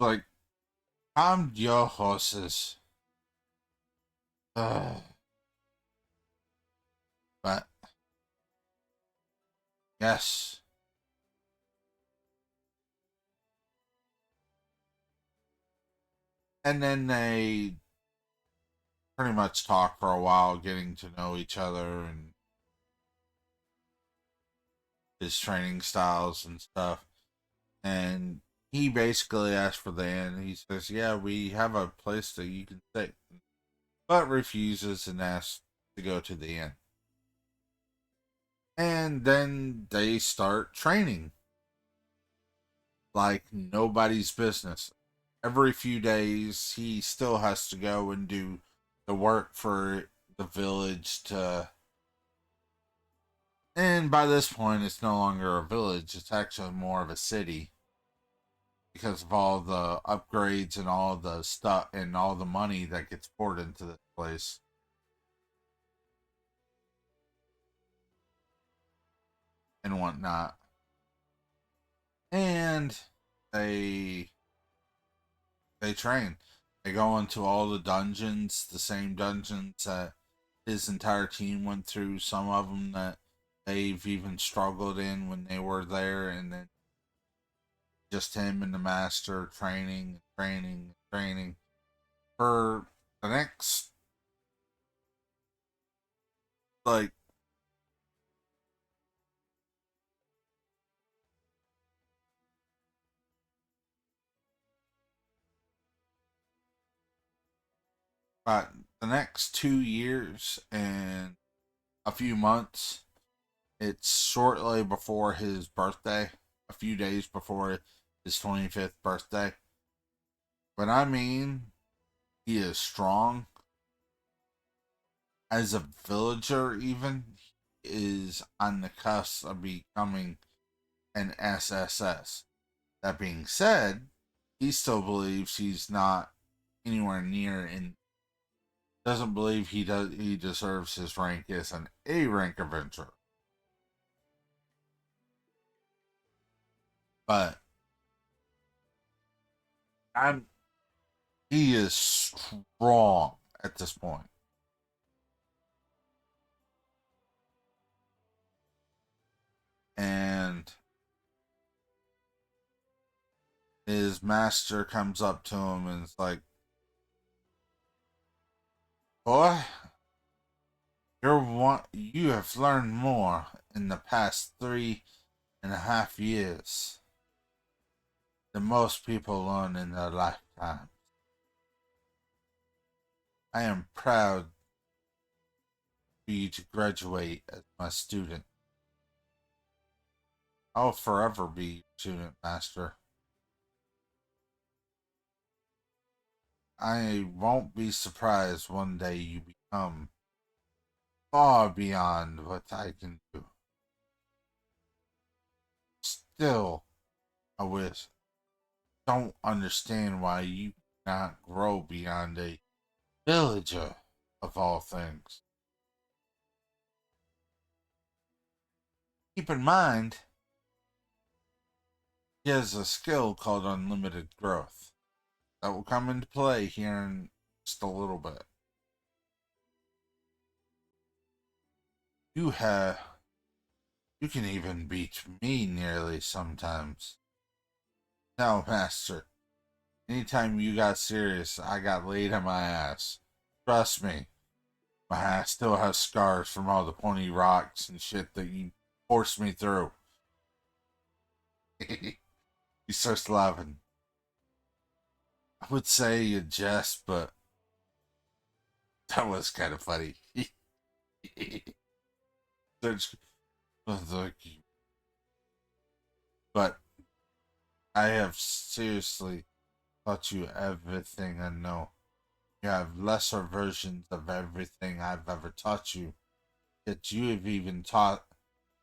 Like, I'm your horses. Yes. And then they pretty much talk for a while, getting to know each other and his training styles and stuff. And he basically asks for the inn. He says, "Yeah, we have a place that you can stay," but refuses and asks to go to the inn. And then they start training like nobody's business. Every few days, he still has to go and do the work for the village to. And by this point, it's no longer a village, it's actually more of a city because of all the upgrades and all the stuff and all the money that gets poured into this place and whatnot. And they they train. They go into all the dungeons, the same dungeons that his entire team went through. Some of them that they've even struggled in when they were there, and then just him and the master training, training, training for the next like about the next 2 years and a few months. It's shortly before his birthday, a few days before his 25th birthday. But I mean, he is strong. As a villager, even, he is on the cusp of becoming an SSS. That being said, he still believes he's not anywhere near and doesn't believe he deserves his rank as an A rank adventurer. But I'm he is strong at this point. And his master comes up to him and is like, "Boy, you have learned more in the past 3.5 years than most people learn in their lifetime. I am proud for you to graduate as my student. I'll forever be your student, master. I won't be surprised one day you become far beyond what I can do. Still, I don't understand why you cannot grow beyond a villager of all things. Keep in mind, he has a skill called unlimited growth that will come into play here in just a little bit. You have you can even beat me nearly sometimes. Now, master, anytime you got serious, I got laid on my ass. Trust me, my ass still has scars from all the pointy rocks and shit that you forced me through." He starts laughing. I would say a jest, but that was kind of funny. But I have seriously taught you everything I know. You have lesser versions of everything I've ever taught you. Yet you have even taught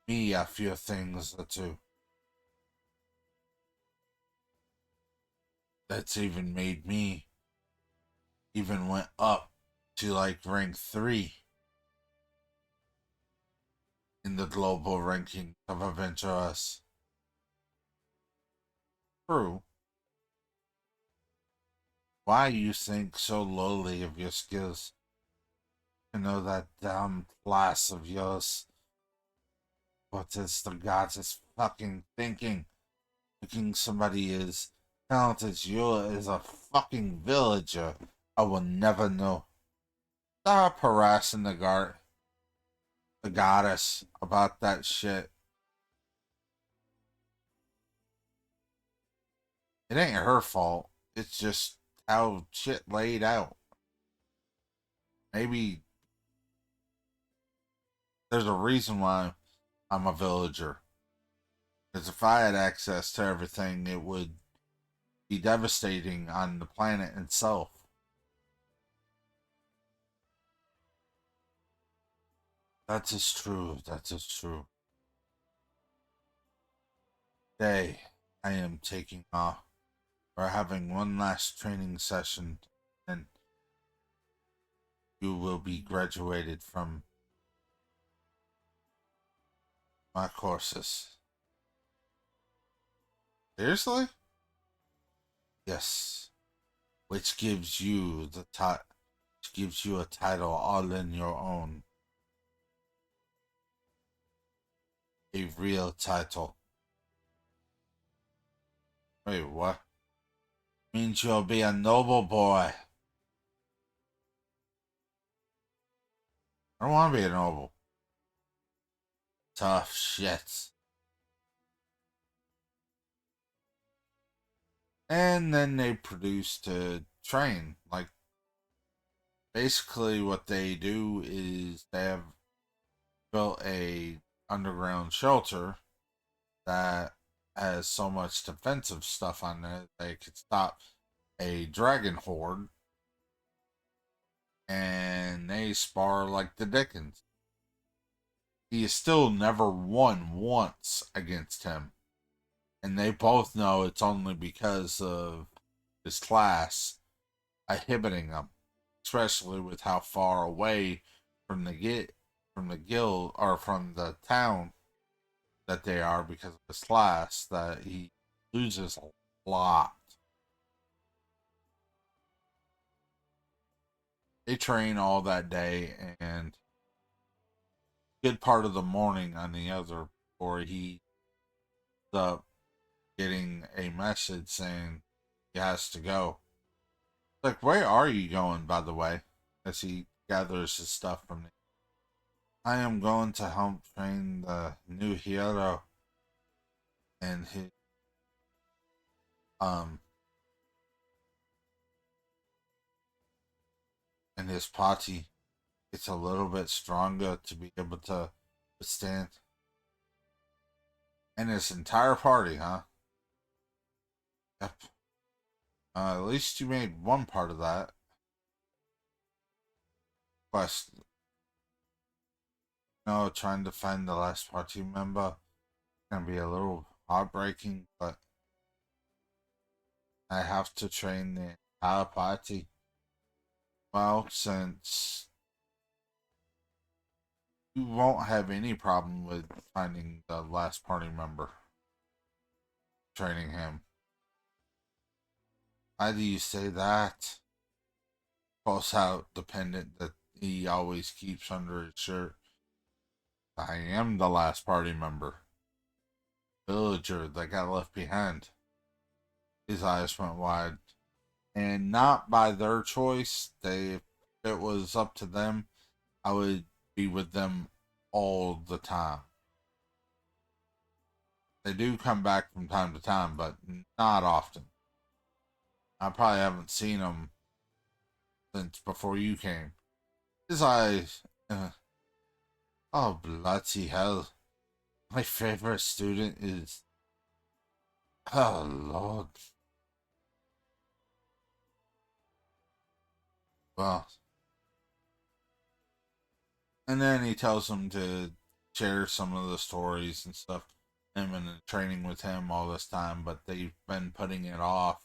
me a few things or two. That's even made me even went up to like rank 3 in the global ranking of Adventurous. True. Why you think so lowly of your skills? You know that damn class of yours. what is the gods is fucking thinking? Thinking somebody as talented as you is a fucking villager. I will never know. Stop harassing the goddess about that shit. It ain't her fault. It's just how shit laid out. Maybe there's a reason why I'm a villager. Because if I had access to everything, it would be devastating on the planet itself. That is true. That is true. Today, I am taking off. We're having one last training session, and you will be graduated from my courses. Seriously? Yes. Which gives you which gives you a title all in your own. A real title. Wait, what? Means you'll be a noble boy. I don't want to be a noble. Tough shit. And then they produce to train. Like, basically what they do is they have built a underground shelter that has so much defensive stuff on it they could stop a dragon horde, and they spar like the Dickens. He has still never won once against him, and they both know it's only because of his class inhibiting him, especially with how far away from the guild or from the town that they are because of his class, that he loses a lot. They train all that day and good part of the morning on the other before he ends up getting a message saying he has to go. Like, where are you going, by the way? As he gathers his stuff from the I am going to help train the new hero and his um and his party. It's a little bit stronger to be able to withstand. And his entire party, huh? Yep. At least you made one part of that quest. No, trying to find the last party member can be a little heartbreaking, but I have to train the entire party. Well, since you won't have any problem with finding the last party member, training him. Why do you say that? Pulls out the pendant that he always keeps under his shirt. I am the last party member. Villager that got left behind. His eyes went wide. And not by their choice. If it was up to them, I would be with them all the time. They do come back from time to time, but not often. I probably haven't seen them since before you came. His eyes. Oh, bloody hell. My favorite student is. Oh, Lord. Well. And then he tells them to share some of the stories and stuff. Him and training with him all this time, but they've been putting it off.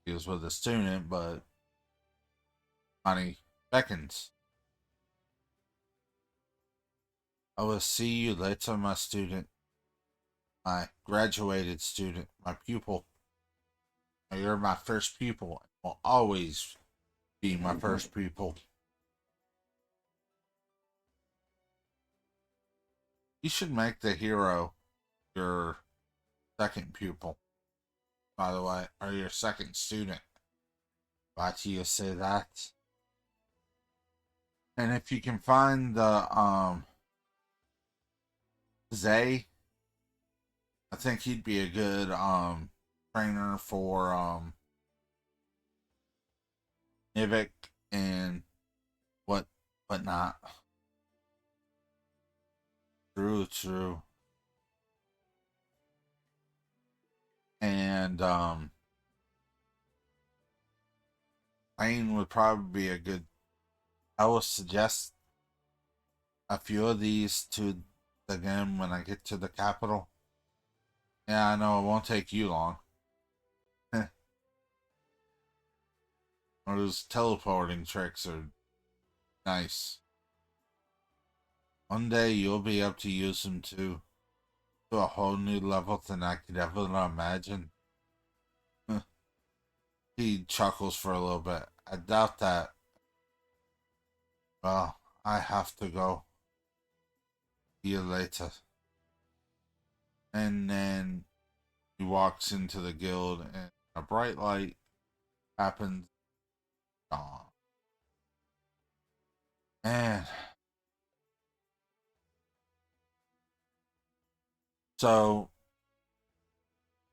He was with a student, but money beckons. I will see you later, my student. My graduated student, my pupil. You're my first pupil and will always be my first pupil. You should make the hero your second pupil, by the way, or your second student. Why do you say that? And if you can find the Zay, I think he'd be a good trainer for Nivik and whatnot. True. And Lane would probably be a good. I will suggest a few of these to the game when I get to the capital. Yeah, I know it won't take you long. Those teleporting tricks are nice. One day you'll be able to use them too, to a whole new level than I could ever imagine. He chuckles for a little bit. I doubt that. Well, I have to go. See you later. And then he walks into the guild and a bright light happens. Gone. Man. So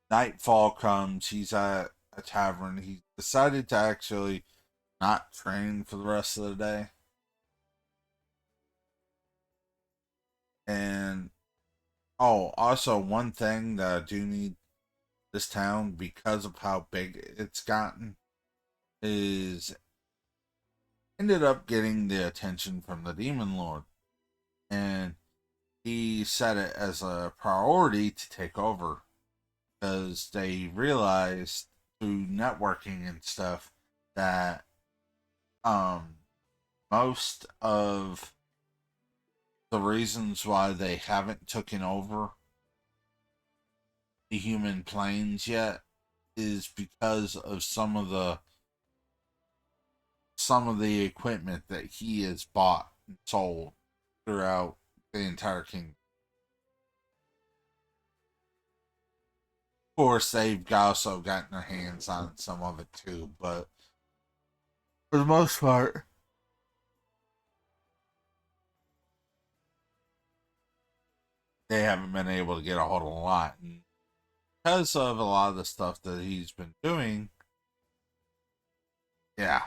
nightfall comes, he's at a tavern. He decided to actually not train for the rest of the day. And also one thing that I do need this town because of how big it's gotten is ended up getting the attention from the Demon Lord. And he set it as a priority to take over because they realized through networking and stuff that most of the reasons why they haven't taken over the human planes yet is because of some of the equipment that he has bought and sold throughout the entire kingdom. Of course, they've also gotten their hands on some of it too, but for the most part, they haven't been able to get a hold of a lot. And because of a lot of the stuff that he's been doing, yeah.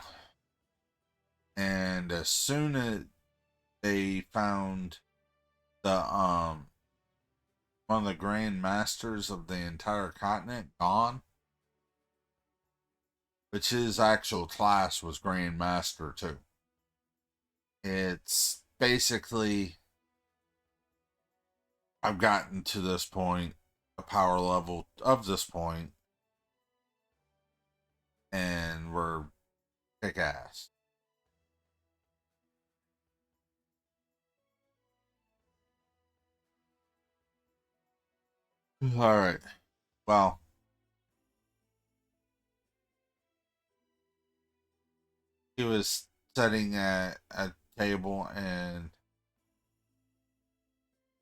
And as soon as they found the one of the grand masters of the entire continent gone, which his actual class was grand master too. It's basically, I've gotten to this point, a power level of this point, and we're kick ass. All right. Well, he was sitting at a table and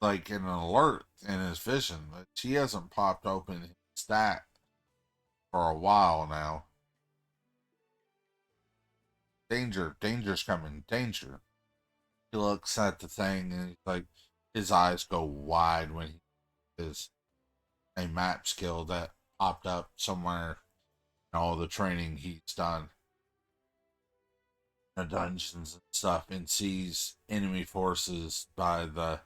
like an alert in his vision, but he hasn't popped open his stat for a while now. Danger's coming, danger. He looks at the thing and he's like, his eyes go wide when he is a map skill that popped up somewhere in all the training he's done in the dungeons and stuff, and sees enemy forces by the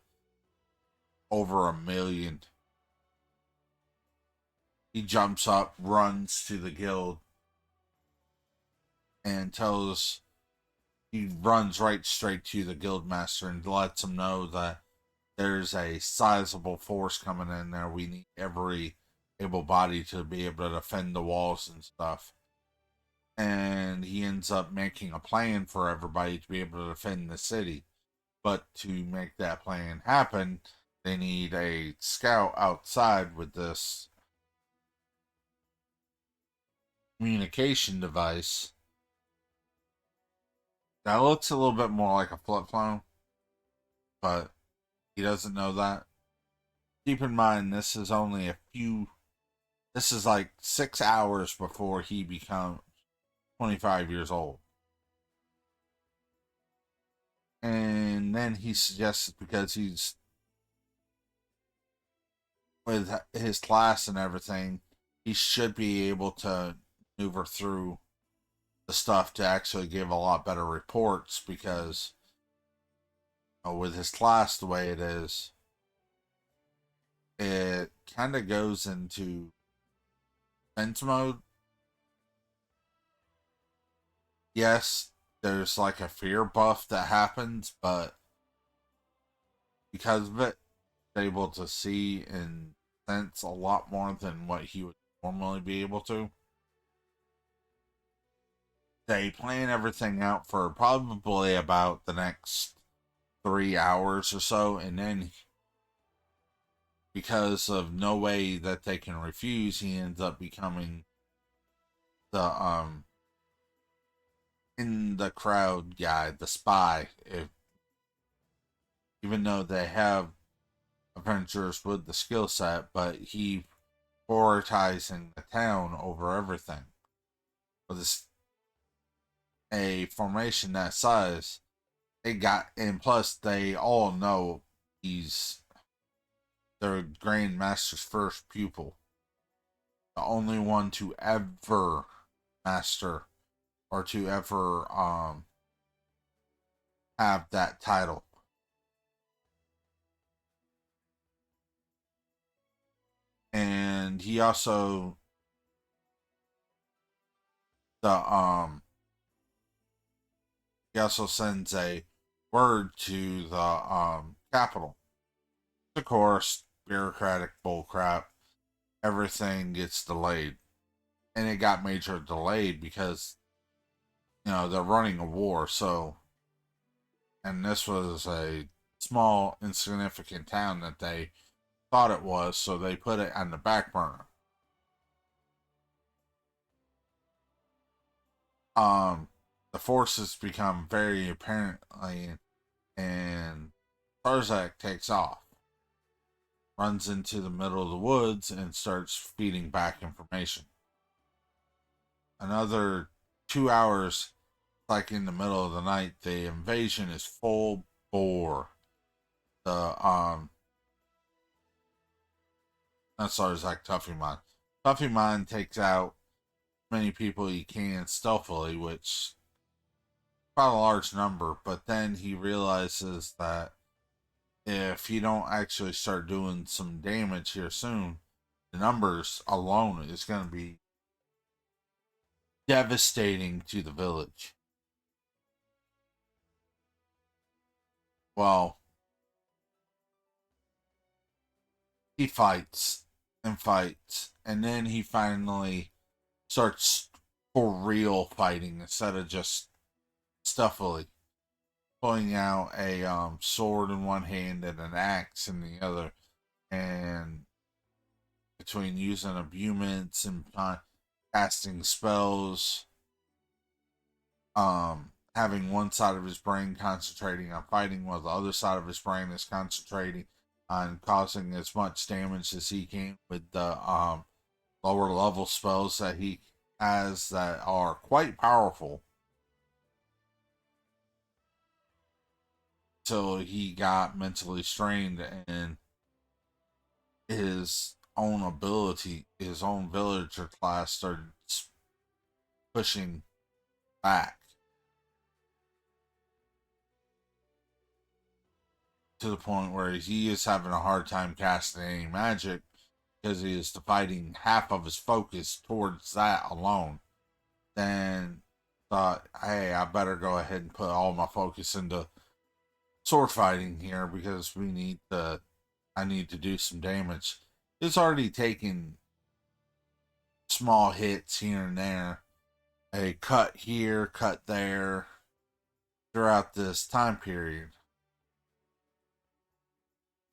over 1 million. He jumps up, runs to the guild, and he runs right straight to the guild master and lets him know that there's a sizable force coming in there. We need every able body to be able to defend the walls and stuff. And he ends up making a plan for everybody to be able to defend the city. But to make that plan happen, they need a scout outside with this communication device that looks a little bit more like a flip phone, but he doesn't know that. keep in mind this is only this is like 6 hours before he becomes 25 years old. And then he suggests, because he's with his class and everything, he should be able to maneuver through the stuff to actually give a lot better reports, because with his class the way it is, it kind of goes into defense mode. Yes, there's like a fear buff that happens, but because of it, he's able to see and sense a lot more than what he would normally be able to. They plan everything out for probably about the next 3 hours or so, and then because of no way that they can refuse, he ends up becoming the in the crowd guy, the spy. Even though they have adventurers with the skill set, but he prioritizing the town over everything. With a formation that size, and plus they all know he's their Grand Master's first pupil, the only one to ever master or to ever have that title. And he also he also sends a word to the capital. Of course, bureaucratic bullcrap. Everything gets delayed, and it got major delayed because they're running a war. So, and this was a small, insignificant town that they thought it was, so they put it on the back burner. The forces become very apparently, and Tarzak takes off, runs into the middle of the woods, and starts feeding back information. Another 2 hours, like in the middle of the night, the invasion is full bore. That's Tarzak Tuffymon. Tuffymon takes out many people he can stealthily, which quite a large number, but then he realizes that if you don't actually start doing some damage here soon, the numbers alone is going to be devastating to the village. Well, he fights and fights, and then he finally starts for real fighting instead of just stuffily, pulling out a sword in one hand and an axe in the other, and between using abuments and casting spells, having one side of his brain concentrating on fighting while the other side of his brain is concentrating on causing as much damage as he can with the lower level spells that he has that are quite powerful. Till he got mentally strained and his own ability, his own villager class started pushing back to the point where he is having a hard time casting any magic because he is dividing half of his focus towards that alone. Then thought, hey, I better go ahead and put all my focus into sword fighting here because I need to do some damage. It's already taken small hits here and there, a cut here, cut there, throughout this time period.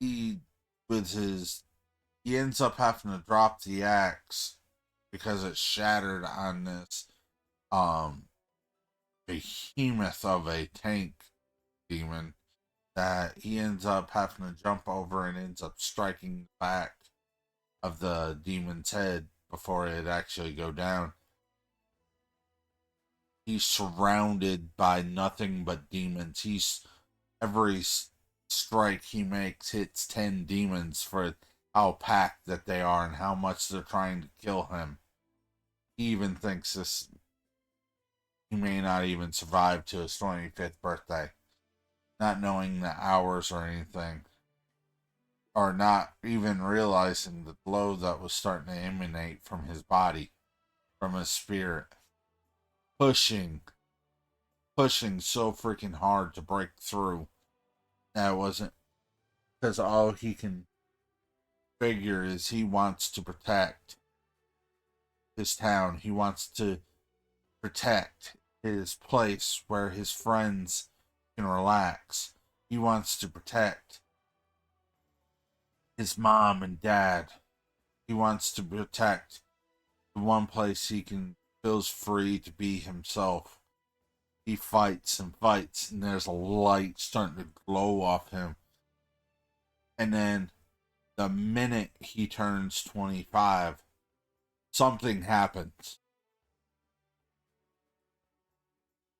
He ends up having to drop the axe because it's shattered on this behemoth of a tank demon, that he ends up having to jump over and ends up striking the back of the demon's head before it actually go down. He's surrounded by nothing but demons. Every strike he makes hits 10 demons for how packed that they are and how much they're trying to kill him. He even thinks he may not even survive to his 25th birthday, not knowing the hours or anything, or not even realizing the glow that was starting to emanate from his body, from his spirit, pushing so freaking hard to break through. That wasn't because all he can figure is he wants to protect his town. He wants to protect his place where his friends can relax. He wants to protect his mom and dad. He wants to protect the one place he can feels free to be himself. He fights and fights, and there's a light starting to glow off him. And then the minute he turns 25, something happens.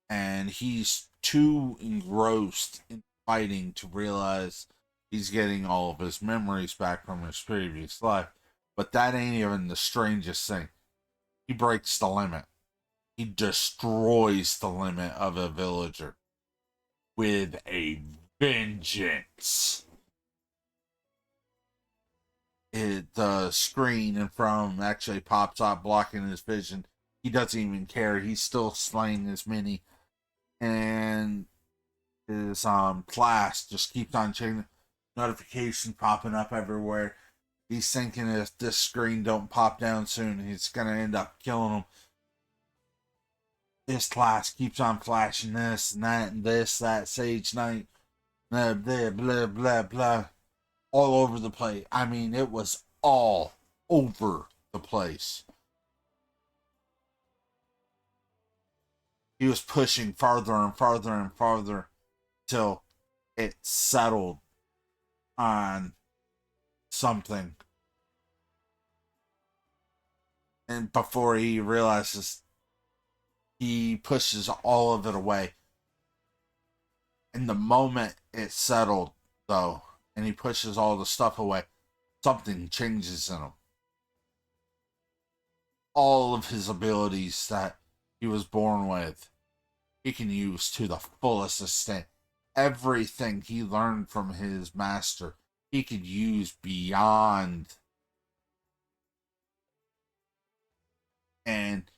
And he's too engrossed in fighting to realize he's getting all of his memories back from his previous life. But that ain't even the strangest thing. He breaks the limit. He destroys the limit of a villager with a vengeance. The screen in front of him actually pops up, blocking his vision. He doesn't even care. He's still slaying his mini. And his class just keeps on changing. Notification popping up everywhere. He's thinking if this screen don't pop down soon, he's going to end up killing him. His class keeps on flashing this and that and this, that Sage Knight, blah, blah, blah, blah, blah, all over the place. I mean, it was all over the place. He was pushing farther and farther and farther till it settled on something. And before he realizes, he pushes all of it away. And the moment it settled, though, and he pushes all the stuff away, something changes in him. All of his abilities that he was born with, he can use to the fullest extent. Everything he learned from his master, he could use beyond. And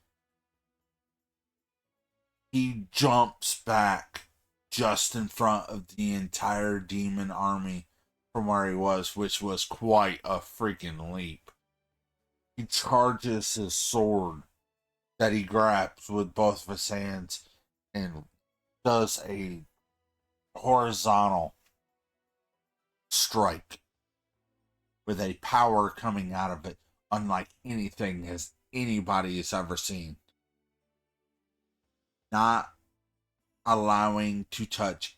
he jumps back just in front of the entire demon army from where he was, which was quite a freaking leap. He charges his sword that he grabs with both of his hands and does a horizontal strike with a power coming out of it unlike anything as anybody has ever seen. Not allowing to cut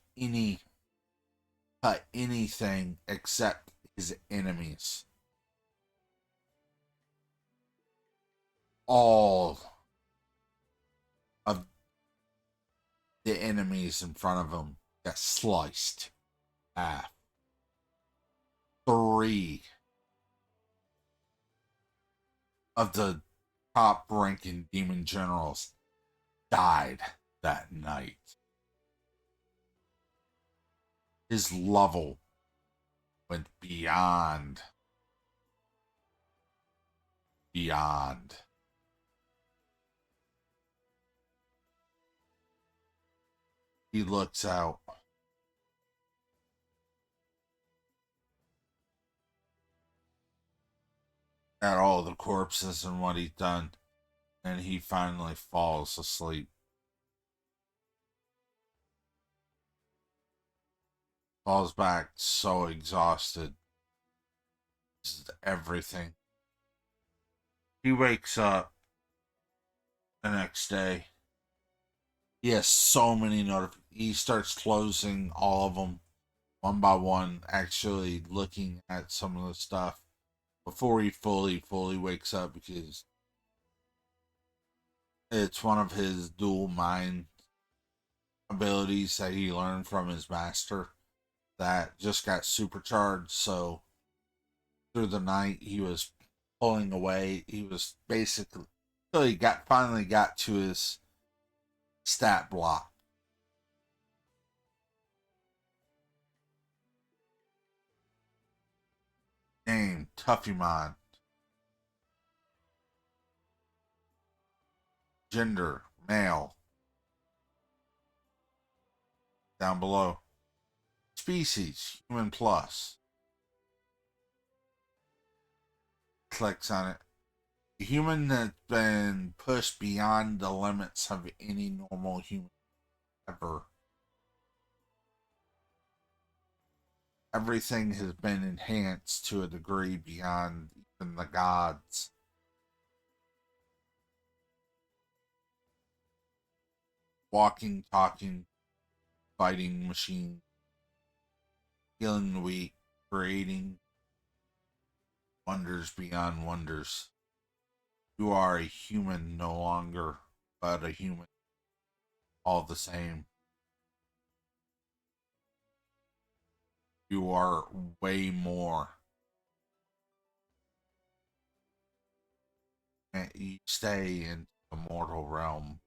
anything except his enemies. All of the enemies in front of him got sliced half. 3 of the top ranking demon generals died that night. His level went beyond. He looks out. At all the corpses and what he's done, and he finally falls asleep. Falls back so exhausted. This is everything. He wakes up the next day. He has so many notifications. He starts closing all of them one by one, actually looking at some of the stuff before he fully wakes up, because it's one of his dual mind abilities that he learned from his master that just got supercharged. So through the night, he was pulling away. He was basically until he finally got to his stat block. Name Tuffymon. Gender male. Down below. Species human plus. Clicks on it. A human that's been pushed beyond the limits of any normal human ever. Everything has been enhanced to a degree beyond even the gods. Walking, talking, fighting machine, healing the weak, creating wonders beyond wonders. You are a human no longer, but a human all the same. You are way more. And you stay in the mortal realm,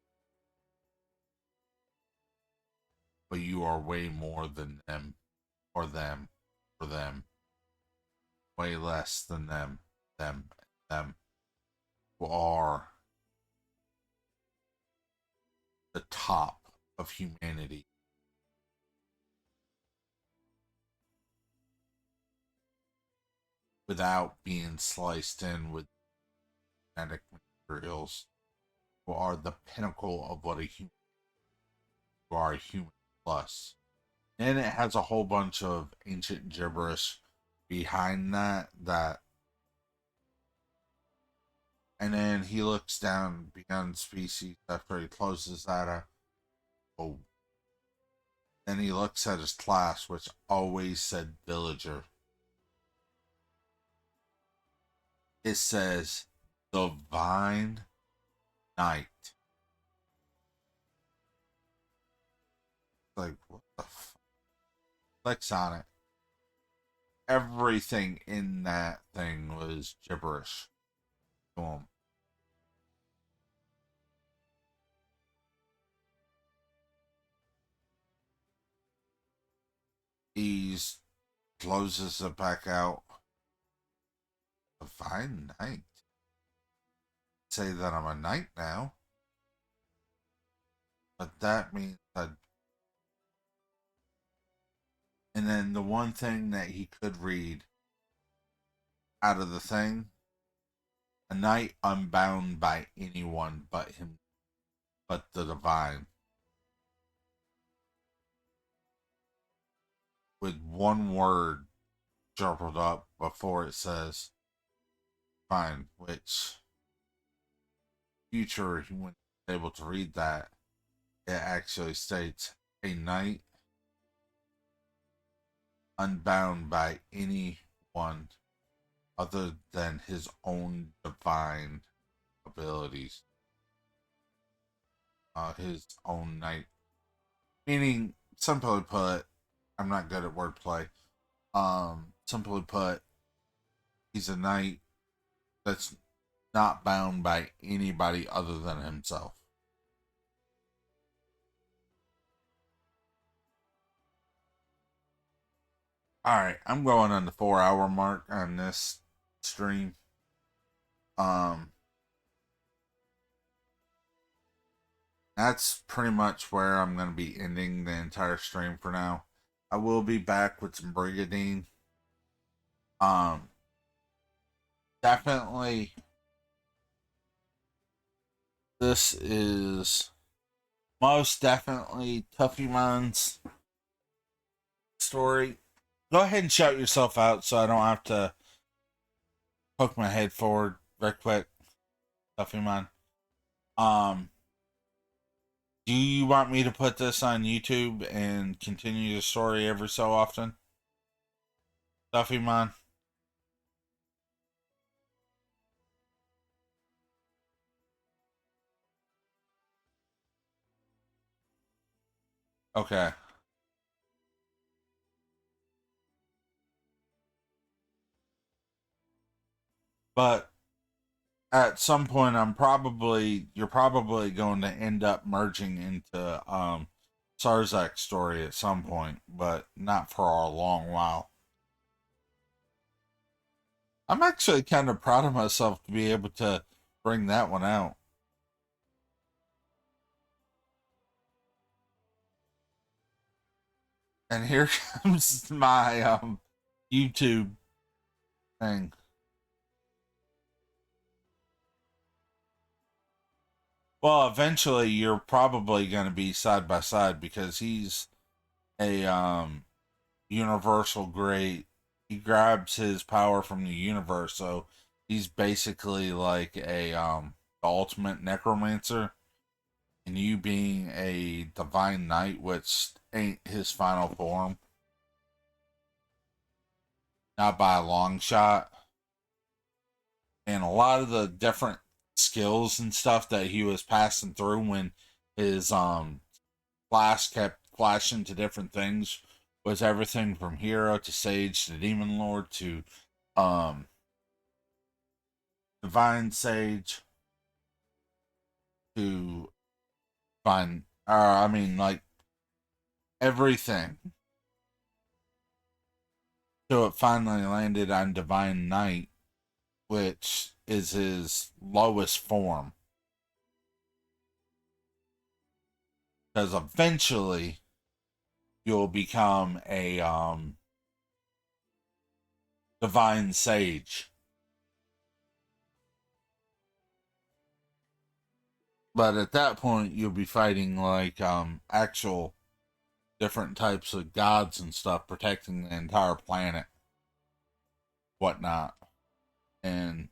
but you are way more than them, or them, for them. Way less than them. You are the top of humanity. Without being sliced in with genetic materials. You are the pinnacle of what a human. You are a human plus. And it has a whole bunch of ancient gibberish behind that. And then he looks down beyond species after he closes that up. Oh. Then he looks at his class, which always said villager. It says Divine Knight. Like, what the fuck? Clicks on it. Everything in that thing was gibberish to him. He closes it back out. Divine Knight. Say that I'm a knight now. But that means that. And then the one thing that he could read out of the thing, a knight unbound by anyone but him, but the divine. With one word jumbled up before it says fine, which future he wouldn't be able to read that. It actually states a knight unbound by anyone other than his own divine abilities. His own knight. Meaning, simply put, I'm not good at wordplay. Simply put, he's a knight that's not bound by anybody other than himself. Alright, I'm going on the 4-hour mark on this stream. That's pretty much where I'm going to be ending the entire stream for now. I will be back with some Brigadine. Definitely, this is most definitely Tuffymon's story. Go ahead and shout yourself out so I don't have to poke my head forward right quick. Tuffymon. Do you want me to put this on YouTube and continue the story every so often? Tuffymon. Okay. But at some point you're probably going to end up merging into Sarzak's story at some point, but not for a long while. I'm actually kind of proud of myself to be able to bring that one out. And here comes my YouTube thing. Well, eventually you're probably going to be side by side because he's a universal great. He grabs his power from the universe, so he's basically like a the ultimate necromancer, and you being a divine knight, which ain't his final form, not by a long shot. And a lot of the different skills and stuff that he was passing through when his flash kept flashing to different things was everything from hero to sage to demon lord to um divine sage to fine I mean like everything. So it finally landed on divine knight, which is his lowest form, because eventually you'll become a divine sage. But at that point you'll be fighting like actual different types of gods and stuff protecting the entire planet, whatnot, and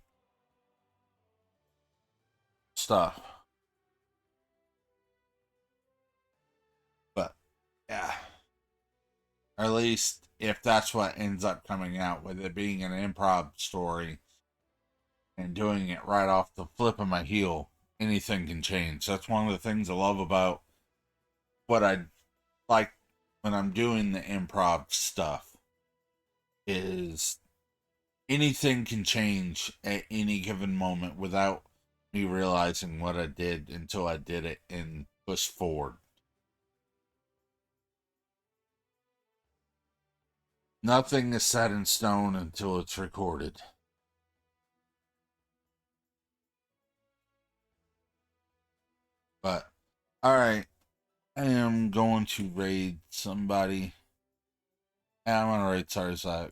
stuff. But yeah. Or at least if that's what ends up coming out, with it being an improv story and doing it right off the flip of my heel, anything can change. That's one of the things I love about what I like when I'm doing the improv stuff is anything can change at any given moment without me realizing what I did until I did it and push forward. Nothing is set in stone until it's recorded. But, alright. I am going to raid somebody. Yeah, I'm gonna raid Tarzak.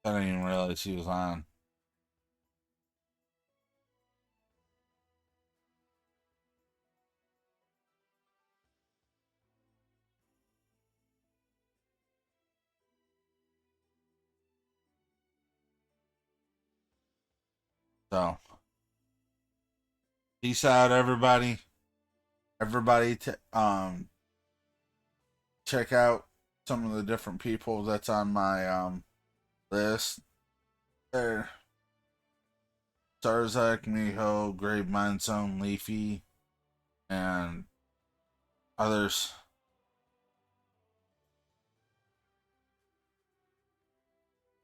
I didn't even realize he was on. So, peace out, everybody. Everybody, check out some of the different people that's on my list. There, Tarzak, Miho, Grave Mindstone, Leafy, and others.